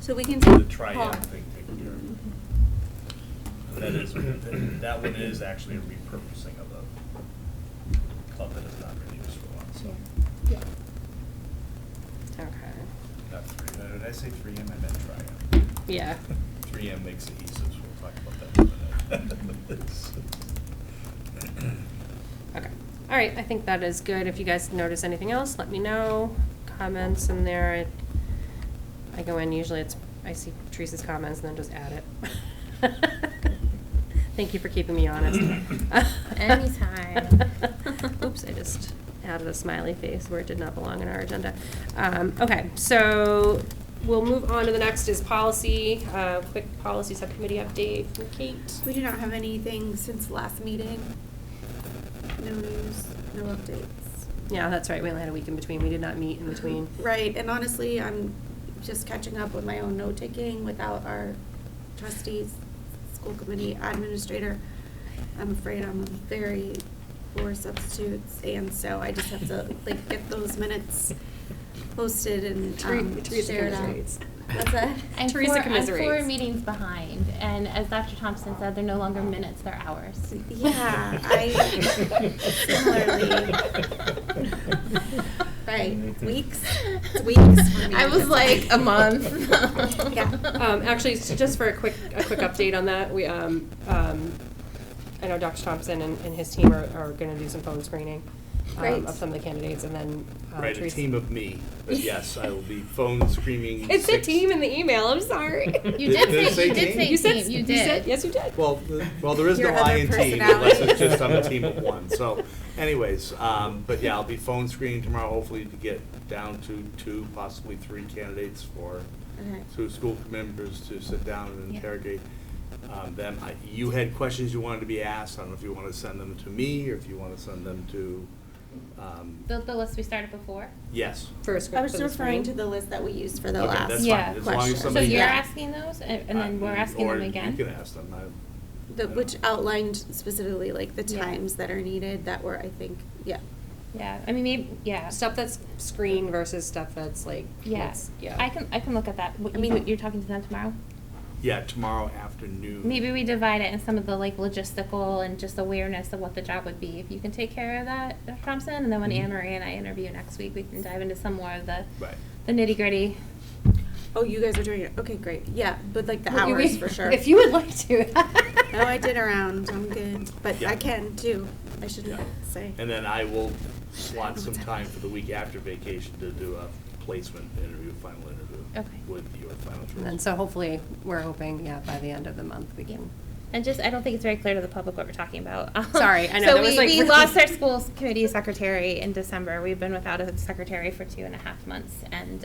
So we can The take triad thing taken care of. That is, that one is actually a repurposing of a club that has not been used for a while, so. Okay. Not 3, did I say 3M? I meant triad. Yeah. 3M makes adhesives, we'll talk about that in a minute. Okay. All right, I think that is good. If you guys notice anything else, let me know. Comments in there. I go in, usually I see Teresa's comments and then just add it. Thank you for keeping me honest. Anytime. Oops, I just added a smiley face where it did not belong in our agenda. Okay, so we'll move on to the next is policy, quick policy subcommittee update from Kate. We do not have anything since last meeting. No news, no updates. Yeah, that's right, we only had a week in between, we did not meet in between. Right, and honestly, I'm just catching up with my own note-taking without our trustees, school committee administrator. I'm afraid I'm a very poor substitutes, and so I just have to like get those minutes posted and Teresa shared out. commiserates. What's that? I'm Teresa I'm commiserates. 4 meetings behind, and as Dr. Thompson said, they're no longer minutes, they're hours. Yeah, similarly. Right, weeks, it's weeks for me. I was like, a month. Yeah. Actually, just for a quick update on that, we, I know Dr. Thompson and his team are gonna do some phone screening Great. of some of the candidates, and then Right, a Teresa. team of me, but yes, I will be phone screaming. It said 6 team in the email, I'm sorry. You Did did it say, say you did team? say You said, team, you you said, did. yes, you did. Well, there is Your no other I in team personality. unless it's just I'm a team of one. So anyways, but yeah, I'll be phone screening tomorrow, hopefully to get down to 2, possibly 3 candidates for Okay. 2 school members to sit down and Yeah. interrogate them. You had questions you wanted to be asked. I don't know if you want to send them to me or if you want to send them to, The list we started before? yes. First, I was referring to the list that we used for the Okay, last that's fine. Yeah. As long as question. So somebody. you're Yeah. asking those, and then we're asking them again? Or you can ask them. Which outlined specifically like the Yeah. times that are needed that were, I think, yeah. Yeah, I mean, maybe, yeah. Stuff that's screened versus stuff that's like, Yeah, yeah. I can look at that. I mean- You're talking to them tomorrow? Yeah, tomorrow afternoon. Maybe we divide it in some of the like logistical and just awareness of what the job would be. If you can take care of that, Dr. Thompson, and then when Mhm. Anne Marie and I interview next week, we can dive into some more of the Right. nitty gritty. Oh, you guys are doing it. Okay, great. Yeah, but like the hours for sure. If you would like to. No, I did around. I'm good, but Yeah. I can too. I should Yeah. say. And then I will slot some time for the week after vacation to do a placement interview, final interview. Okay. With your final choice. And so hopefully, we're hoping, yeah, by the end of the month, we can. And just, I don't think it's very clear to the public what we're talking about. Sorry, I know, So that was we, like we really- lost our schools committee secretary in December. We've been without a secretary for 2.5 months. And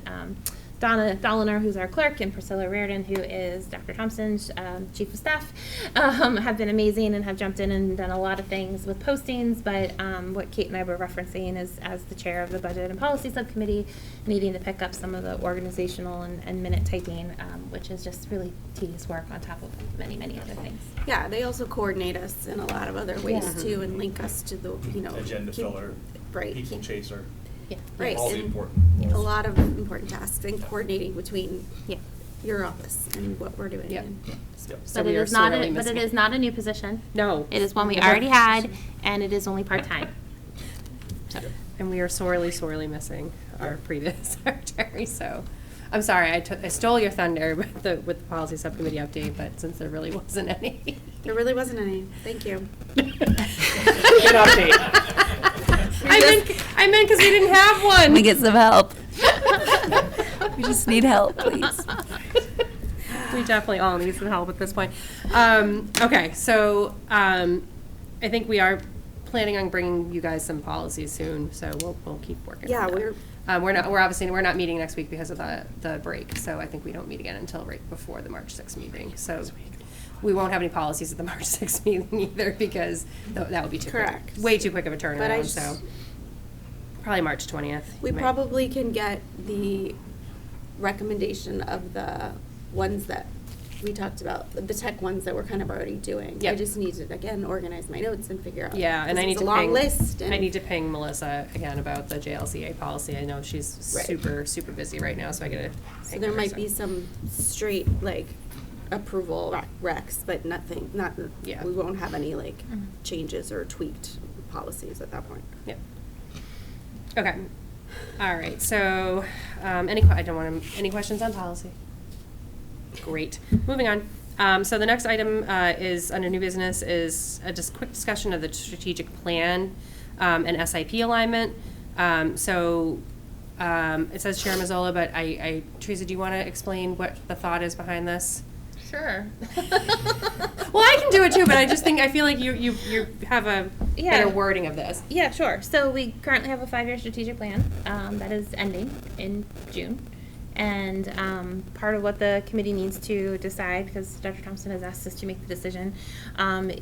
Donna Dolliner, who's our clerk, and Priscilla Reardon, who is Dr. Thompson's chief of staff, have been amazing and have jumped in and done a lot of things with postings. But what Kate and I were referencing is, as the chair of the Budget and Policy Subcommittee, needing to pick up some of the organizational and minute typing, which is just really tedious work on top of many, many other things. Yeah, they also coordinate us in a lot of other ways Yeah. too, and link us to the Agenda keep- filler, right, people keep- chaser. Yeah. right, All the and important roles. a lot of important tasks and coordinating between Yeah. your office and what we're doing. Yep. and- Yep. So But we it are is not sorely a, but missing it is not a new position. No. It is one we already had, and it is only part-time. So, And we are sorely, sorely missing our previous secretary, so. I'm sorry, I stole your thunder with the policy subcommittee update, but since there really wasn't any. There really wasn't any. Thank you. Good update. I meant because we didn't have one. We get some help. We just need help, please. We definitely all need some help at this point. Okay, so I think we are planning on bringing you guys some policies soon, so we'll keep working. Yeah, on that. We're not meeting next week because of the break, so I think we don't meet again until right before the March 6th meeting. So we won't have any policies at the March 6th meeting either because that would be Correct. way too quick of a But I turnaround. just- So probably March 20th. We might- probably can get the recommendation of the ones that we talked about, the tech ones that we're kind of already doing. I Yep. just need to, again, organize my notes and figure out. Yeah, and I need it's to a long ping. list. I and- need to ping Melissa again about the JLCA policy. I know she's Right. super busy right now, so I gotta. So ping there her, might be some straight, like, approval recs, but nothing, Yeah. we won't have any, like, changes or tweaked policies at that point. Yep. Okay. All right. So, I don't want to. Any questions on policy? Great. Moving on. So the next item is under new business is just quick discussion of the strategic plan and SIP alignment. It says Chair Mazzola, but Teresa, do you want to explain what the thought is behind this? Sure. Well, I can do it too, but I feel like you have a better wording of this. Yeah, sure. So we currently have a 5-year strategic plan that is ending in June. And part of what the committee needs to decide, because Dr. Thompson has asked us to make the decision,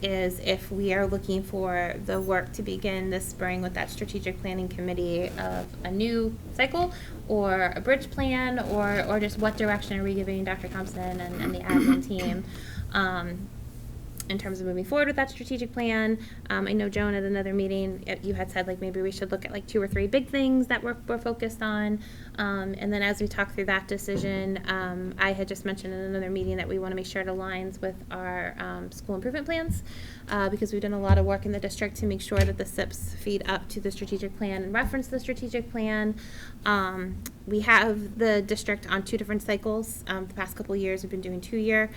is if we are looking for the work to begin this spring with that strategic planning committee of a new cycle or a bridge plan, or just what direction are we giving Dr. Thompson and the admin team in terms of moving forward with that strategic plan. I know, Joan, at another meeting, you had said like maybe we should look at like 2 or 3 big things that we're focused on. And then as we talk through that decision, I had just mentioned in another meeting that we want to make sure it aligns with our school improvement plans, because we've done a lot of work in the district to make sure that the SIPs feed up to the strategic plan and reference the strategic plan. We have the district on 2 different cycles. The past couple of years, we've been doing 2-year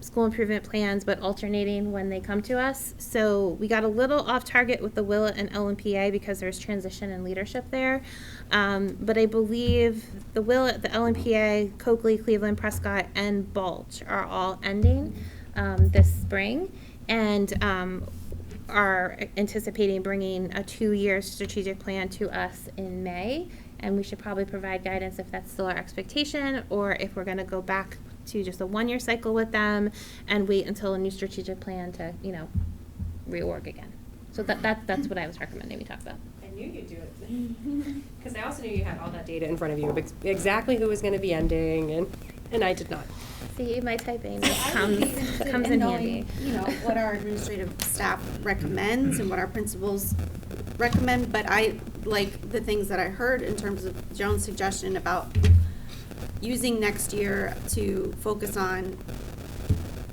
school improvement plans, but alternating when they come to us. So we got a little off target with the Willett and LMPA because there's transition in leadership there. But I believe the Willett, the LMPA, Coakley, Cleveland, Prescott, and Balch are all ending this spring, and are anticipating bringing a 2-year strategic plan to us in May. And we should probably provide guidance if that's still our expectation, or if we're going to go back to just a 1-year cycle with them and wait until a new strategic plan to, reorg again. So that's what I was recommending we talk about. I knew you'd do it. Because I also knew you had all that data in front of you, exactly who was going to be ending, and I did not. See, my typing I would be interested comes in in knowing, handy. what our administrative staff recommends and what our principals recommend, but I like the things that I heard in terms of Joan's suggestion about using next year to focus on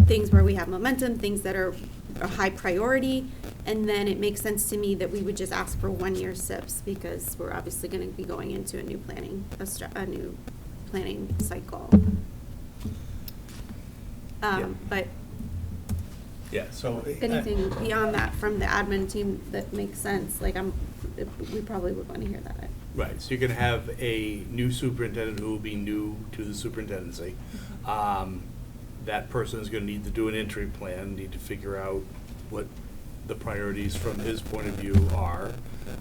things where we have momentum, things that are a high priority, and then it makes sense to me that we would just ask for 1-year SIPs, because we're obviously going to be going into a new planning cycle. But Yeah, so. anything beyond that from the admin team that makes sense, like we probably would want to hear that. Right, so you're gonna have a new superintendent who will be new to the superintendency. That person is gonna need to do an entry plan, need to figure out what the priorities from his point of view are,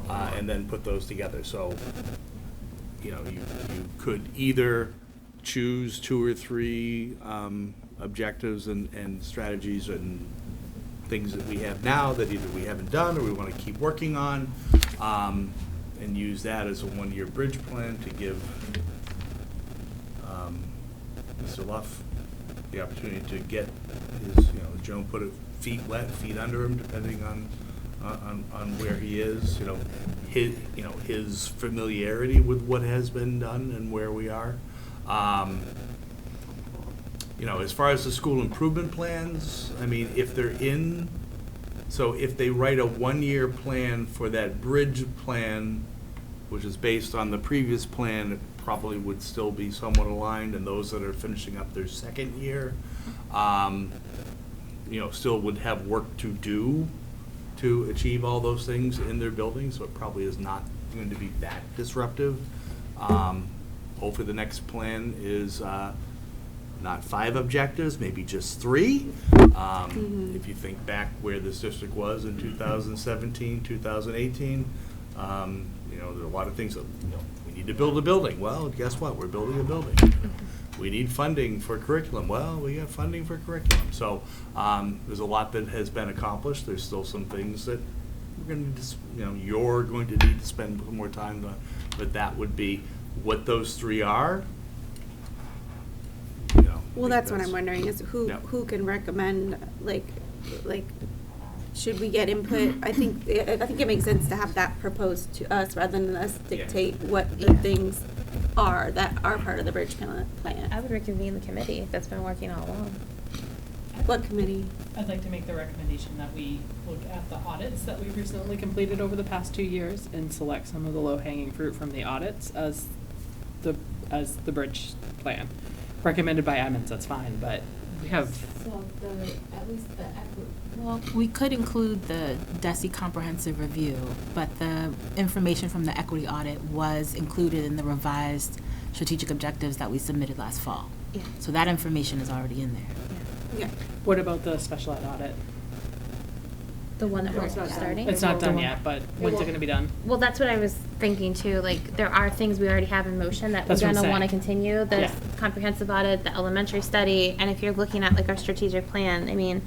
and then put those together. So, you could either choose 2 or 3 objectives and strategies and things that we have now that either we haven't done or we want to keep working on, and use that as a 1-year bridge plan to give Mr. Luff the opportunity to get his, as Joan put it, feet wet, feet under him, depending on where he is, his familiarity with what has been done and where we are. As far as the school improvement plans, if they're if they write a 1-year plan for that bridge plan, which is based on the previous plan, it probably would still be somewhat aligned, and those that are finishing up their 2nd year, still would have work to do to achieve all those things in their building, so it probably is not going to be that disruptive. Hopefully the next plan is not 5 objectives, maybe just 3. If you think back where this district was in 2017, 2018, there are a lot of things that, we need to build a building. Well, guess what? We're building a building. We need funding for curriculum. Well, we got funding for curriculum. So there's a lot that has been accomplished. There's still some things that we're going to, you're going to need to spend more time on, but that would be what those 3 are, Well, that's what I'm because- wondering, is who, Yeah. who can recommend, like, should we get input? I think it makes sense to have that proposed to us rather than us dictate what the things are that are part of the bridge plan. I would reconvene the committee that's been working all along. What committee? I'd like to make the recommendation that we look at the audits that we've recently completed over the past 2 years and select some of the low-hanging fruit from the audits as the bridge plan. Recommended by Emmons, that's fine, but we have, So well, we could include the DESI comprehensive review, but the information from the equity audit was included in the revised strategic objectives that we submitted last fall. Yeah. So that information is already in there. Yeah. what about the special ed audit? The one that we're It's not starting? It's not done yet, but when's it gonna be done? Well, that's what I was thinking too, like, there are things we already have in motion that we're That's what I'm gonna wanna saying. continue, the Yeah. comprehensive audit, the elementary study, and if you're looking at like our strategic plan, I mean,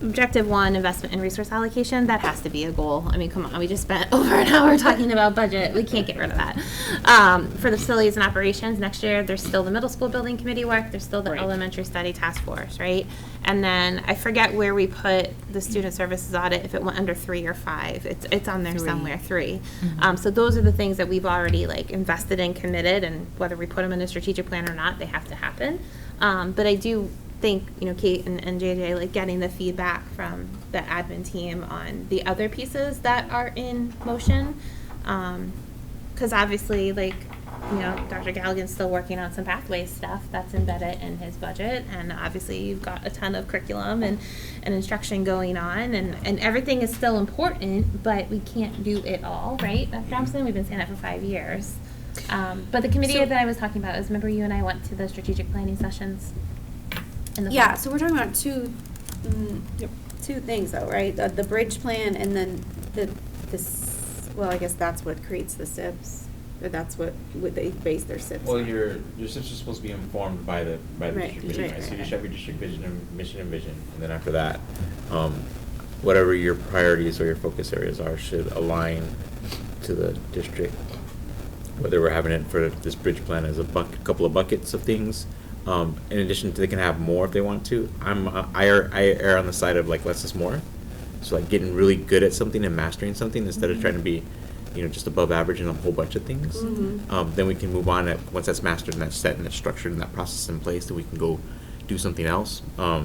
objective one, investment in resource allocation, that has to be a goal. I mean, come on, we just spent over an hour talking about budget, we can't get rid of that. For the facilities and operations, next year, there's still the middle school building committee work, there's still the Right. elementary study task force, right? And then, I forget where we put the student services audit, if it went under 3 or 5, it's on there 3. somewhere, 3. Mhm. So those are the things that we've already like invested in, committed, and whether we put them in a strategic plan or not, they have to happen. But I do think, Kate and JJ, like getting the feedback from the admin team on the other pieces that are in motion. Cause obviously, like, Dr. Galligan's still working on some pathways stuff that's embedded in his budget. And obviously you've got a ton of curriculum and instruction going on, and everything is still important, but we can't do it all, right? Dr. Thompson, we've been saying that for 5 years. But the committee So- that I was talking about is, remember you and I went to the strategic planning sessions in the Yeah, fall? so we're talking about two things though, right? The bridge plan and then well, I guess that's what creates the SIPs, or that's what they base their SIPs Well, on. your SIPs are supposed to be informed by the Right, district vision, right, right? So you right, just right. have your district vision and mission, and then after that, whatever your priorities or your focus areas are should align to the district. Whether we're having it for this bridge plan as a couple of buckets of things. In addition to, they can have more if they want to. I err on the side of like less is more. So like getting really good at something and mastering something instead of trying to be, just above average in a whole bunch of things. Mhm. Then we can move on once that's mastered and that's set and that's structured and that process in place, then we can go do something else. So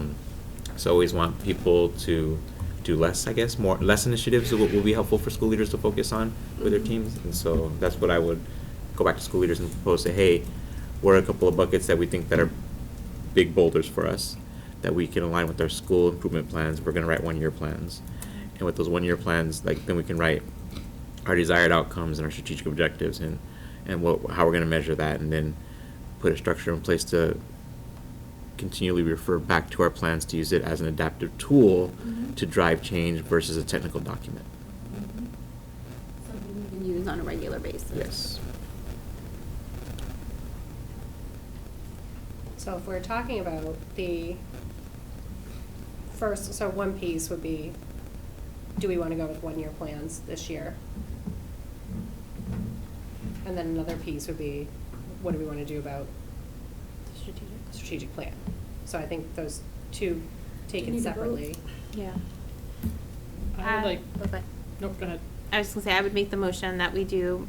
I always want people to do less, I guess, less initiatives will be helpful for school leaders to focus on with their teams. And so that's what I would go back to school leaders and propose, say, hey, what are a couple of buckets that we think that are big boulders for us that we can align with our school improvement plans. We're gonna write 1-year plans. And with those 1-year plans, then we can write our desired outcomes and our strategic objectives and how we're gonna measure that, and then put a structure in place to continually refer back to our plans to use it as an adaptive tool to drive change versus a technical document. Something we can use on a regular basis. Yes. So if we're talking about the first, so one piece would be, do we want to go with 1-year plans this year? And then another piece would be, what do we want to do about strategic plan? So I think those two taken need to vote? separately. Yeah. I would like, Okay. nope, go ahead. I was gonna say, I would make the motion that we do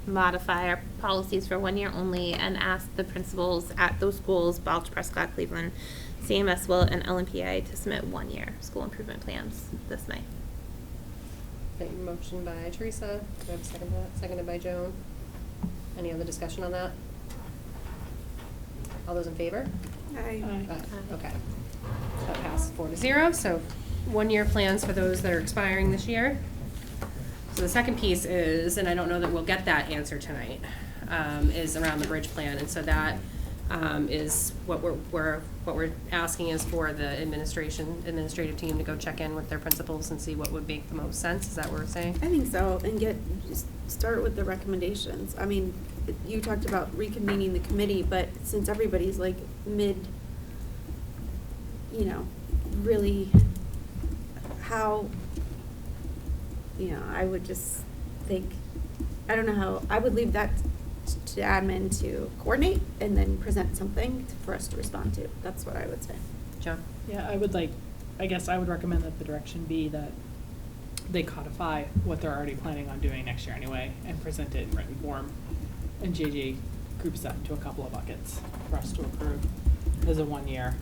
modify our policies for 1 year only and ask the principals at those schools, Balch, Prescott, Cleveland, CMS, Will, and LMPA to submit 1-year school improvement plans this May. Okay, motion by Teresa, do I have a second to that? Seconded by Joan. Any other discussion on that? All those in favor? Aye. Okay. That passed 4-0, so 1-year plans for those that are expiring this year. So the second piece is, and I don't know that we'll get that answer tonight, is around the bridge plan, and so that is what we're asking is for the administrative team to go check in with their principals and see what would make the most sense. Is that what we're saying? I think so, and just start with the recommendations. I mean, you talked about reconvening the committee, but since everybody's like really I would just think, I don't know how, I would leave that to admin to coordinate and then present something for us to respond to. That's what I would say. John? Yeah, I guess I would recommend that the direction be that they codify what they're already planning on doing next year anyway and present it in written form. And JJ groups that into a couple of buckets for us to approve as a one-year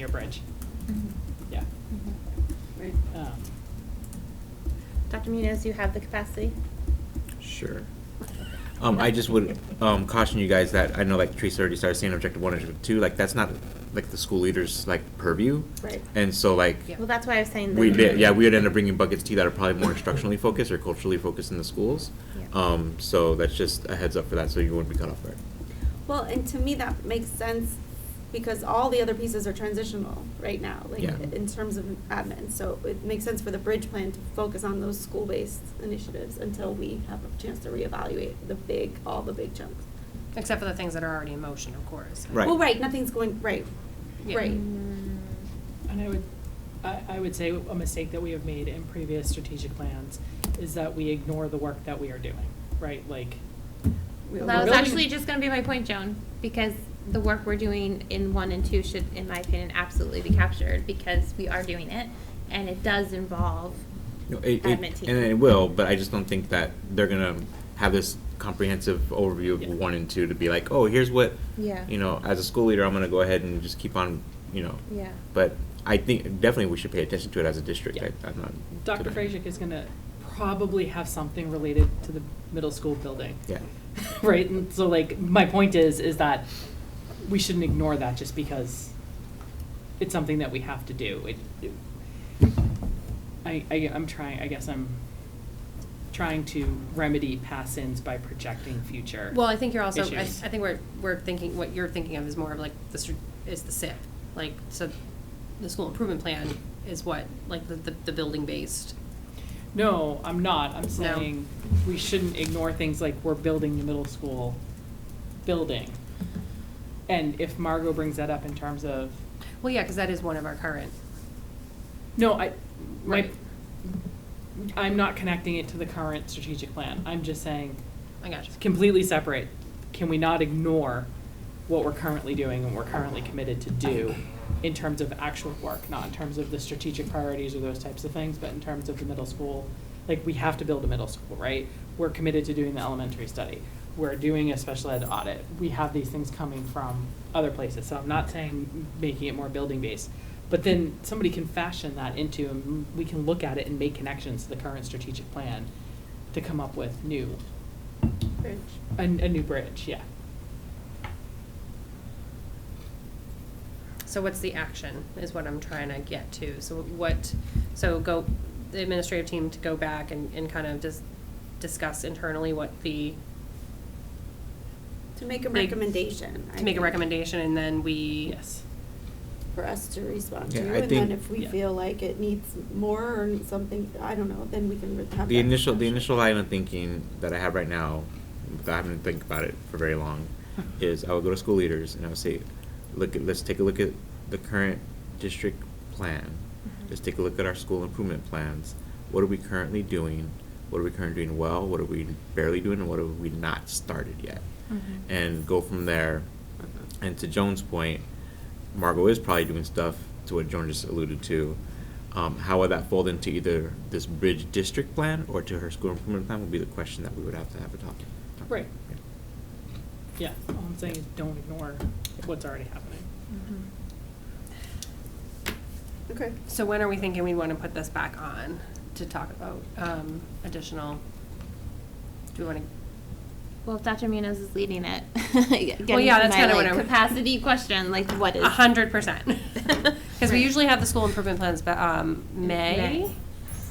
bridge. Yeah. Right. Dr. Munoz, you have the capacity? Sure. I just would caution you guys that I know like Teresa already started saying objective 1 and objective 2, like that's not like the school leaders like purview. Right. And so like Well, that's why I was saying that. we would end up bringing buckets to you that are probably more instructionally focused or culturally focused in the schools. Yeah. So that's just a heads up for that, so you wouldn't be cut off there. Well, and to me, that makes sense because all the other pieces are transitional right now, like Yeah. in terms of admin. So it makes sense for the bridge plan to focus on those school-based initiatives until we have a chance to reevaluate all the big chunks. Except for the things that are already in motion, of course. Right. Well, right, nothing's going, right, Yeah. right. And I would say a mistake that we have made in previous strategic plans is that we ignore the work that we are doing, right? Like, Well, we're that was building- actually just gonna be my point, Joan, because the work we're doing in 1 and 2 should, in my opinion, absolutely be captured, because we are doing it, and it does involve No, admin team. and it will, but I just don't think that they're gonna have this comprehensive overview of Yeah. 1 and 2 to be like, oh, here's what, Yeah. as a school leader, I'm gonna go ahead and just keep on, Yeah. But I think definitely we should pay attention to it as a district. Yeah. I'm not. Dr. gonna- Frazic is gonna probably have something related to the middle school building. Yeah. Right, and so like, my point is that we shouldn't ignore that just because it's something that we have to do. I'm trying to remedy past sins by projecting future. Well, I think you're also, I issues. think we're thinking, what you're thinking of is more of like is the SIP. Like, so the school improvement plan is what, like the building based. No, I'm not. I'm saying we shouldn't ignore things like we're building the middle school building. And if Margot brings that up in terms of, Well, yeah, because that is one of our current. no, Right. I'm not connecting it to the current strategic plan. I'm just saying, I gotcha. completely separate. Can we not ignore what we're currently doing and we're currently committed to do in terms of actual work, not in terms of the strategic priorities or those types of things, but in terms of the middle school? Like, we have to build a middle school, right? We're committed to doing the elementary study. We're doing a special ed audit. We have these things coming from other places. So I'm not saying making it more building based, but then somebody can fashion that into, and we can look at it and make connections to the current strategic plan to come up with Bridge. a new bridge, yeah. So what's the action is what I'm trying to get to. So the administrative team to go back and kind of just discuss internally what the, To make a Big- recommendation. I to make a think, recommendation, and then we. Yes. For us to respond Yeah, to, I and then think- if we Yeah. feel like it needs more or something, I don't know, then we can have The that initial discussion. line of thinking that I have right now, without having to think about it for very long, is I would go to school leaders and I would say, let's take a look at the current district plan. Let's take a look at our school improvement plans. What are we currently doing? What are we currently doing well? What are we barely doing? And what have we not started yet? And go from there. And to Joan's point, Margot is probably doing stuff, to what Joan just alluded to. How would that fold into either this bridge district plan or to her school improvement plan would be the question that we would have to have a talk. Right. Yeah, all I'm saying is don't ignore what's already happening. Okay. So when are we thinking we want to put this back on to talk about additional? Do we want to? Well, if Dr. Munoz is leading it. Well, yeah, that's kinda what my I'm- capacity question, like what is? 100%. Because we usually have the school improvement plans, but May.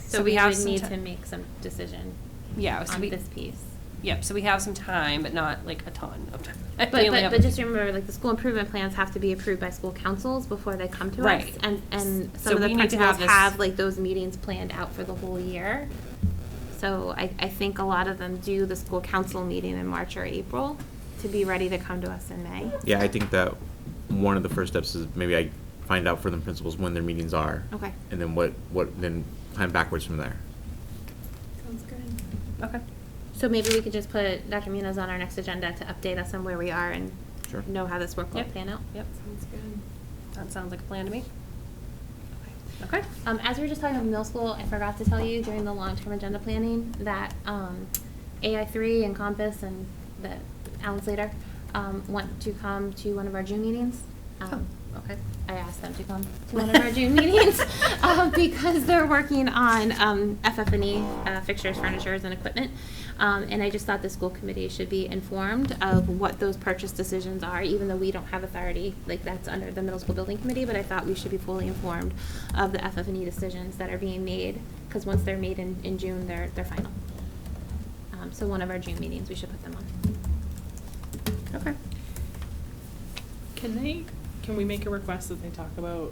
So we have would some need ti- to make some decision Yeah, so on we, this piece. yep, so we have some time, but not like a ton of time. But, We only have- but just remember, like, the school improvement plans have to be approved by school councils before they come to us. Right. And So some of the we need to principals have this- have, like, those meetings planned out for the whole year. So I think a lot of them do the school council meeting in March or April to be ready to come to us in May. Yeah, I think that one of the first steps is maybe I find out from the principals when their meetings are. Okay. And then then plan backwards from there. Sounds good. Okay. So maybe we could just put Dr. Munoz on our next agenda to update us on where we are and Sure. know how this work will Yep. pan out. Yep, sounds good. That sounds like a plan to me. Okay. As we were just talking about middle school, I forgot to tell you during the long-term agenda planning that AI3 and Compass and the Alan Slater want to come to one of our June meetings. Okay. I asked them to come to one of our June meetings because they're working on FF&E, fixtures, furnitures, and equipment. And I just thought the school committee should be informed of what those purchase decisions are, even though we don't have authority, like that's under the middle school building committee, but I thought we should be fully informed of the FF&E decisions that are being made, because once they're made in June, they're final. So one of our June meetings, we should put them on. Okay. Can we make a request that they talk about,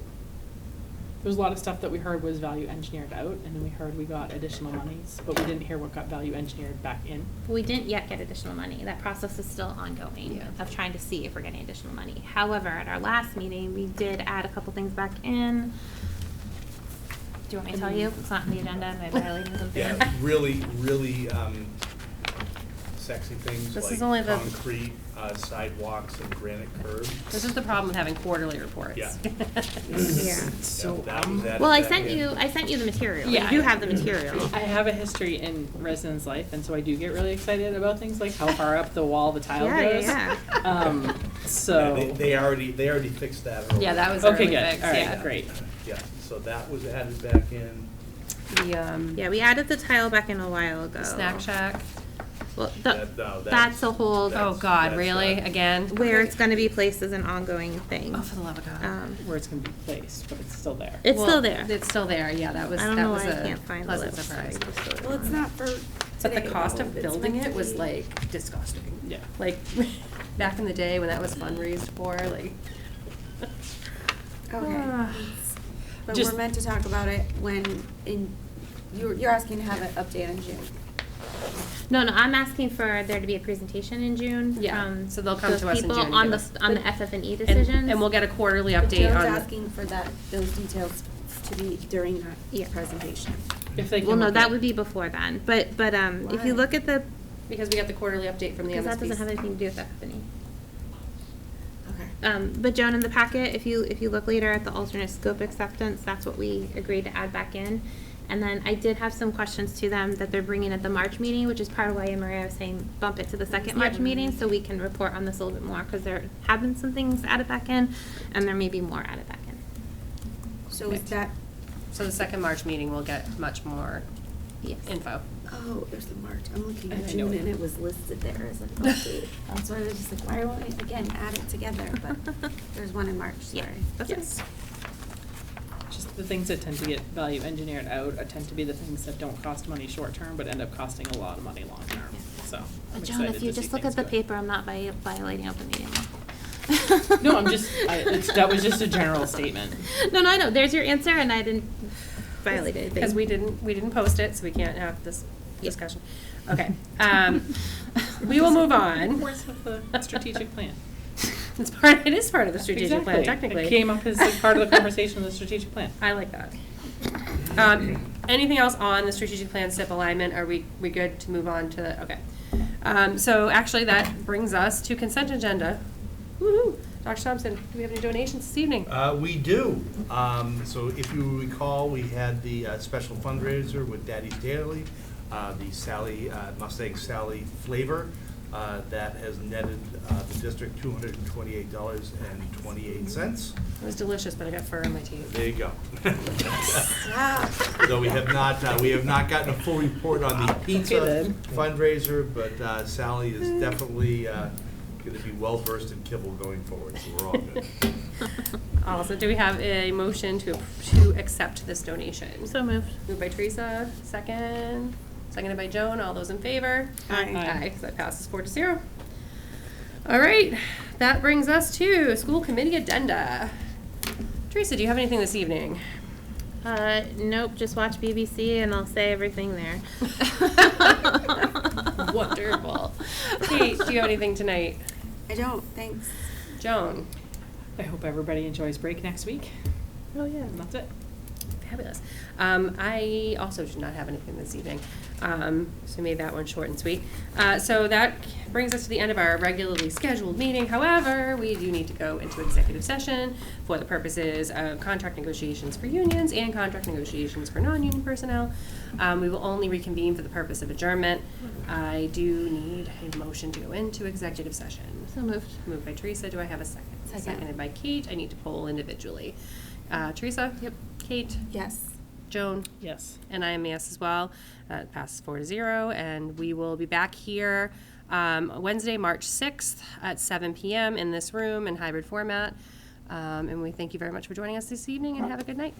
there's a lot of stuff that we heard was value engineered out, and then we heard we got additional monies, but we didn't hear what got value engineered back in. We didn't yet get additional money. That process is still ongoing of trying to see if we're getting additional money. However, at our last meeting, we did add a couple things back in. Do you want me to tell you? It's not on the agenda, and I barely knew them. Yeah, really, really sexy things This like is only the- concrete sidewalks and granite curbs. This is the problem with having quarterly reports. Yeah. Yeah. So, that was added Well, I back sent in. you the material. Yeah, You do I- have the material. I have a history in residence life, and so I do get really excited about things like how far up the wall the tile goes. Yeah. Yeah, so. Yeah, they already fixed that. earlier. Yeah, that was Okay, early good. fix, All right, yeah. great. Yeah, so that was added back in. The, Yeah, we added the tile back in a while ago. snack shack. Well, No, that's a whole, Oh, That's- God, that's, really? uh, Again? where it's gonna be placed as an ongoing thing. Oh, for the love of God. Where it's gonna be placed, but it's still there. It's Well, still there. It's still there, yeah, that was, I don't that know was why I a can't find the pleasant list. surprise. Well, it's not for But the today, cost though. of It's building meant it to was be- like disgusting. Yeah. Like, back in the day when that was fundraised for, like. Okay. But Just- we're meant to talk about it you're asking to have an update in June. No, I'm asking for there to be a presentation in June Yeah, from so they'll come those to us in people June and on give the, us- on the FF&E And- decisions. And we'll get a quarterly But update Joe's on. asking for those details to be during that presentation. If they can. Well, no, look that at- would be before then, but, if you Why? look at the, Because we got the quarterly update from the because that doesn't MSPs. have anything to do with FF&E. Okay. But Joan, in the packet, if you look later at the alternate scope acceptance, that's what we agreed to add back in. And then I did have some questions to them that they're bringing at the March meeting, which is part of why Maria was saying bump it to the second March meeting, so we can report on this a little bit more, because there have been some things added back in, and there may be more added back in. So is that, So the second March meeting, we'll get much more Yes. info. oh, there's the March. I'm looking I at know June it. and it was listed there as an update. That's why I was just like, why don't we, again, add it together? But there's one in March, Yeah, sorry. that's Yes. Just the things that tend to get value engineered out tend to be the things that don't cost money short term, but end up costing a lot of money long term, so. I'm Joan, excited if you to see just look things at the go. paper, I'm not violating open meeting law. No, I'm just, that was just a general statement. No, I know, there's your answer, and I didn't violate anything. Because we didn't post it, so we can't have this discussion. Okay, we will move on. Where's the strategic plan? It is part of the strategic plan, Exactly. technically. It came up as like part of the conversation of the strategic plan. I like that. Anything else on the strategic plan SIP alignment? Are we good to move on to, okay. So actually, that brings us to consent agenda. Woo-hoo. Dr. Thompson, do we have any donations this evening? We do. So if you recall, we had the special fundraiser with Daddy's Daily, the Sally, Mustang Sally flavor, that has netted the district $228.28. It was delicious, but I got fur in my teeth. There you go. So we have not gotten a full report on the pizza then. fundraiser, but Sally is definitely going to be well versed in kibble going forward, so we're all good. Also, do we have a motion to accept this donation? So moved. Moved by Teresa, seconded by Joan. All those in favor? Aye. Aye, so that passes 4-0. All right, that brings us to school committee addenda. Teresa, do you have anything this evening? Nope, just watch BBC and I'll say everything there. Wonderful. Kate, do you have anything tonight? I don't, thanks. Joan? I hope everybody enjoys break next week. Oh, yeah. And that's it. Fabulous. I also do not have anything this evening. So we made that one short and sweet. So that brings us to the end of our regularly scheduled meeting. However, we do need to go into executive session for the purposes of contract negotiations for unions and contract negotiations for non-union personnel. We will only reconvene for the purpose of adjournment. I do need a motion to go into executive session. So moved. Moved by Teresa. Do I have a second? Second. Seconded by Kate. I need to poll individually. Teresa? Yep. Kate? Yes. Joan? Yes. And I am a yes as well. It passes 4-0, and we will be back here Wednesday, March 6th at 7 p.m. in this room in hybrid format. And we thank you very much for joining us this evening, and have a good night.